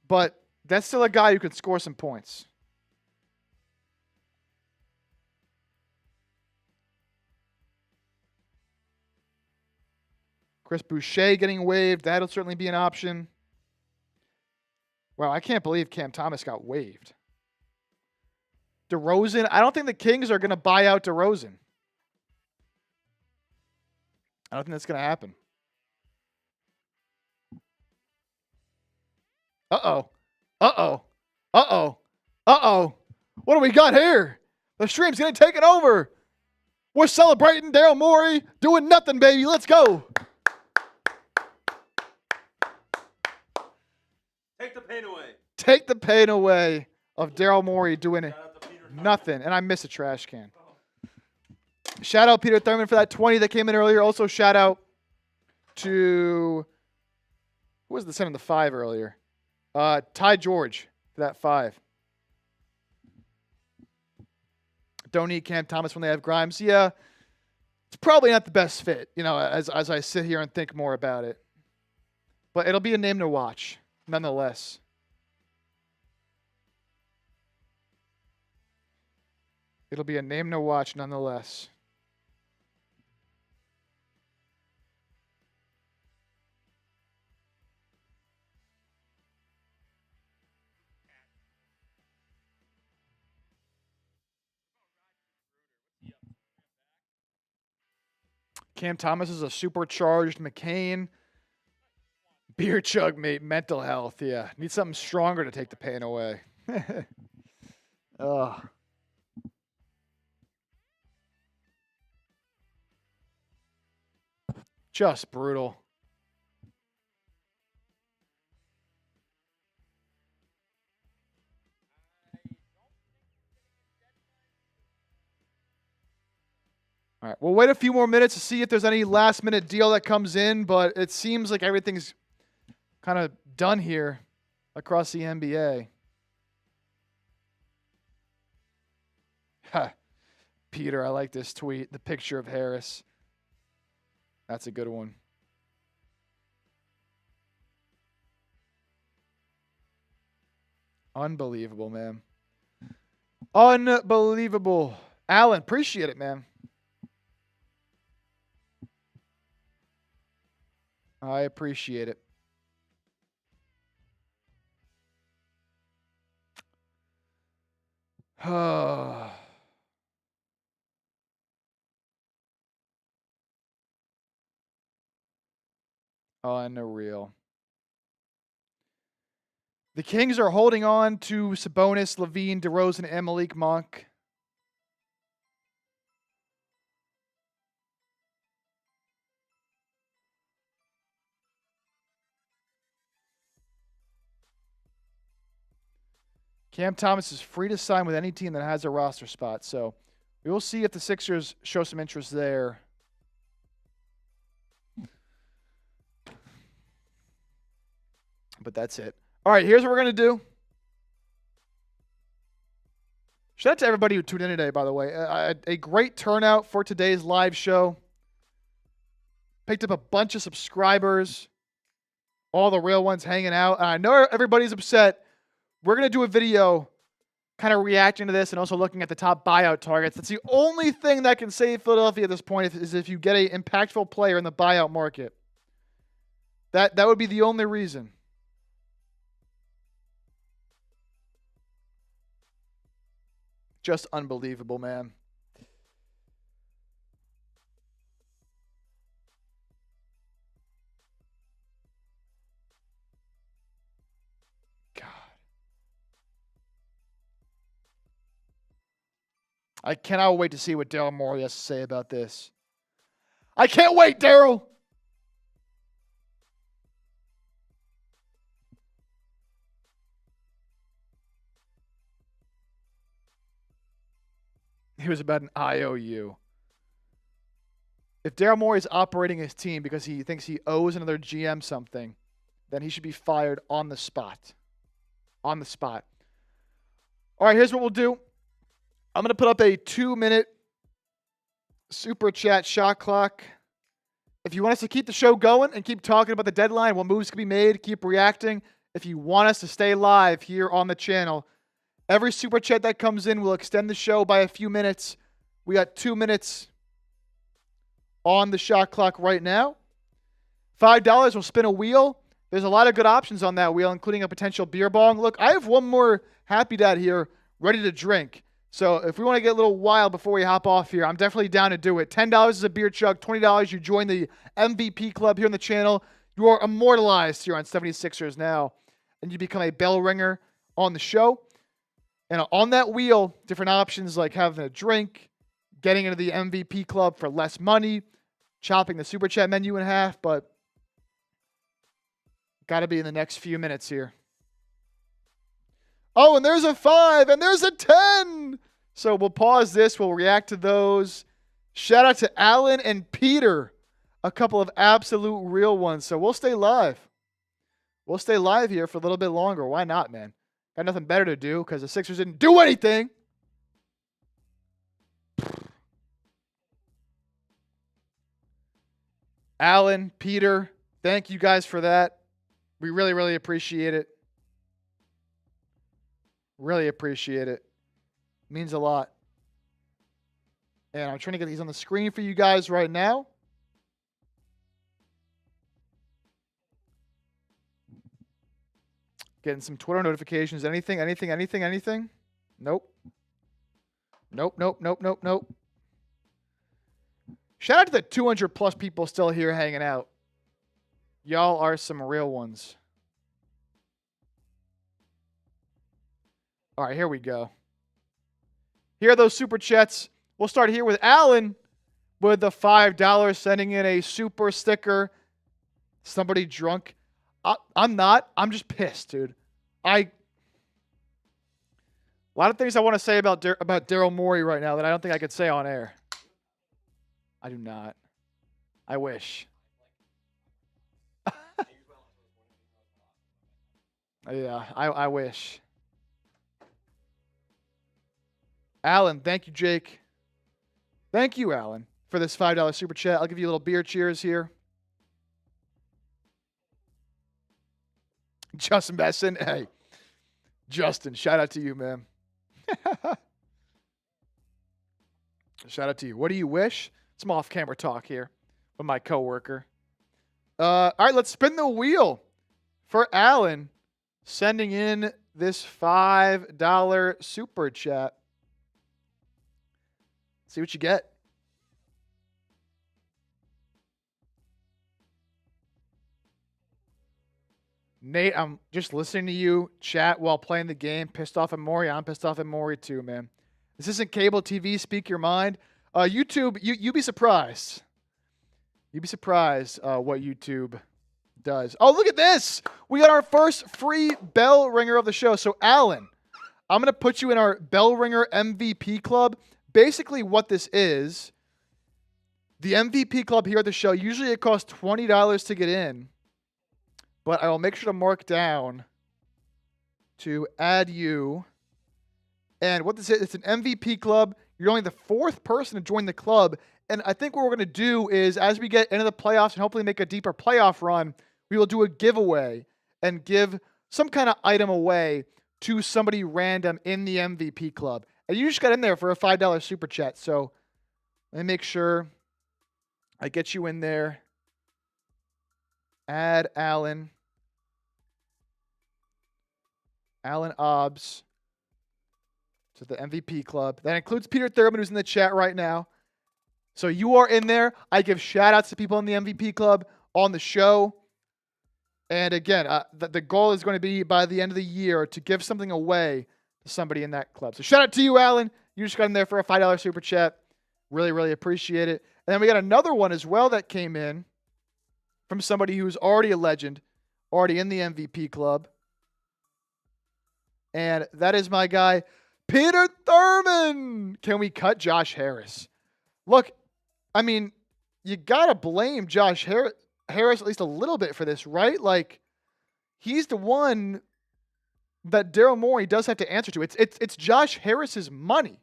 But that's still a guy who can score some points. Chris Boucher getting waived. That'll certainly be an option. Wow, I can't believe Cam Thomas got waived. DeRozan. I don't think the Kings are going to buy out DeRozan. I don't think that's going to happen. Uh-oh. Uh-oh. Uh-oh. Uh-oh. What do we got here? The stream's getting taken over. We're celebrating Daryl Morey doing nothing, baby. Let's go. Take the pain away. Take the pain away of Daryl Morey doing nothing. And I miss a trash can. Shout out Peter Thurman for that 20 that came in earlier. Also shout out to, who was the sending the 5 earlier? Ty George for that 5. Don't need Cam Thomas when they have Grimes. Yeah, it's probably not the best fit, as I sit here and think more about it. But it'll be a name to watch, nonetheless. It'll be a name to watch, nonetheless. Cam Thomas is a supercharged McCain. Beer chug, mate. Mental health, yeah. Need something stronger to take the pain away. Ugh. Just brutal. All right, we'll wait a few more minutes to see if there's any last-minute deal that comes in, but it seems like everything's kind of done here across the NBA. Peter, I like this tweet. The picture of Harris. That's a good one. Unbelievable, man. Unbelievable. Alan, appreciate it, man. I appreciate it. Unreal. The Kings are holding on to Sabonis, LaVine, DeRozan, and Malik Monk. Cam Thomas is free to sign with any team that has a roster spot. So we will see if the Sixers show some interest there. But that's it. All right, here's what we're going to do. Shout out to everybody who tuned in today, by the way. A great turnout for today's live show. Picked up a bunch of subscribers. All the real ones hanging out. And I know everybody's upset. We're going to do a video kind of reacting to this and also looking at the top buyout targets. That's the only thing that can save Philadelphia at this point is if you get an impactful player in the buyout market. That would be the only reason. Just unbelievable, man. God. I cannot wait to see what Daryl Morey has to say about this. I can't wait, Daryl. It was about an IOU. If Daryl Morey is operating his team because he thinks he owes another GM something, then he should be fired on the spot. On the spot. All right, here's what we'll do. I'm going to put up a 2-minute super chat shot clock. If you want us to keep the show going and keep talking about the deadline, what moves can be made, keep reacting. If you want us to stay live here on the channel, every super chat that comes in will extend the show by a few minutes. We got 2 minutes on the shot clock right now. $5 will spin a wheel. There's a lot of good options on that wheel, including a potential beer bong. Look, I have one more Happy Dad here ready to drink. So if we want to get a little wild before we hop off here, I'm definitely down to do it. $10 is a beer chug. $20, you join the MVP club here on the channel. You are immortalized here on 76ers now, and you become a bell ringer on the show. And on that wheel, different options like having a drink, getting into the MVP club for less money, chopping the super chat menu in half, but got to be in the next few minutes here. Oh, and there's a 5, and there's a 10. So we'll pause this. We'll react to those. Shout out to Alan and Peter, a couple of absolute real ones. So we'll stay live. We'll stay live here for a little bit longer. Why not, man? Got nothing better to do because the Sixers didn't do anything. Alan, Peter, thank you guys for that. We really, really appreciate it. Really appreciate it. Means a lot. And I'm trying to get these on the screen for you guys right now. Getting some Twitter notifications. Anything? Nope. Nope. Shout out to the 200 plus people still here hanging out. Y'all are some real ones. All right, here we go. Here are those super chats. We'll start here with Alan with the $5 sending in a super sticker. Somebody drunk. I'm not. I'm just pissed, dude. A lot of things I want to say about Daryl Morey right now that I don't think I could say on air. I do not. I wish. Yeah, I wish. Alan, thank you, Jake. Thank you, Alan, for this $5 super chat. I'll give you a little beer cheers here. Justin Besson, hey. Justin, shout out to you, man. Shout out to you. What do you wish? Some off-camera talk here with my coworker. All right, let's spin the wheel for Alan sending in this $5 super chat. See what you get. Nate, I'm just listening to you chat while playing the game. Pissed off at Morey. I'm pissed off at Morey too, man. This isn't cable TV. Speak your mind. YouTube, you'd be surprised. You'd be surprised what YouTube does. Oh, look at this. We got our first free bell ringer of the show. So, Alan, I'm going to put you in our Bell Ringer MVP club. Basically what this is, the MVP club here at the show, usually it costs $20 to get in, but I will make sure to mark down to add you. And what this is, it's an MVP club. You're only the 4th person to join the club. And I think what we're going to do is, as we get into the playoffs and hopefully make a deeper playoff run, we will do a giveaway and give some kind of item away to somebody random in the MVP club. And you just got in there for a $5 super chat. So let me make sure I get you in there. Add Allen. Allen Obbs to the MVP club. That includes Peter Thurman, who's in the chat right now. So you are in there. I give shout-outs to people in the MVP club on the show. And again, the goal is going to be by the end of the year to give something away to somebody in that club. So shout out to you, Alan. You just got in there for a $5 super chat. Really, really appreciate it. And then we got another one as well that came in from somebody who's already a legend, already in the MVP club. And that is my guy, Peter Thurman. Can we cut Josh Harris? Look, I mean, you got to blame Josh Harris at least a little bit for this, right? Like, he's the one that Daryl Morey does have to answer to. It's Josh Harris's money.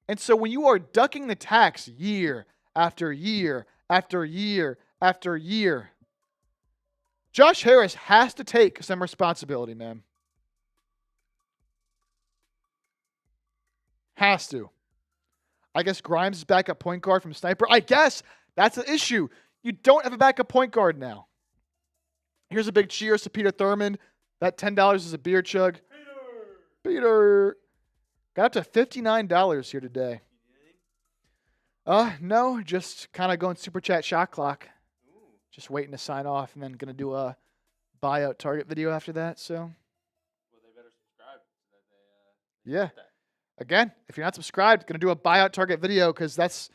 And so when you are ducking the tax year after year after year after year, Josh Harris has to take some responsibility, man. Has to. I guess Grimes is backup point guard from Sniper. I guess that's the issue. You don't have a backup point guard now. Here's a big cheers to Peter Thurman. That $10 is a beer chug. Peter. Got up to $59 here today. No, just kind of going super chat shot clock. Just waiting to sign off and then going to do a buyout target video after that. So. Well, they better subscribe so that they yeah. Again, if you're not subscribed, going to do a buyout target video because that's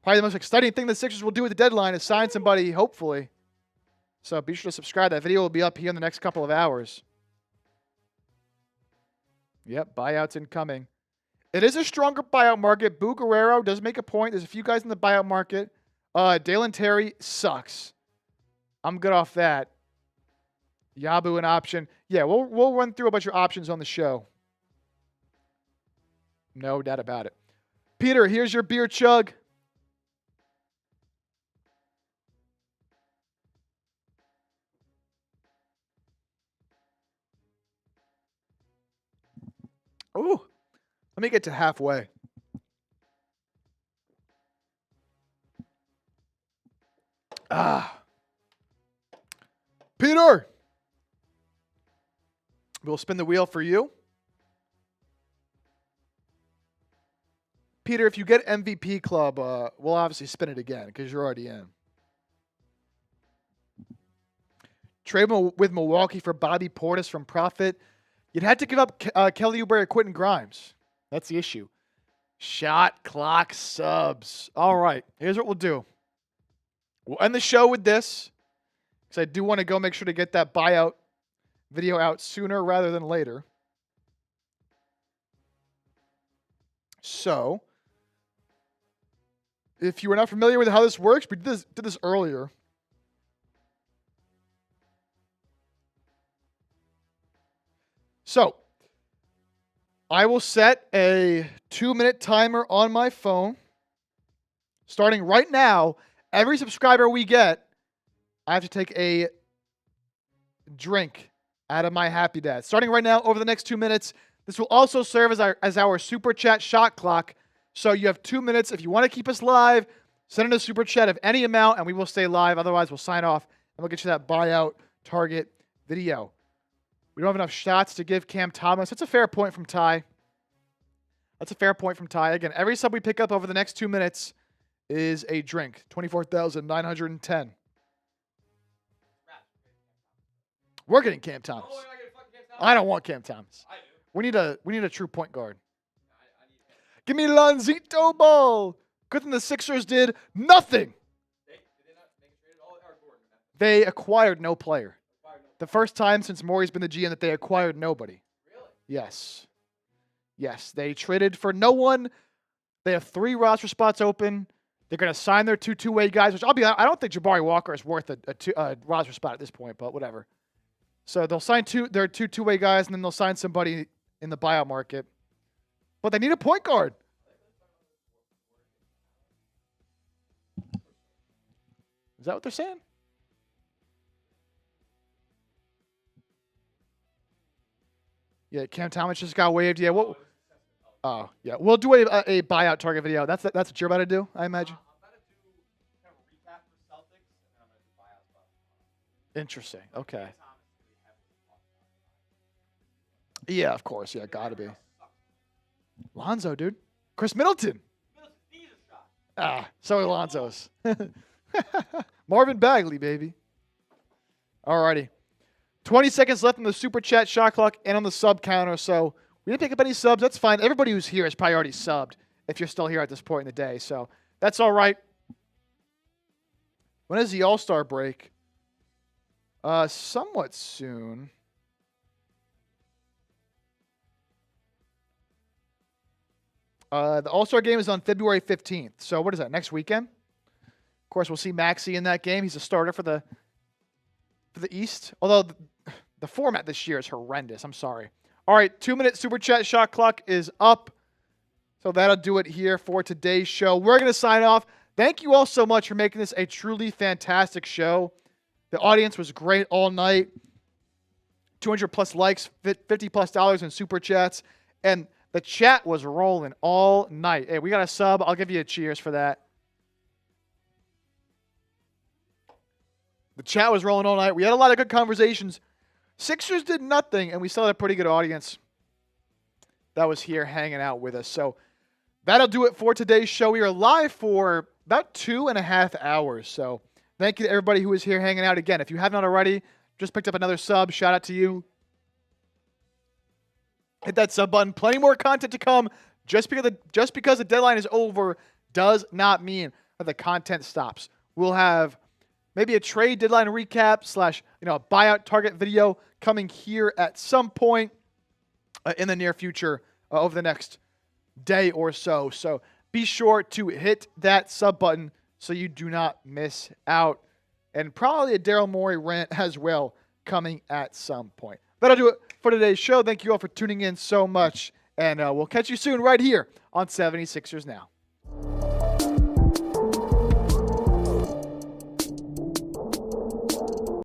probably the most exciting thing the Sixers will do at the deadline is sign somebody, hopefully. So be sure to subscribe. That video will be up here in the next couple of hours. Yep, buyouts incoming. It is a stronger buyout market. Boo Guerrero does make a point. There's a few guys in the buyout market. Dalen Terry sucks. I'm good off that. Yabu an option. Yeah, we'll run through a bunch of options on the show. No doubt about it. Peter, here's your beer chug. Ooh, let me get to halfway. Peter, we'll spin the wheel for you. Peter, if you get MVP club, we'll obviously spin it again because you're already in. Trade with Milwaukee for Bobby Portis from Profit. You'd have to give up Kelly Oubre or Quentin Grimes. That's the issue. Shot clock subs. All right, here's what we'll do. We'll end the show with this because I do want to go make sure to get that buyout video out sooner rather than later. So, if you are not familiar with how this works, we did this earlier. So, I will set a 2-minute timer on my phone. Starting right now, every subscriber we get, I have to take a drink out of my Happy Dad. Starting right now, over the next 2 minutes, this will also serve as our super chat shot clock. So you have 2 minutes. If you want to keep us live, send in a super chat of any amount, and we will stay live. Otherwise, we'll sign off, and we'll get you that buyout target video. We don't have enough shots to give Cam Thomas. That's a fair point from Ty. That's a fair point from Ty. Again, every sub we pick up over the next 2 minutes is a drink. 24,910. We're getting Cam Thomas. I don't want Cam Thomas. I do. We need a true point guard. Give me Lonzito Ball. Good thing the Sixers did nothing. They acquired no player. The first time since Morey's been the GM that they acquired nobody. Really? Yes. Yes, they traded for no one. They have 3 roster spots open. They're going to sign their 2 two-way guys, which I don't think Jabari Walker is worth a roster spot at this point, but whatever. So they'll sign their 2 two-way guys, and then they'll sign somebody in the buyout market. But they need a point guard. Is that what they're saying? Yeah, Cam Thomas just got waived. Yeah, oh, yeah. We'll do a buyout target video. That's what you're about to do, I imagine. I'm about to do kind of a recap for Celtics, and then I'm going to do buyout stuff. Interesting. Okay. Thomas is going to be heavily talked about. Yeah, of course. Yeah, gotta be. Lonzo, dude. Chris Middleton. Middleton needs a shot. So are Lonzo's. Marvin Bagley, baby. Alrighty. 20 seconds left on the super chat shot clock and on the sub counter. So we didn't pick up any subs. That's fine. Everybody who's here is probably already subbed if you're still here at this point in the day. So that's all right. When is the All-Star break? Somewhat soon. The All-Star game is on February 15th. So what is that, next weekend? Of course, we'll see Maxey in that game. He's a starter for the East. Although the format this year is horrendous. I'm sorry. All right, 2-minute super chat shot clock is up. So that'll do it here for today's show. We're going to sign off. Thank you all so much for making this a truly fantastic show. The audience was great all night. 200 plus likes, $50 plus in super chats. And the chat was rolling all night. Hey, we got a sub. I'll give you a cheers for that. The chat was rolling all night. We had a lot of good conversations. Sixers did nothing, and we still had a pretty good audience that was here hanging out with us. So that'll do it for today's show. We are live for about 2.5 hours. So thank you to everybody who is here hanging out. Again, if you haven't already, just picked up another sub. Shout out to you. Hit that sub button. Plenty more content to come. Just because the deadline is over does not mean that the content stops. We'll have maybe a trade deadline recap / a buyout target video coming here at some point in the near future over the next day or so. So be sure to hit that sub button so you do not miss out. And probably a Daryl Morey rant as well coming at some point. That'll do it for today's show. Thank you all for tuning in so much. And we'll catch you soon right here on 76ers Now.